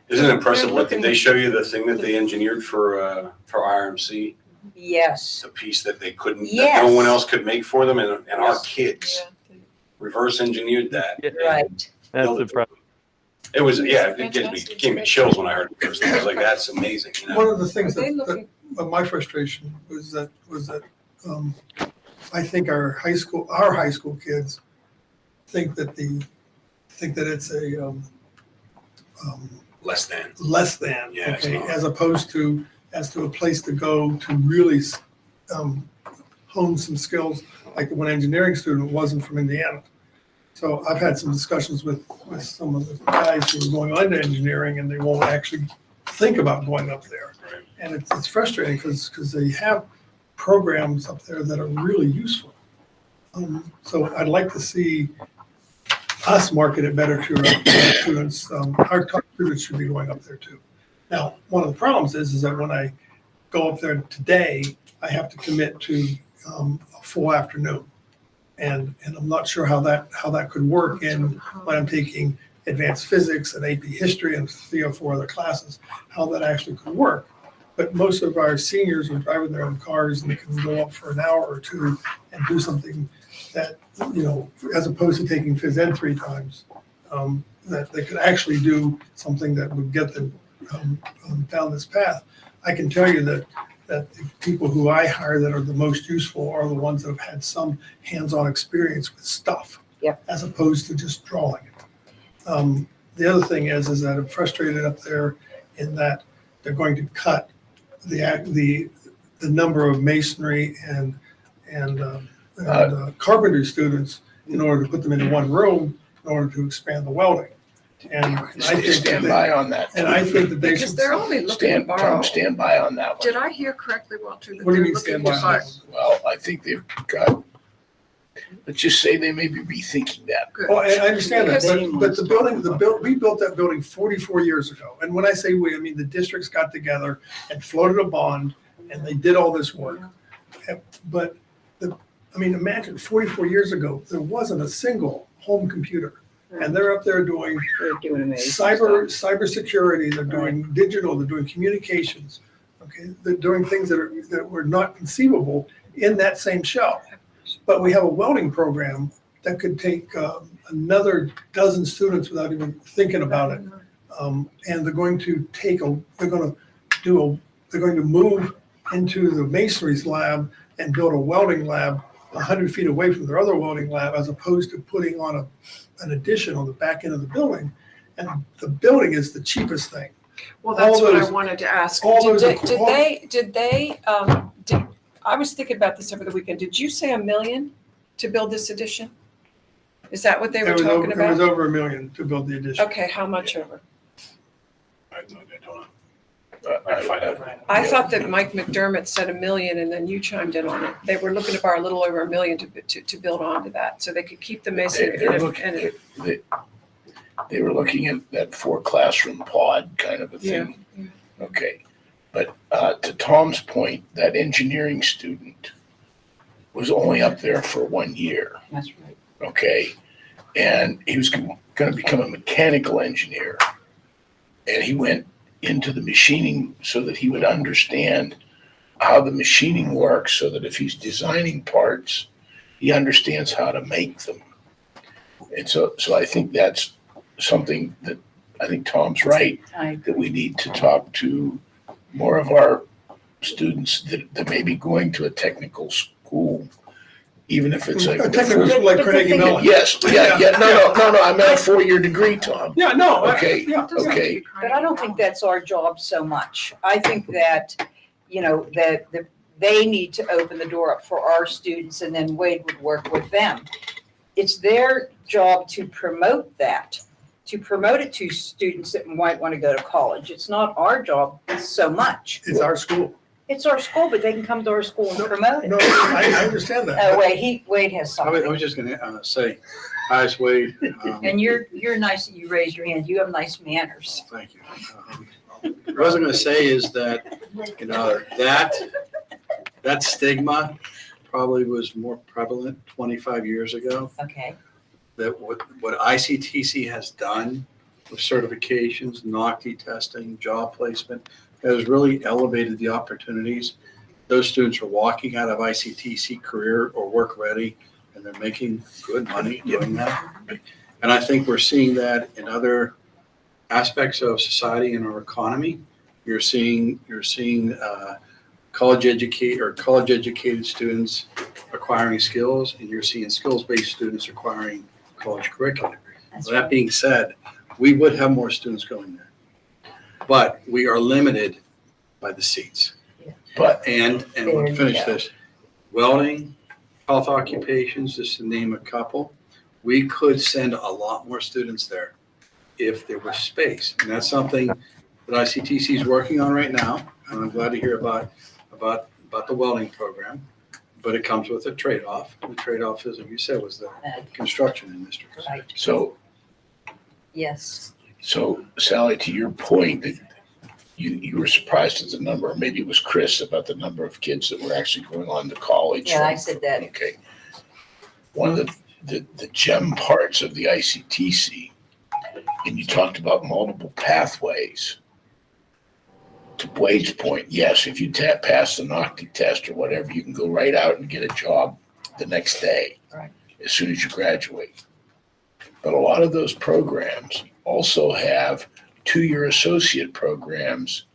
[SPEAKER 2] Isn't it impressive? What did they show you, the thing that they engineered for RMC?
[SPEAKER 4] Yes.
[SPEAKER 2] The piece that they couldn't, that
[SPEAKER 4] Yes.
[SPEAKER 2] no one else could make for them, and our kids reverse engineered that.
[SPEAKER 4] Right.
[SPEAKER 9] That's impressive.
[SPEAKER 2] It was, it gave me chills when I heard it first. I was like, that's amazing.
[SPEAKER 5] One of the things
[SPEAKER 7] Are they
[SPEAKER 5] that my frustration was that I think our high school kids think that it's a
[SPEAKER 2] Less than. Yeah, it's
[SPEAKER 5] okay,
[SPEAKER 2] not.
[SPEAKER 5] as opposed to a place to go to really hone some skills, like one engineering student wasn't from Indiana. So I've had some discussions with some of the guys who are going on to engineering, and they won't actually think about going up there.
[SPEAKER 2] Right.
[SPEAKER 5] And it's frustrating because they have programs up there that are really useful. So I'd like to see us market it better to our students. Our top students should be going up there too. Now, one of the problems is that when I go up there today, I have to commit to a full afternoon. And I'm not sure how that could work when I'm taking advanced physics and AP history and 3 or 4 other classes, how that actually could work. But most of our seniors are driving their own cars, and they can go up for an hour or two and do something that, as opposed to taking phys ed 3 times, that they could actually do something that would get them down this path. I can tell you that the people who I hire that are the most useful are the ones that have had some hands-on experience with stuff, as opposed to just drawing it. The other thing is that I'm frustrated up there in that they're going to cut the number of masonry and carpentry students in order to put them into one room in order to expand the welding. And I think
[SPEAKER 1] Stand by on that.
[SPEAKER 5] And I think that they
[SPEAKER 7] Because
[SPEAKER 5] should.
[SPEAKER 7] they're only looking to borrow.
[SPEAKER 1] Stand by on that one.
[SPEAKER 7] Did I hear correctly, Walter, that
[SPEAKER 5] What do you
[SPEAKER 7] they're
[SPEAKER 5] mean
[SPEAKER 7] looking
[SPEAKER 5] stand
[SPEAKER 7] to
[SPEAKER 5] by on
[SPEAKER 7] buy?
[SPEAKER 5] that?
[SPEAKER 1] Well, I think they've got, let's just say they may be rethinking that.
[SPEAKER 7] Good.
[SPEAKER 5] Well, I understand that,
[SPEAKER 7] Because-
[SPEAKER 5] but we built that building 44 years ago. And when I say we, I mean the districts got together and floated a bond, and they did all this work. But imagine 44 years ago, there wasn't a single home computer. And they're up there doing cybersecurity, they're doing digital, they're doing communications. Okay, they're doing things that were not conceivable in that same shell. But we have a welding program that could take another dozen students without even thinking about it. And they're going to move into the masonry's lab and build a welding lab 100 feet away from their other welding lab, as opposed to putting on an addition on the back end of the building. And the building is the cheapest thing.
[SPEAKER 7] Well, that's
[SPEAKER 5] all
[SPEAKER 7] what I
[SPEAKER 5] those-
[SPEAKER 7] wanted to ask.
[SPEAKER 5] all
[SPEAKER 7] Did
[SPEAKER 5] those-
[SPEAKER 7] I was thinking about this over the weekend. Did you say $1 million to build this addition? Is that what they were
[SPEAKER 5] It was
[SPEAKER 7] talking
[SPEAKER 5] over- It was
[SPEAKER 7] about?
[SPEAKER 5] over $1 million to build the addition.
[SPEAKER 7] Okay, how much over?
[SPEAKER 2] I don't know. I find out.
[SPEAKER 7] I thought that Mike McDermott said $1 million and then you chimed in on it. They were looking to borrow a little over $1 million to build onto that, so they could keep the masonry.
[SPEAKER 1] They were looking at that 4 classroom pod kind of a thing.
[SPEAKER 7] Yeah.
[SPEAKER 1] Okay, but to Tom's point, that engineering student, was only up there for 1 year,
[SPEAKER 4] That's right.
[SPEAKER 1] okay? And he was going to become a mechanical engineer. And he went into the machining so that he would understand how the machining works, so that if he's designing parts, he understands how to make them. And so I think that's something that I think Tom's right, that we need to talk to more of our students that may be going to a technical school, even if it's
[SPEAKER 5] A technical school like Carnegie Mellon.
[SPEAKER 1] Yes, yeah, no, I meant a 4-year degree, Tom.
[SPEAKER 5] Yeah, no.
[SPEAKER 1] Okay,
[SPEAKER 5] Yeah.
[SPEAKER 1] okay.
[SPEAKER 4] But I don't think that's our job so much. I think that, that they need to open the door up for our students and then Wade would work with them. It's their job to promote that, to promote it to students that might want to go to college. It's not our job so much.
[SPEAKER 5] It's our school.
[SPEAKER 4] It's our school, but they can come to our school and promote it.
[SPEAKER 5] No, I understand that.
[SPEAKER 4] Oh, Wade has
[SPEAKER 12] I
[SPEAKER 4] something.
[SPEAKER 12] was just gonna say, hi, it's Wade.
[SPEAKER 4] And you're nice that you raised your hand. You have nice manners.
[SPEAKER 12] Thank you. What I was gonna say is that, that stigma probably was more prevalent 25 years ago.
[SPEAKER 4] Okay.
[SPEAKER 12] That what ICTC has done with certifications, NOCTI testing, job placement, has really elevated the opportunities. Those students are walking out of ICTC career or work ready, and they're making good money doing that. And I think we're seeing that in other aspects of society and our economy. You're seeing college educated students acquiring skills, and you're seeing skills-based students acquiring college curriculum. That being said, we would have more students going there, but we are limited by the seats.
[SPEAKER 4] Yeah.
[SPEAKER 1] But
[SPEAKER 12] And we'll finish this. Welding, health occupations, just to name a couple, we could send a lot more students there if there was space. And that's something that ICTC is working on right now. And I'm glad to hear about the welding program, but it comes with a trade-off. The trade-off, as you said, was the construction industry.
[SPEAKER 4] Right.
[SPEAKER 1] So
[SPEAKER 4] Yes.
[SPEAKER 1] Sally, to your point, that you were surprised at the number, or maybe it was Chris, about the number of kids that were actually going on to college.
[SPEAKER 4] Yeah, I said that.
[SPEAKER 1] Okay. One of the gem parts of the ICTC, and you talked about multiple pathways. To Wade's point, yes, if you pass the NOCTI test or whatever, you can go right out and get a job the next day.
[SPEAKER 4] Right.
[SPEAKER 1] As soon as you graduate. But a lot of those programs also have 2-year associate programs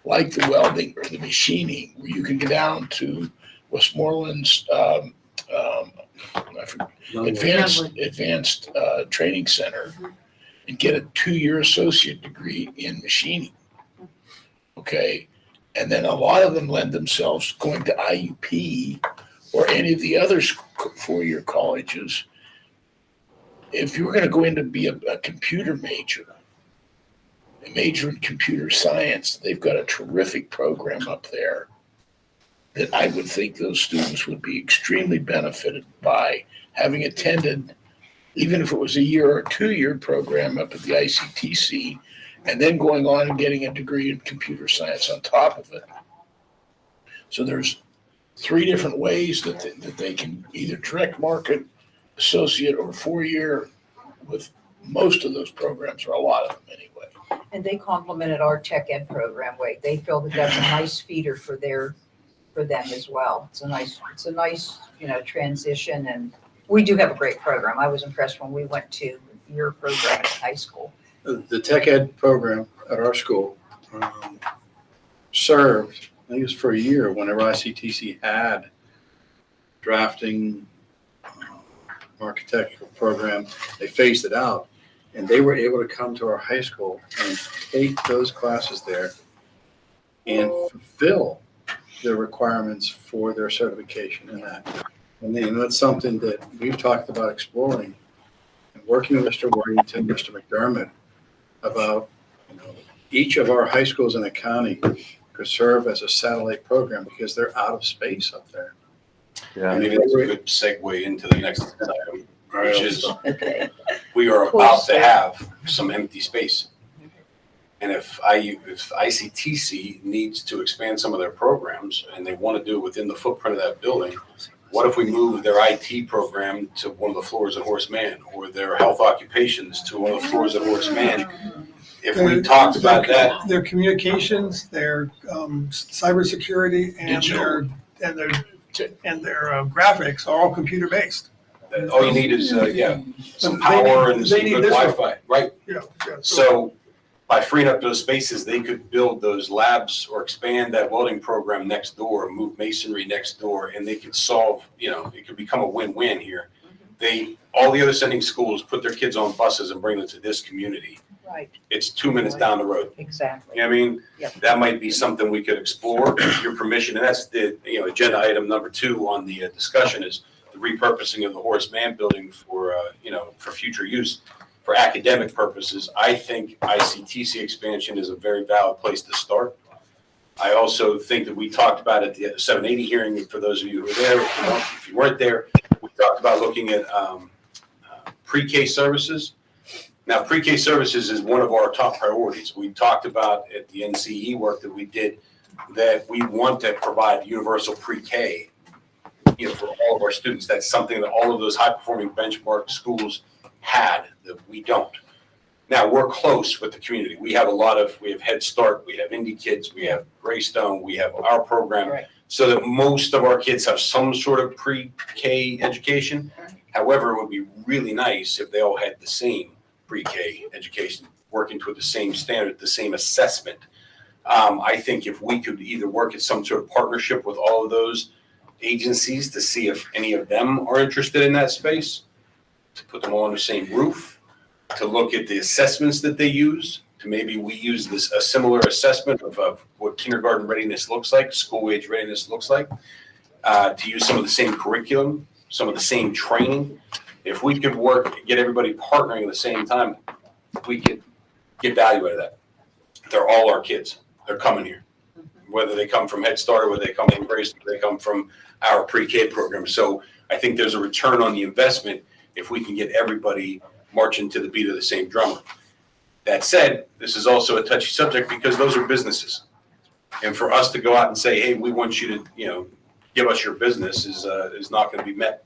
[SPEAKER 1] like the welding or the machining, where you can go down to Westmoreland's advanced training center and get a 2-year associate degree in machining. Okay, and then a lot of them lend themselves going to IUP or any of the other 4-year colleges. If you're going to go in to be a computer major, a major in computer science, they've got a terrific program up there that I would think those students would be extremely benefited by having attended, even if it was a year or 2-year program up at the ICTC, and then going on and getting a degree in computer science on top of it. So there's 3 different ways that they can either direct market, associate, or 4-year with most of those programs, or a lot of them anyway.
[SPEAKER 4] And they complimented our tech ed program, Wade. They feel that that's a nice feeder for them as well. It's a nice, transition, and we do have a great program. I was impressed when we went to your program at high school.
[SPEAKER 12] The tech ed program at our school served, I think it was for a year, whenever ICTC had drafting, architectural program. They phased it out, and they were able to come to our high school and take those classes there and fulfill the requirements for their certification in that. And that's something that we've talked about exploring and working with Mr. Worthington, Mr. McDermott, about each of our high schools in the county could serve as a satellite program because they're out of space up there.
[SPEAKER 2] Yeah, maybe that's a good segue into the next item, which is we are about to have some empty space. And if ICTC needs to expand some of their programs and they want to do it within the footprint of that building, What if we move their IT program to one of the floors at Horace Mann, or their health occupations to one of the floors at Horace Mann? If we talked about that.
[SPEAKER 5] Their communications, their cybersecurity, and
[SPEAKER 2] Digital.
[SPEAKER 5] their graphics are all computer based.
[SPEAKER 2] All you need is, some power and some good Wi-Fi, right?
[SPEAKER 5] Yeah.
[SPEAKER 2] So by freeing up those spaces, they could build those labs or expand that welding program next door, move masonry next door, and they could solve, it could become a win-win here. All the other sending schools put their kids on buses and bring them to this community.
[SPEAKER 4] Right,
[SPEAKER 2] It's 2 minutes down the road.
[SPEAKER 4] exactly.
[SPEAKER 2] You know what I mean?
[SPEAKER 4] Yep.
[SPEAKER 2] That might be something we could explore with your permission. And that's the, agenda item number 2 on the discussion is the repurposing of the Horace Mann building for, for future use. For academic purposes, I think ICTC expansion is a very valid place to start. I also think that we talked about at the 780 hearing, for those of you who were there, if you weren't there, we talked about looking at pre-K services. Now, pre-K services is one of our top priorities. We talked about at the NCE work that we did that we want to provide universal pre-K, for all of our students. That's something that all of those high-performing benchmark schools had that we don't. Now, we're close with the community. We have Head Start, we have Indie Kids, we have Greystone, we have our program,
[SPEAKER 4] Right.
[SPEAKER 2] so that most of our kids have some sort of pre-K education. However, it would be really nice if they all had the same pre-K education, working toward the same standard, the same assessment. I think if we could either work at some sort of partnership with all of those agencies to see if any of them are interested in that space, to put them all on the same roof, to look at the assessments that they use, to maybe we use a similar assessment of what kindergarten readiness looks like, school age readiness looks like, to use some of the same curriculum, some of the same training. If we could get everybody partnering at the same time, we could get value out of that. They're all our kids. They're coming here. Whether they come from Head Start or whether they come from Grace, they come from our pre-K program. So I think there's a return on the investment if we can get everybody marching to the beat of the same drummer. That said, this is also a touchy subject because those are businesses. And for us to go out and say, hey, we want you to, give us your business is not going to be met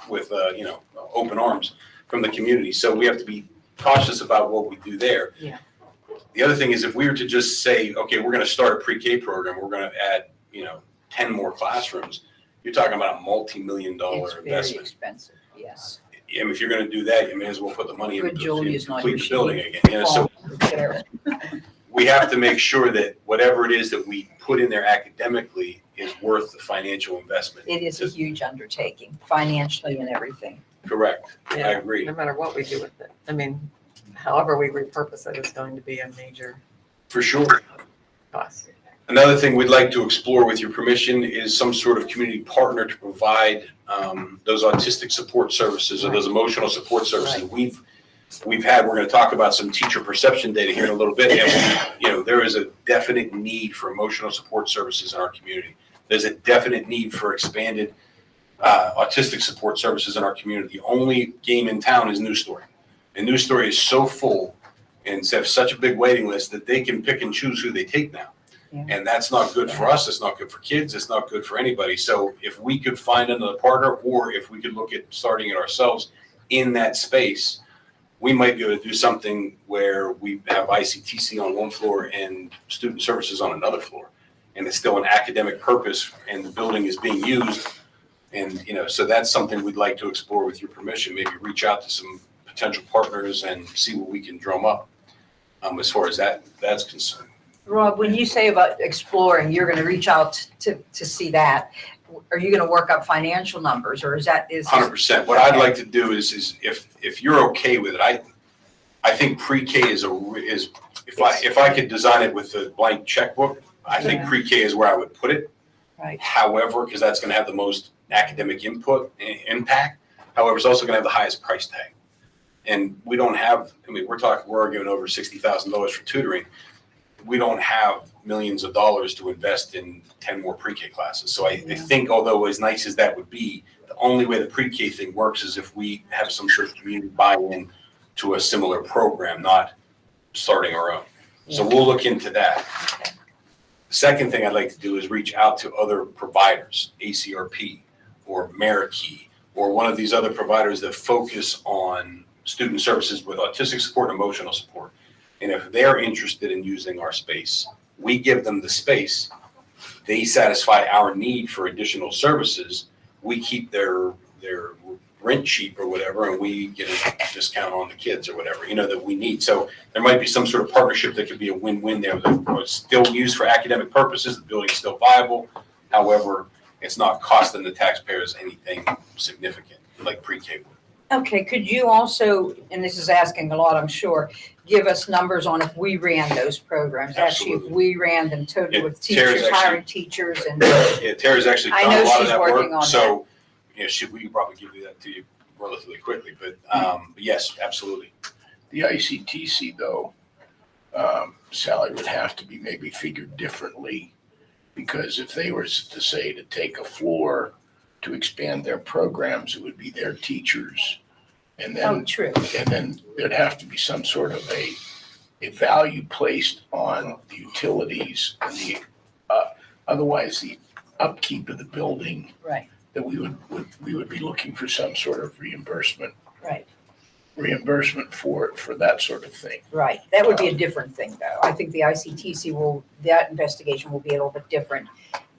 [SPEAKER 2] with, open arms from the community. So we have to be cautious about what we do there.
[SPEAKER 3] Yeah.
[SPEAKER 2] The other thing is if we were to just say, okay, we're going to start a pre-K program, we're going to add, 10 more classrooms, you're talking about a multi-million-dollar
[SPEAKER 4] It's very
[SPEAKER 2] investment.
[SPEAKER 4] expensive, yes.
[SPEAKER 2] And if you're going to do that, you may as well put the money in
[SPEAKER 4] Good
[SPEAKER 2] to
[SPEAKER 4] Julia's not
[SPEAKER 2] complete
[SPEAKER 4] here.
[SPEAKER 2] the building again. So we have to make sure that whatever it is that we put in there academically is worth the financial investment.
[SPEAKER 4] It is a huge undertaking, financially and everything.
[SPEAKER 2] Correct. I
[SPEAKER 6] Yeah,
[SPEAKER 2] agree.
[SPEAKER 6] No matter what we do with it. I mean, however we repurpose it is going to be a major
[SPEAKER 2] For sure.
[SPEAKER 6] cost.
[SPEAKER 2] Another thing we'd like to explore with your permission is some sort of community partner to provide those autistic support services or those emotional support services.
[SPEAKER 4] Right.
[SPEAKER 2] We're going to talk about some teacher perception data here in a little bit. And there is a definite need for emotional support services in our community. There's a definite need for expanded autistic support services in our community. The only game in town is News Story. And News Story is so full and have such a big waiting list that they can pick and choose who they take now.
[SPEAKER 4] Yeah.
[SPEAKER 2] And that's not good for us. It's not good for kids. It's not good for anybody. So if we could find another partner, or if we could look at starting it ourselves in that space, we might be able to do something where we have ICTC on one floor and student services on another floor. And it's still an academic purpose and the building is being used. And, so that's something we'd like to explore with your permission, maybe reach out to some potential partners and see what we can drum up as far as that's concerned.
[SPEAKER 4] Rob, when you say about exploring, you're going to reach out to see that. Are you going to work up financial numbers, or is
[SPEAKER 2] 100%. What I'd like to do is if you're okay with it, I think pre-K is if I could design it with a blank checkbook, I think pre-K is where I would put it.
[SPEAKER 4] Right.
[SPEAKER 2] However, because that's going to have the most academic impact. However, it's also going to have the highest price tag. And we don't have, we're arguing over $60,000 for tutoring. We don't have millions of dollars to invest in 10 more pre-K classes. So I think, although as nice as that would be, the only way the pre-K thing works is if we have some sort of community buy-in to a similar program, not starting our own. So we'll look into that. The second thing I'd like to do is reach out to other providers, ACRP, or Marikey or one of these other providers that focus on student services with autistic support and emotional support. And if they're interested in using our space, we give them the space. They satisfy our need for additional services. We keep their rent cheap or whatever, and we get a discount on the kids or whatever, that we need. So there might be some sort of partnership that could be a win-win there. It's still used for academic purposes. The building's still viable. However, it's not costing the taxpayers anything significant like pre-K would.
[SPEAKER 4] Okay, could you also, and this is asking a lot, I'm sure, give us numbers on if we ran those programs? Actually, if we ran them totally with
[SPEAKER 2] Tara's
[SPEAKER 4] teachers, hiring teachers and.
[SPEAKER 2] Yeah, Tara's actually
[SPEAKER 4] I
[SPEAKER 2] done
[SPEAKER 4] know
[SPEAKER 2] a lot of
[SPEAKER 4] she's
[SPEAKER 2] that
[SPEAKER 4] working
[SPEAKER 2] work.
[SPEAKER 4] on
[SPEAKER 2] So, we could probably give you that to you relatively quickly. But yes, absolutely.
[SPEAKER 1] The ICTC though, Sally, would have to be maybe figured differently, because if they were to say to take a floor to expand their programs, it would be their teachers. And
[SPEAKER 4] Oh,
[SPEAKER 1] then,
[SPEAKER 4] true.
[SPEAKER 1] and then there'd have to be some sort of a value placed on the utilities and the, otherwise the upkeep of the building,
[SPEAKER 4] Right,
[SPEAKER 1] that we would be looking for some sort of reimbursement for that sort of thing.
[SPEAKER 4] right. That would be a different thing, though. I think the ICTC that investigation will be a little bit different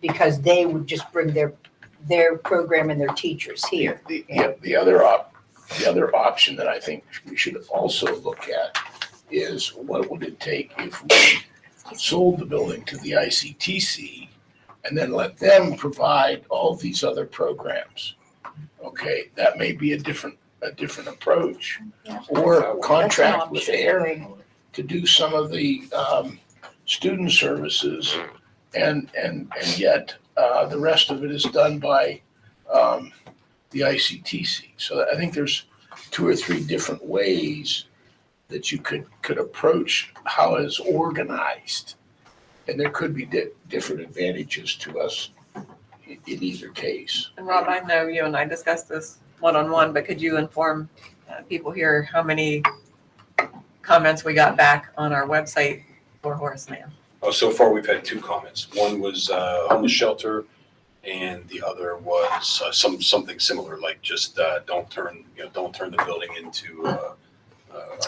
[SPEAKER 4] because they would just bring their program and their teachers here.
[SPEAKER 1] The other option that I think we should also look at is what would it take if we sold the building to the ICTC and then let them provide all these other programs? Okay, that may be a different approach. Or contract with AIR to do some of the student services, and yet the rest of it is done by the ICTC. So I think there's 2 or 3 different ways that you could approach how it's organized. And there could be different advantages to us in either case.
[SPEAKER 6] And Rob, I know you and I discussed this one-on-one, but could you inform people here how many comments we got back on our website for Horace Mann?
[SPEAKER 2] Oh, so far we've had 2 comments. One was homeless shelter, and the other was something similar, like just don't turn the building into a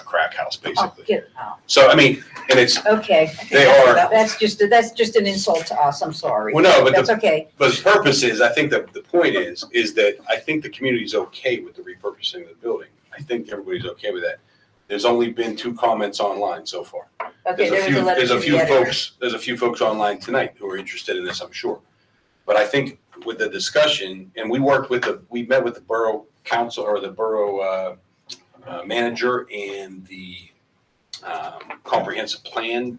[SPEAKER 2] crack house, basically. So I mean, and it's
[SPEAKER 4] Okay.
[SPEAKER 2] they are.
[SPEAKER 4] That's just an insult to us. I'm sorry.
[SPEAKER 2] Well, no, but
[SPEAKER 4] That's okay.
[SPEAKER 2] But the purpose is, I think that the point is that I think the community's okay with the repurposing of the building. I think everybody's okay with that. There's only been 2 comments online so far.
[SPEAKER 4] Okay, there was a letter to the editor.
[SPEAKER 2] There's a few folks online tonight who are interested in this, I'm sure. But I think with the discussion, and we met with the borough council or the borough manager and the comprehensive plan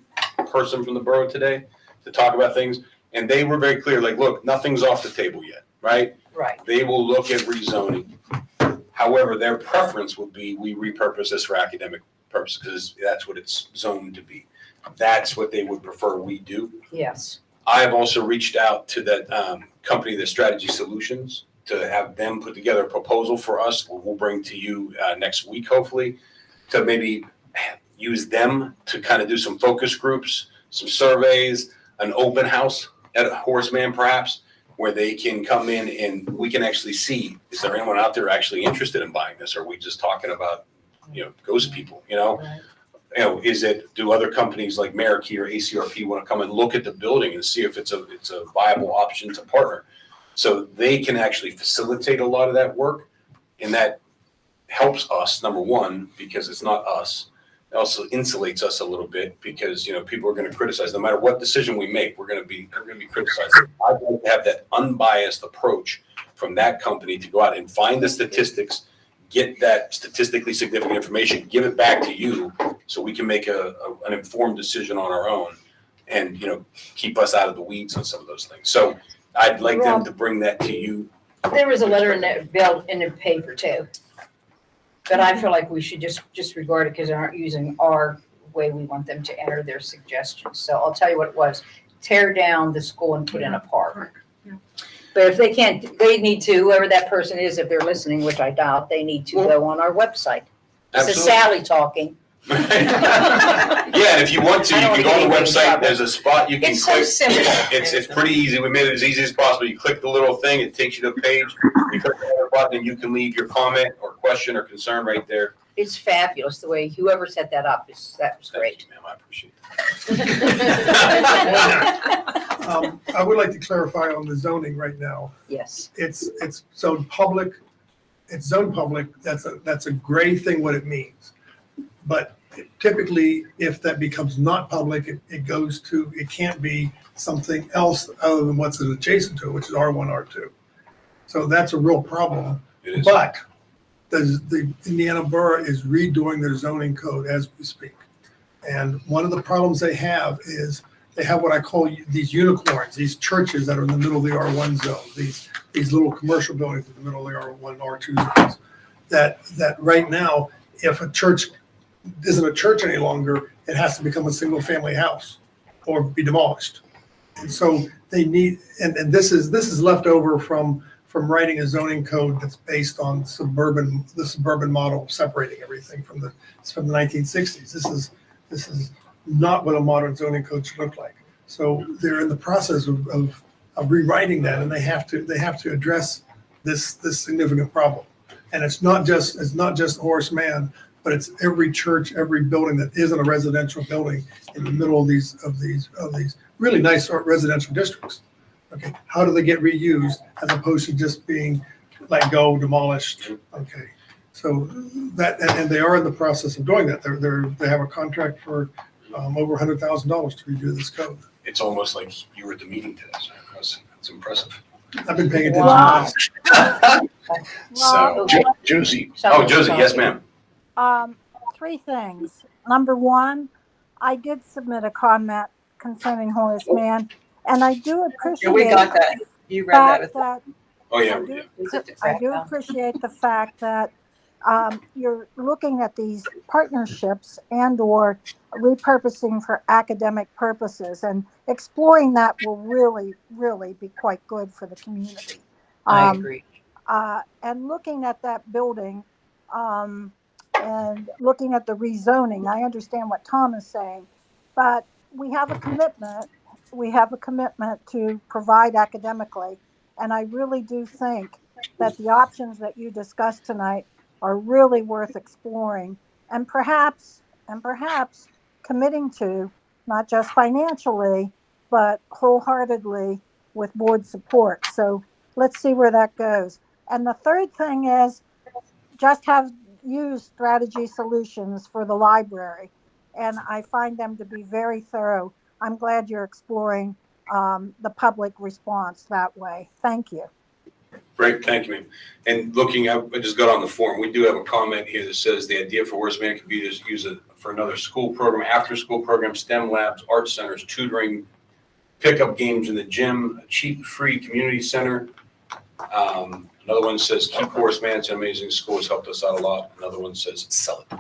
[SPEAKER 2] person from the borough today to talk about things. And they were very clear, like, look, nothing's off the table yet, right?
[SPEAKER 4] Right.
[SPEAKER 2] They will look at rezoning. However, their preference would be we repurpose this for academic purposes because that's what it's zoned to be. That's what they would prefer we do.
[SPEAKER 4] Yes.
[SPEAKER 2] I have also reached out to that company, the Strategy Solutions, to have them put together a proposal for us. We'll bring to you next week, hopefully, to maybe use them to kind of do some focus groups, some surveys, an open house at Horace Mann perhaps, where they can come in and we can actually see, is there anyone out there actually interested in buying this? Or are we just talking about, ghost people, do other companies like Marikey or ACRP want to come and look at the building and see if it's a viable option to partner? So they can actually facilitate a lot of that work, and that helps us, number one, because it's not us. It also insulates us a little bit because, people are going to criticize. No matter what decision we make, we're going to be criticized. I'd like to have that unbiased approach from that company to go out and find the statistics, get that statistically significant information, give it back to you so we can make an informed decision on our own and, keep us out of the weeds on some of those things. So I'd like them to bring that to you.
[SPEAKER 4] There was a letter in the paper too. But I feel like we should just disregard it because they aren't using our way we want them to enter their suggestions. So I'll tell you what it was. Tear down the school and put in a park.
[SPEAKER 7] Yeah.
[SPEAKER 4] But if they can't, they need to, whoever that person is, if they're listening, which I doubt, they need to go on our website. This is
[SPEAKER 2] Absolutely.
[SPEAKER 4] Sally talking.
[SPEAKER 2] Yeah, and if you want to,
[SPEAKER 4] I
[SPEAKER 2] you
[SPEAKER 4] don't
[SPEAKER 2] can go
[SPEAKER 4] wanna
[SPEAKER 2] on the
[SPEAKER 4] get anybody in
[SPEAKER 2] website,
[SPEAKER 4] trouble.
[SPEAKER 2] there's a spot you can
[SPEAKER 4] It's so
[SPEAKER 2] click.
[SPEAKER 4] simple.
[SPEAKER 2] It's pretty easy, we made it as easy as possible, you click the little thing, it takes you to the page, you click the other button, and you can leave your comment or question or concern right there.
[SPEAKER 4] It's fabulous the way whoever set that up that was great.
[SPEAKER 2] Thank you, ma'am, I appreciate
[SPEAKER 5] I would like to clarify on the zoning right now.
[SPEAKER 4] Yes.
[SPEAKER 5] It's zone public, it's zone public, that's a gray thing what it means. But typically, if that becomes not public, it can't be something else other than what's adjacent to it, which is R1, R2. So that's a real problem.
[SPEAKER 2] It is.
[SPEAKER 5] But the Indiana Borough is redoing their zoning code as we speak. And one of the problems they have is they have what I call these unicorns, these churches that are in the middle of the R1 zone, these little commercial buildings in the middle of the R1, R2 zones. That right now, if a church isn't a church any longer, it has to become a single family house or be demolished. And so they need, and this is left over from writing a zoning code that's based on the suburban model, separating everything from the 1960s. This is not what a modern zoning code should look like. So they're in the process of rewriting that, and they have to address this significant problem. And it's not just Horace Mann, but it's every church, every building that isn't a residential building in the middle of these really nice residential districts. Okay, how do they get reused as opposed to just being let go, demolished? Okay, so that, and they are in the process of doing that. They have a contract for over $100,000 to redo this code.
[SPEAKER 2] It's almost like you were at the meeting today, so it's impressive.
[SPEAKER 5] I've been paying attention
[SPEAKER 10] Wow.
[SPEAKER 5] to
[SPEAKER 2] So,
[SPEAKER 1] Josie,
[SPEAKER 2] oh, Josie, yes, ma'am.
[SPEAKER 10] 3 things. Number 1, I did submit a comment concerning Horace Mann, and I do appreciate
[SPEAKER 6] Yeah, we got that. You read that with
[SPEAKER 10] that
[SPEAKER 2] Oh, yeah,
[SPEAKER 10] I do appreciate the fact that you're looking at these partnerships and/or repurposing for academic purposes, and exploring that will really, really be quite good for the community.
[SPEAKER 4] I agree.
[SPEAKER 10] And looking at that building, and looking at the rezoning, I understand what Tom is saying, but we have a commitment. We have a commitment to provide academically, and I really do think that the options that you discussed tonight are really worth exploring, and perhaps committing to, not just financially, but wholeheartedly with board support. So let's see where that goes. And the third thing is just use strategy solutions for the library. And I find them to be very thorough. I'm glad you're exploring the public response that way. Thank you.
[SPEAKER 2] Great, thank you, ma'am. And looking, I just got on the form, we do have a comment here that says the idea for Horace Mann could be to use it for another school program, after-school program, STEM labs, art centers, tutoring, pickup games in the gym, a cheap, free community center. Another one says, keep Horace Mann, it's an amazing school, it's helped us out a lot. Another one says, sell it.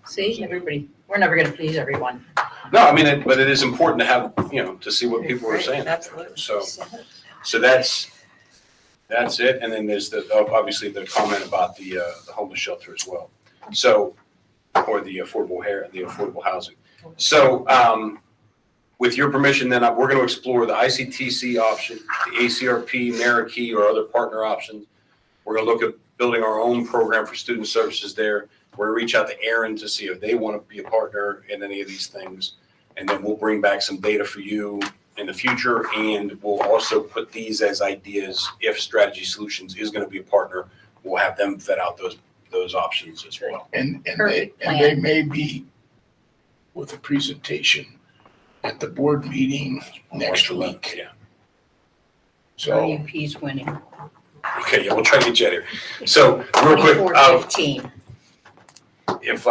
[SPEAKER 4] See, everybody, we're never going to please everyone.
[SPEAKER 2] No, I mean, but it is important to have, to see what people are saying.
[SPEAKER 6] Absolutely.
[SPEAKER 2] So that's it. And then there's obviously the comment about the homeless shelter as well. So, or the affordable housing. So, with your permission, then we're going to explore the ICTC option, the ACRP, Marikey, or other partner options. We're going to look at building our own program for student services there. We're going to reach out to Aaron to see if they want to be a partner in any of these things. And then we'll bring back some data for you in the future. And we'll also put these as ideas. If Strategy Solutions is going to be a partner, we'll have them vet out those options as well.
[SPEAKER 1] and they may be with a presentation at the board meeting next week.
[SPEAKER 2] Yeah.
[SPEAKER 1] So,
[SPEAKER 4] IUP's winning.
[SPEAKER 2] Okay, yeah, we'll try to get you out here. So real quick,
[SPEAKER 4] 24-15.
[SPEAKER 2] if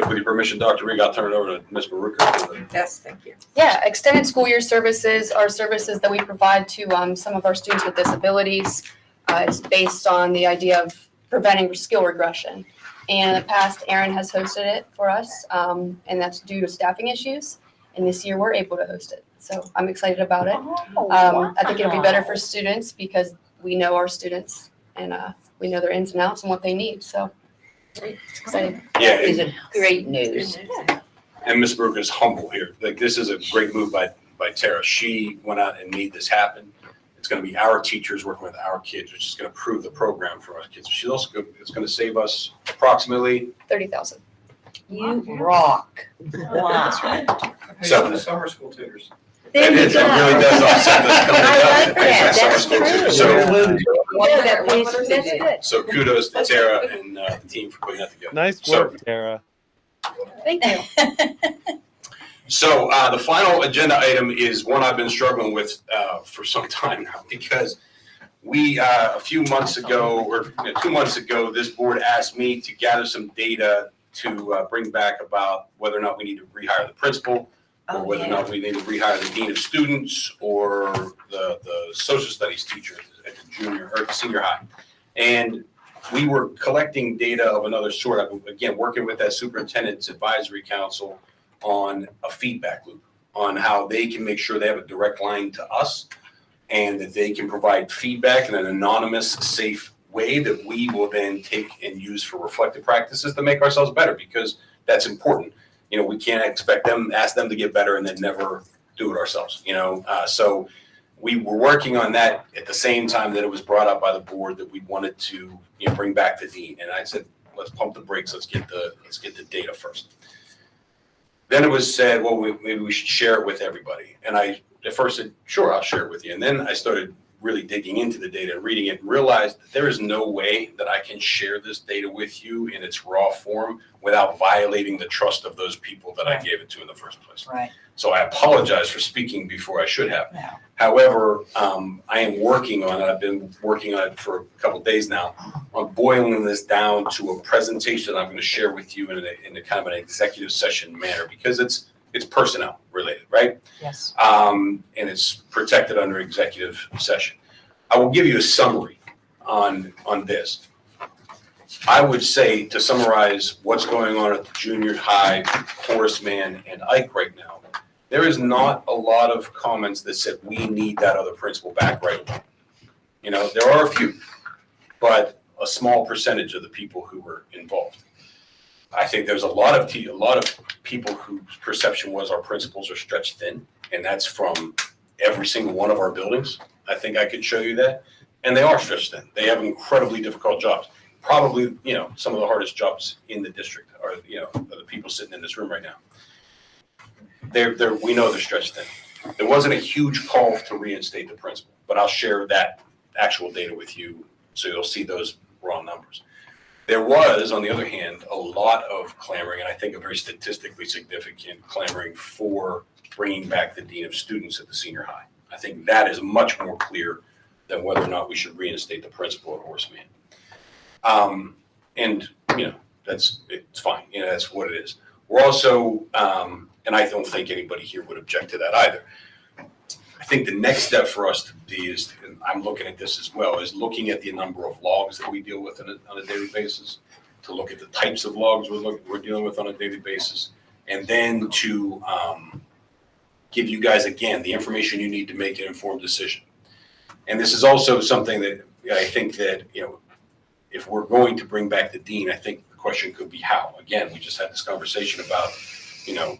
[SPEAKER 2] with your permission, Dr. Reed, I'll turn it over to Ms. Baruka.
[SPEAKER 6] Yes, thank you.
[SPEAKER 16] Yeah, extended school year services are services that we provide to some of our students with disabilities. It's based on the idea of preventing skill regression. And in the past, Aaron has hosted it for us, and that's due to staffing issues. And this year, we're able to host it. So I'm excited about it. I think it'll be better for students because we know our students and we know their ins and outs and what they need. So It's exciting.
[SPEAKER 2] Yeah,
[SPEAKER 4] Is a great news.
[SPEAKER 2] and Ms. Brooke is humble here. Like, this is a great move by Tara. She went out and made this happen. It's going to be our teachers working with our kids, which is going to prove the program for our kids. She's also it's going to save us approximately
[SPEAKER 16] 30,000.
[SPEAKER 4] You rock. Wow.
[SPEAKER 13] Pays
[SPEAKER 2] So-
[SPEAKER 13] for the summer school tutors.
[SPEAKER 4] There you
[SPEAKER 2] It
[SPEAKER 4] go.
[SPEAKER 2] really does offset this coming
[SPEAKER 4] I
[SPEAKER 2] down.
[SPEAKER 4] like
[SPEAKER 2] It pays for
[SPEAKER 4] that.
[SPEAKER 2] summer
[SPEAKER 4] That's
[SPEAKER 2] school
[SPEAKER 4] true.
[SPEAKER 2] too. So,
[SPEAKER 4] Yeah, that pays, that's good.
[SPEAKER 2] so kudos to Tara and the team for putting that together.
[SPEAKER 15] Nice
[SPEAKER 2] So-
[SPEAKER 15] work, Tara.
[SPEAKER 16] Thank you.
[SPEAKER 2] So the final agenda item is one I've been struggling with for some time now, because we, a few months ago, or 2 months ago, this board asked me to gather some data to bring back about whether or not we need to rehire the principal, or whether or not we need to rehire the dean of students, or the social studies teacher at the junior or the senior high. And we were collecting data of another sort. Again, working with that superintendent's advisory council on a feedback loop, on how they can make sure they have a direct line to us, and that they can provide feedback in an anonymous, safe way that we will then take and use for reflective practices to make ourselves better, because that's important. You know, we can't ask them to get better and then never do it ourselves, you know? So we were working on that at the same time that it was brought up by the board that we wanted to, you know, bring back the dean. And I said, let's pump the brakes, let's get the data first. Then it was said, well, maybe we should share it with everybody. And I at first said, sure, I'll share it with you. And then I started really digging into the data and reading it, and realized that there is no way that I can share this data with you in its raw form without violating the trust of those people that I gave it to in the first place.
[SPEAKER 4] Right.
[SPEAKER 2] So I apologize for speaking before I should have.
[SPEAKER 4] No.
[SPEAKER 2] However, I am working on it. I've been working on it for a couple of days now. I'm boiling this down to a presentation that I'm going to share with you in a kind of an executive session manner, because it's personnel related, right?
[SPEAKER 4] Yes.
[SPEAKER 2] And it's protected under executive session. I will give you a summary on this. I would say, to summarize what's going on at the junior high, Horace Mann and Ike right now, there is not a lot of comments that said we need that other principal back right away. You know, there are a few, but a small percentage of the people who were involved. I think there's a lot of people whose perception was our principals are stretched thin, and that's from every single one of our buildings. I think I could show you that, and they are stretched thin. They have incredibly difficult jobs. Probably, you know, some of the hardest jobs in the district are, you know, the people sitting in this room right now. We know they're stretched thin. There wasn't a huge call to reinstate the principal, but I'll share that actual data with you so you'll see those raw numbers. There was, on the other hand, a lot of clamoring, and I think a very statistically significant clamoring for bringing back the dean of students at the senior high. I think that is much more clear than whether or not we should reinstate the principal at Horace Mann. And, you know, it's fine. You know, that's what it is. We're also, and I don't think anybody here would object to that either. I think the next step for us to be is, and I'm looking at this as well, is looking at the number of logs that we deal with on a daily basis, to look at the types of logs we're dealing with on a daily basis, and then to give you guys, again, the information you need to make an informed decision. And this is also something that I think that, you know, if we're going to bring back the dean, I think the question could be how. Again, we just had this conversation about, you know,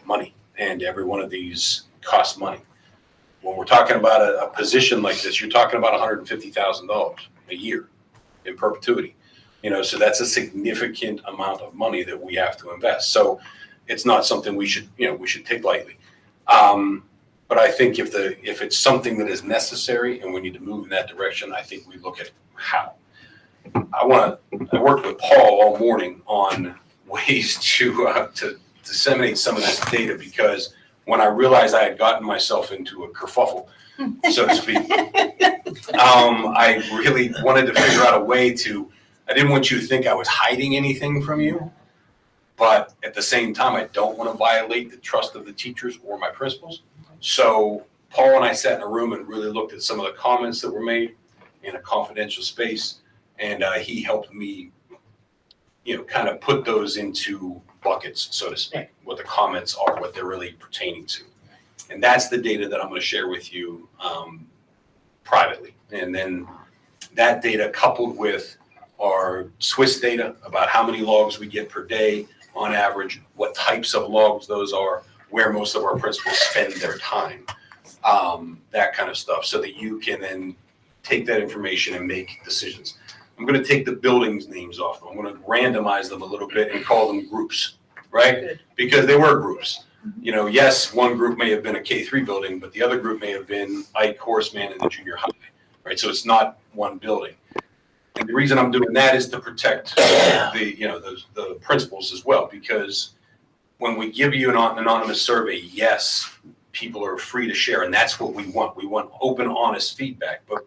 [SPEAKER 2] money, and every one of these costs money. When we're talking about a position like this, you're talking about $150,000 a year in perpetuity. You know, so that's a significant amount of money that we have to invest. So it's not something we should take lightly. But I think if it's something that is necessary and we need to move in that direction, I think we look at how. I worked with Paul all morning on ways to disseminate some of this data, because when I realized I had gotten myself into a kerfuffle, so to speak, I really wanted to figure out a way to, I didn't want you to think I was hiding anything from you, but at the same time, I don't want to violate the trust of the teachers or my principals. So Paul and I sat in a room and really looked at some of the comments that were made in a confidential space, and he helped me, you know, kind of put those into buckets, so to speak, what the comments are, what they're really pertaining to. And that's the data that I'm going to share with you privately. And then that data, coupled with our Swiss data about how many logs we get per day on average, what types of logs those are, where most of our principals spend their time, that kind of stuff, so that you can then take that information and make decisions. I'm going to take the buildings names off. I'm going to randomize them a little bit and call them groups, right?
[SPEAKER 4] Good.
[SPEAKER 2] Because they were groups. You know, yes, one group may have been a K-3 building, but the other group may have been Ike Horseman and the junior high, right? So it's not one building. And the reason I'm doing that is to protect the principals as well, because when we give you an anonymous survey, yes, people are free to share, and that's what we want. We want open, honest feedback. But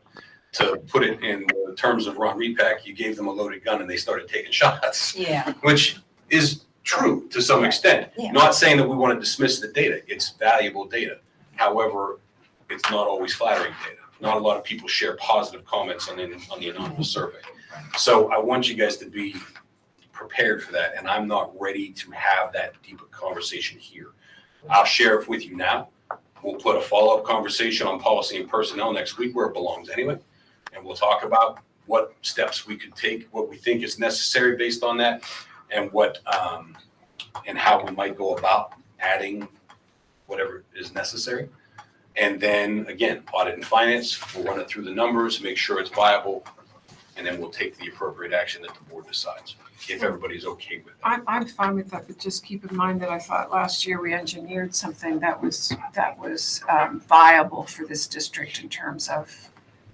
[SPEAKER 2] to put it in terms of Ron Repack, you gave them a loaded gun and they started taking shots.
[SPEAKER 4] Yeah.
[SPEAKER 2] Which is true to some extent.
[SPEAKER 4] Yeah.
[SPEAKER 2] Not saying that we want to dismiss the data. It's valuable data. However, it's not always flattering data. Not a lot of people share positive comments on the anonymous survey. So I want you guys to be prepared for that, and I'm not ready to have that deep a conversation here. I'll share it with you now. We'll put a follow-up conversation on policy and personnel next week where it belongs anyway, and we'll talk about what steps we could take, what we think is necessary based on that, and what and how we might go about adding whatever is necessary. And then again, audit and finance, we'll run it through the numbers, make sure it's viable, and then we'll take the appropriate action that the board decides, if everybody's okay with it.
[SPEAKER 7] I'm fine with that, but just keep in mind that I thought last year we engineered something that was viable for this district in terms of,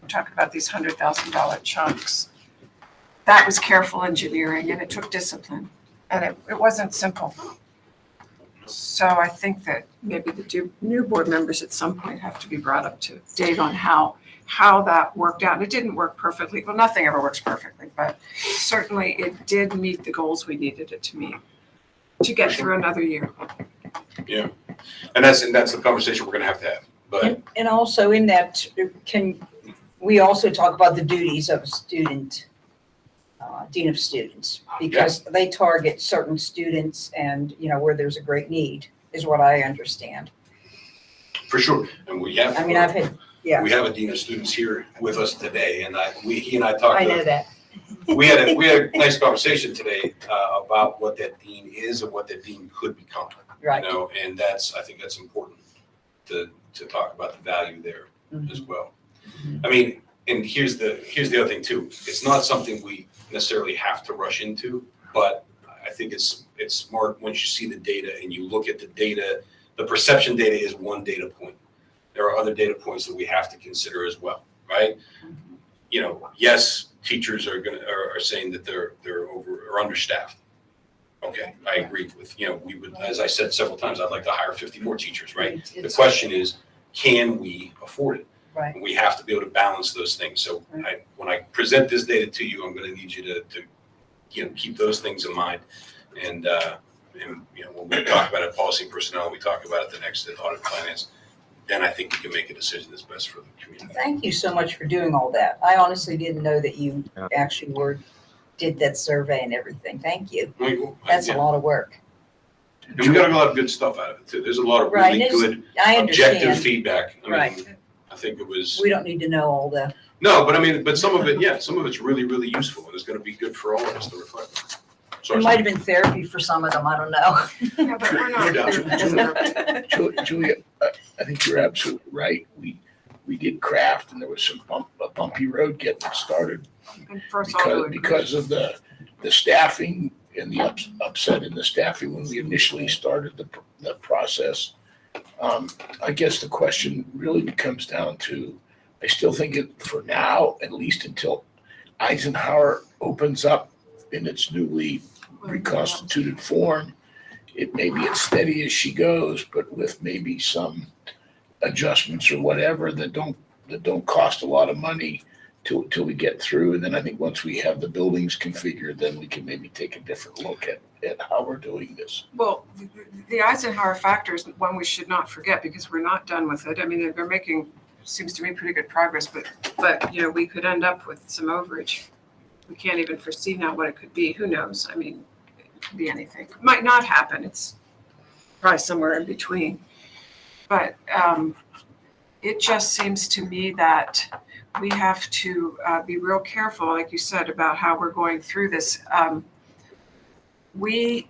[SPEAKER 7] we're talking about these $100,000 chunks. That was careful engineering, and it took discipline, and it wasn't simple. So I think that maybe the new board members at some point have to be brought up to date on how that worked out. And it didn't work perfectly. Well, nothing ever works perfectly, but certainly it did meet the goals we needed it to meet to get through another year.
[SPEAKER 2] Yeah, and that's the conversation we're gonna have to have, but.
[SPEAKER 4] And also in that, can we also talk about the duties of a student, dean of students? Because they target certain students and, where there's a great need, is what I understand.
[SPEAKER 2] For sure, and we have.
[SPEAKER 4] I mean, I've had, yeah.
[SPEAKER 2] We have a dean of students here with us today, and he and I talked.
[SPEAKER 4] I know that.
[SPEAKER 2] We had a nice conversation today about what that dean is and what that dean could become.
[SPEAKER 4] Right.
[SPEAKER 2] And I think that's important to talk about the value there as well. I mean, and here's the other thing too. It's not something we necessarily have to rush into, but I think it's smart once you see the data and you look at the data. The perception data is one data point. There are other data points that we have to consider as well, right? Yes, teachers are saying that they're over or understaffed. Okay, I agree with, we would, as I said several times, I'd like to hire 50 more teachers, right? The question is, can we afford it?
[SPEAKER 4] Right.
[SPEAKER 2] We have to be able to balance those things. So when I present this data to you, I'm going to need you to keep those things in mind. And when we talk about it, policy and personnel, we talk about it the next audit and finance, then I think we can make a decision that's best for the community.
[SPEAKER 4] Thank you so much for doing all that. I honestly didn't know that you actually did that survey and everything. Thank you. That's a lot of work.
[SPEAKER 2] And we got a lot of good stuff out of it too. There's a lot of really good objective feedback. I mean, I think it was.
[SPEAKER 4] We don't need to know all the.
[SPEAKER 2] No, but some of it, some of it's really, really useful, and it's going to be good for all of us to reflect on.
[SPEAKER 4] It might have been therapy for some of them. I don't know.
[SPEAKER 7] Yeah, but we're not.
[SPEAKER 1] Julia, I think you're absolutely right. We did craft, and there was a bumpy road getting started because of the staffing and the upset in the staffing when we initially started the process. I guess the question really comes down to, I still think for now, at least until Eisenhower opens up in its newly reconstituted form, it may be as steady as she goes, but with maybe some adjustments or whatever that don't cost a lot of money till we get through. And then I think once we have the buildings configured, then we can maybe take a different look at how we're doing this.
[SPEAKER 7] Well, the Eisenhower factor is one we should not forget, because we're not done with it. I mean, they're making, seems to me, pretty good progress, but we could end up with some overage. We can't even foresee now what it could be. Who knows? I mean, it could be anything. It might not happen. It's probably somewhere in between. But it just seems to me that we have to be real careful, like you said, about how we're going through this. We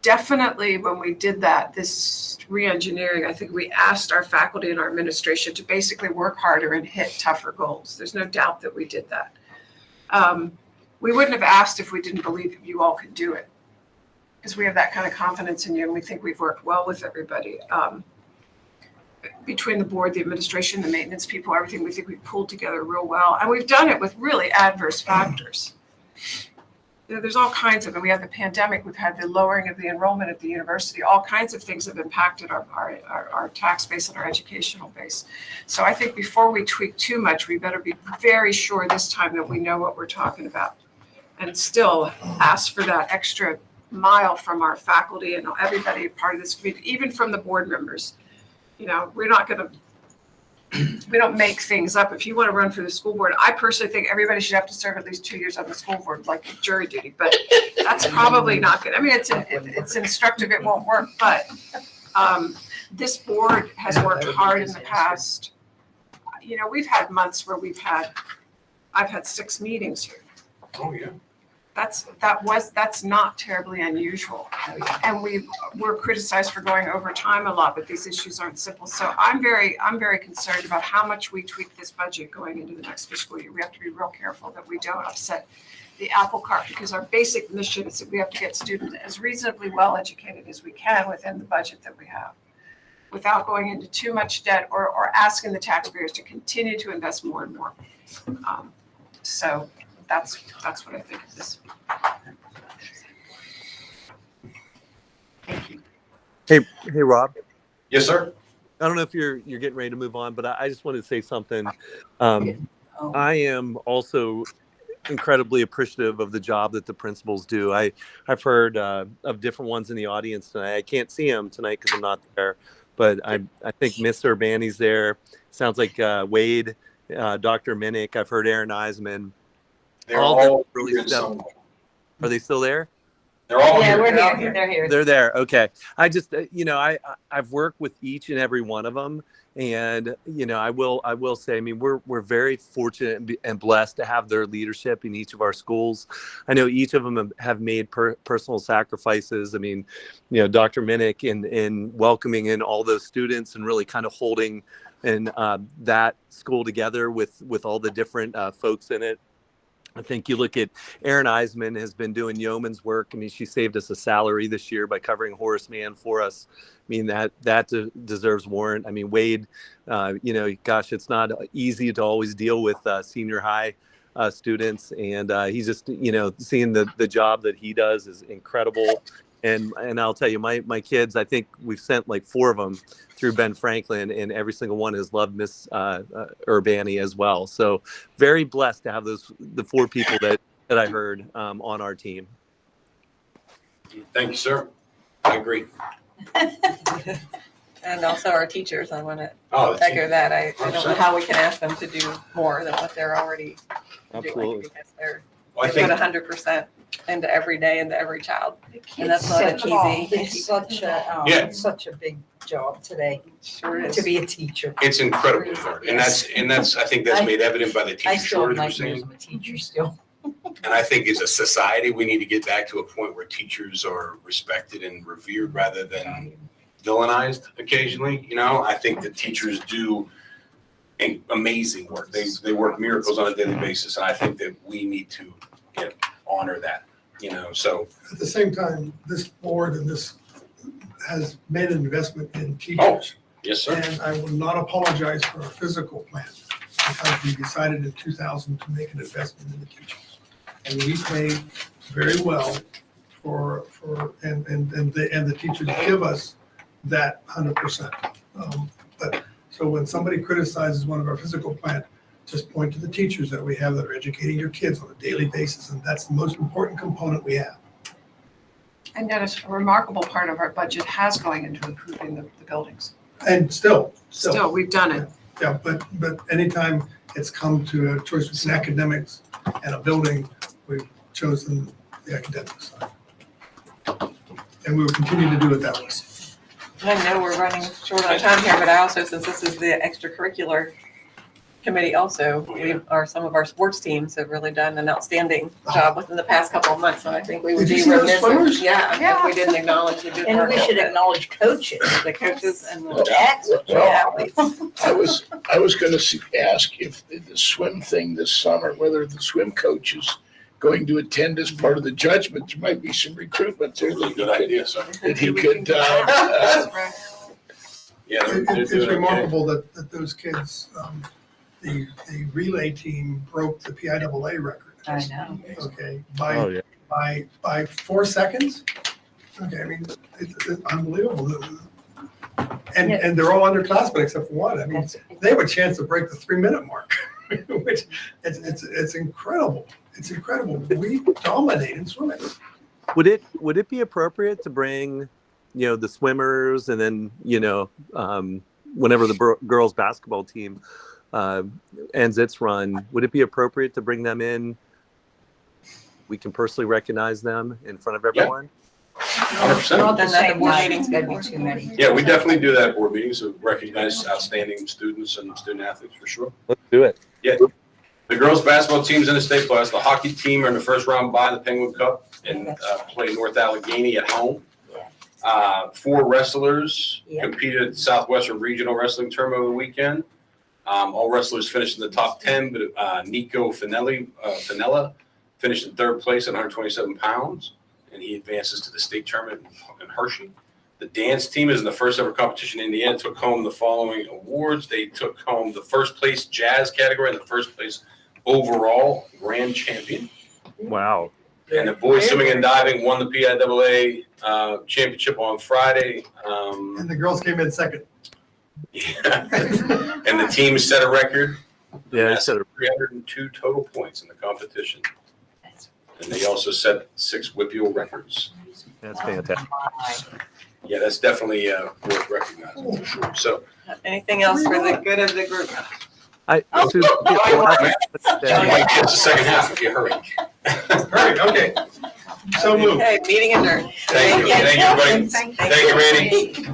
[SPEAKER 7] definitely, when we did this re-engineering, I think we asked our faculty and our administration to basically work harder and hit tougher goals. There's no doubt that we did that. We wouldn't have asked if we didn't believe that you all could do it, because we have that kind of confidence in you, and we think we've worked well with everybody. Between the board, the administration, the maintenance people, everything, we think we've pulled together real well. And we've done it with really adverse factors. There's all kinds of, and we have the pandemic, we've had the lowering of the enrollment at the university, all kinds of things have impacted our tax base and our educational base. So I think before we tweak too much, we better be very sure this time that we know what we're talking about. And still ask for that extra mile from our faculty and everybody part of this community, even from the board members. We're not going to, we don't make things up. If you want to run for the school board, I personally think everybody should have to serve at least 2 years on the school board, like jury duty, but that's probably not good. I mean, it's instructive, it won't work, but this board has worked hard in the past. We've had months where I've had 6 meetings here.
[SPEAKER 2] Oh, yeah.
[SPEAKER 7] That's not terribly unusual. And we were criticized for going over time a lot, but these issues aren't simple. So I'm very concerned about how much we tweak this budget going into the next fiscal year. We have to be real careful that we don't upset the apple cart, because our basic mission is that we have to get students as reasonably well educated as we can within the budget that we have, without going into too much debt or asking the taxpayers to continue to invest more and more. So that's what I think of this.
[SPEAKER 3] Thank you.
[SPEAKER 15] Hey, Rob.
[SPEAKER 2] Yes, sir.
[SPEAKER 15] I don't know if you're getting ready to move on, but I just wanted to say something. I am also incredibly appreciative of the job that the principals do. I've heard of different ones in the audience tonight. I can't see them tonight because I'm not there, but I think Miss Urbani's there. Sounds like Wade, Dr. Minnick. I've heard Aaron Eisman.
[SPEAKER 2] They're all
[SPEAKER 15] really Are they still there?
[SPEAKER 2] They're all
[SPEAKER 4] Yeah,
[SPEAKER 2] here.
[SPEAKER 4] we're here. They're here.
[SPEAKER 15] They're there. Okay. I just, I've worked with each and every one of them. And, I will say, I mean, we're very fortunate and blessed to have their leadership in each of our schools. I know each of them have made personal sacrifices. I mean, Dr. Minnick in welcoming in all those students and really kind of holding that school together with all the different folks in it. I think you look at Erin Eisman has been doing yeoman's work. I mean, she saved us a salary this year by covering Horace Mann for us. I mean, that deserves warrant. I mean, Wade, gosh, it's not easy to always deal with senior high students. And he's just, seeing the job that he does is incredible. And I'll tell you, my kids, I think we've sent like 4 of them through Ben Franklin, and every single one has loved Miss Urbani as well. So very blessed to have the 4 people that I heard on our team.
[SPEAKER 2] Thank you, sir. I agree.
[SPEAKER 6] And also our teachers, I want to
[SPEAKER 2] echo
[SPEAKER 6] that. I don't know how we can ask them to do more than what they're already
[SPEAKER 15] Absolutely.
[SPEAKER 6] doing, because
[SPEAKER 2] I
[SPEAKER 6] they
[SPEAKER 2] think
[SPEAKER 6] put 100% into every day, into every child. And that's not an easy.
[SPEAKER 4] It's such a big job today
[SPEAKER 6] Sure is.
[SPEAKER 4] to be a teacher.
[SPEAKER 2] it's incredibly hard. And that's I think that's made evident by the
[SPEAKER 4] I
[SPEAKER 2] teacher
[SPEAKER 4] still have
[SPEAKER 2] shortage we're
[SPEAKER 4] nightmares
[SPEAKER 2] seeing.
[SPEAKER 4] of a teacher still.
[SPEAKER 2] And I think as a society, we need to get back to a point where teachers are respected and revered rather than villainized occasionally. I think that teachers do amazing work. They work miracles on a daily basis. And I think that we need to honor that, so.
[SPEAKER 5] At the same time, this board and this has made an investment in teachers.
[SPEAKER 2] Yes, sir.
[SPEAKER 5] And I will not apologize for our physical plan, because we decided in 2000 to make an investment in the teachers. And we pay very well and the teachers give us that 100%. But so when somebody criticizes one of our physical plant, just point to the teachers that we have that are educating your kids on a daily basis, and that's the most important component we have.
[SPEAKER 7] And that is a remarkable part of our budget has going into improving the buildings.
[SPEAKER 5] And still,
[SPEAKER 7] We've done it.
[SPEAKER 5] yeah. But anytime it's come to a choice between academics and a building, we've chosen the academic side, and we will continue to do it that way.
[SPEAKER 6] I know we're running short on time here, but I also, since this is the extracurricular committee also, some of our sports teams have really done an outstanding job within the past couple of months, and I think we would
[SPEAKER 5] Did you
[SPEAKER 6] be
[SPEAKER 5] see those
[SPEAKER 6] remiss.
[SPEAKER 5] swimmers?
[SPEAKER 6] Yeah, if we didn't acknowledge the good
[SPEAKER 4] And
[SPEAKER 6] work.
[SPEAKER 4] we should acknowledge coaches.
[SPEAKER 6] The coaches and
[SPEAKER 1] Well,
[SPEAKER 6] the athletes.
[SPEAKER 1] I was gonna ask if the swim thing this summer, whether the swim coach is going to attend as part of the judgment. There might be some recruitment there.
[SPEAKER 2] Really good idea, sir.
[SPEAKER 1] That he could,
[SPEAKER 2] Yeah, they're
[SPEAKER 5] It's
[SPEAKER 2] doing okay.
[SPEAKER 5] remarkable that those kids, the relay team broke the PIAA record.
[SPEAKER 4] I know.
[SPEAKER 5] Okay,
[SPEAKER 9] Oh, yeah.
[SPEAKER 5] by 4 seconds. Okay, I mean, it's unbelievable. And they're all underclassmen except for one. I mean, they have a chance to break the 3-minute mark, which it's incredible. It's incredible. We dominate in swimming.
[SPEAKER 15] Would it be appropriate to bring, the swimmers and then, whenever the girls basketball team ends its run, would it be appropriate to bring them in? We can personally recognize them in front of everyone.
[SPEAKER 2] 100%.
[SPEAKER 6] Well, then that the board
[SPEAKER 4] Night,
[SPEAKER 6] meetings
[SPEAKER 4] it's gotta be too many.
[SPEAKER 2] Yeah, we definitely do that at board meetings to recognize outstanding students and student athletes for sure.
[SPEAKER 15] Let's do it.
[SPEAKER 2] Yeah. The girls basketball team's in the state class. The hockey team are in the first round bye in the Penguin Cup and play North Allegheny at home. 4 wrestlers competed at the Southwestern Regional Wrestling Tournament over the weekend. All wrestlers finished in the top 10, but Nico Finella finished in 3rd place at 127 pounds, and he advances to the state tournament in Hershey. The dance team is in the first ever competition in Indiana, took home the following awards. They took home the first place jazz category and the first place overall grand champion.
[SPEAKER 15] Wow.
[SPEAKER 2] And the boys swimming and diving won the PIAA championship on Friday.
[SPEAKER 5] And the girls came in second.
[SPEAKER 2] Yeah. And the team set a record.
[SPEAKER 15] Yeah,
[SPEAKER 2] Set 302 total points in the competition. And they also set 6 WPIAL records.
[SPEAKER 15] That's fantastic.
[SPEAKER 2] Yeah, that's definitely worth recognizing for sure. So,
[SPEAKER 6] Anything else for the good of the group?
[SPEAKER 2] John might get the second half if you hurry.
[SPEAKER 5] Hurry, okay. So moved.
[SPEAKER 6] Okay, meeting adjourned.
[SPEAKER 2] Thank you. Thank you, everybody. Thank you, Randy.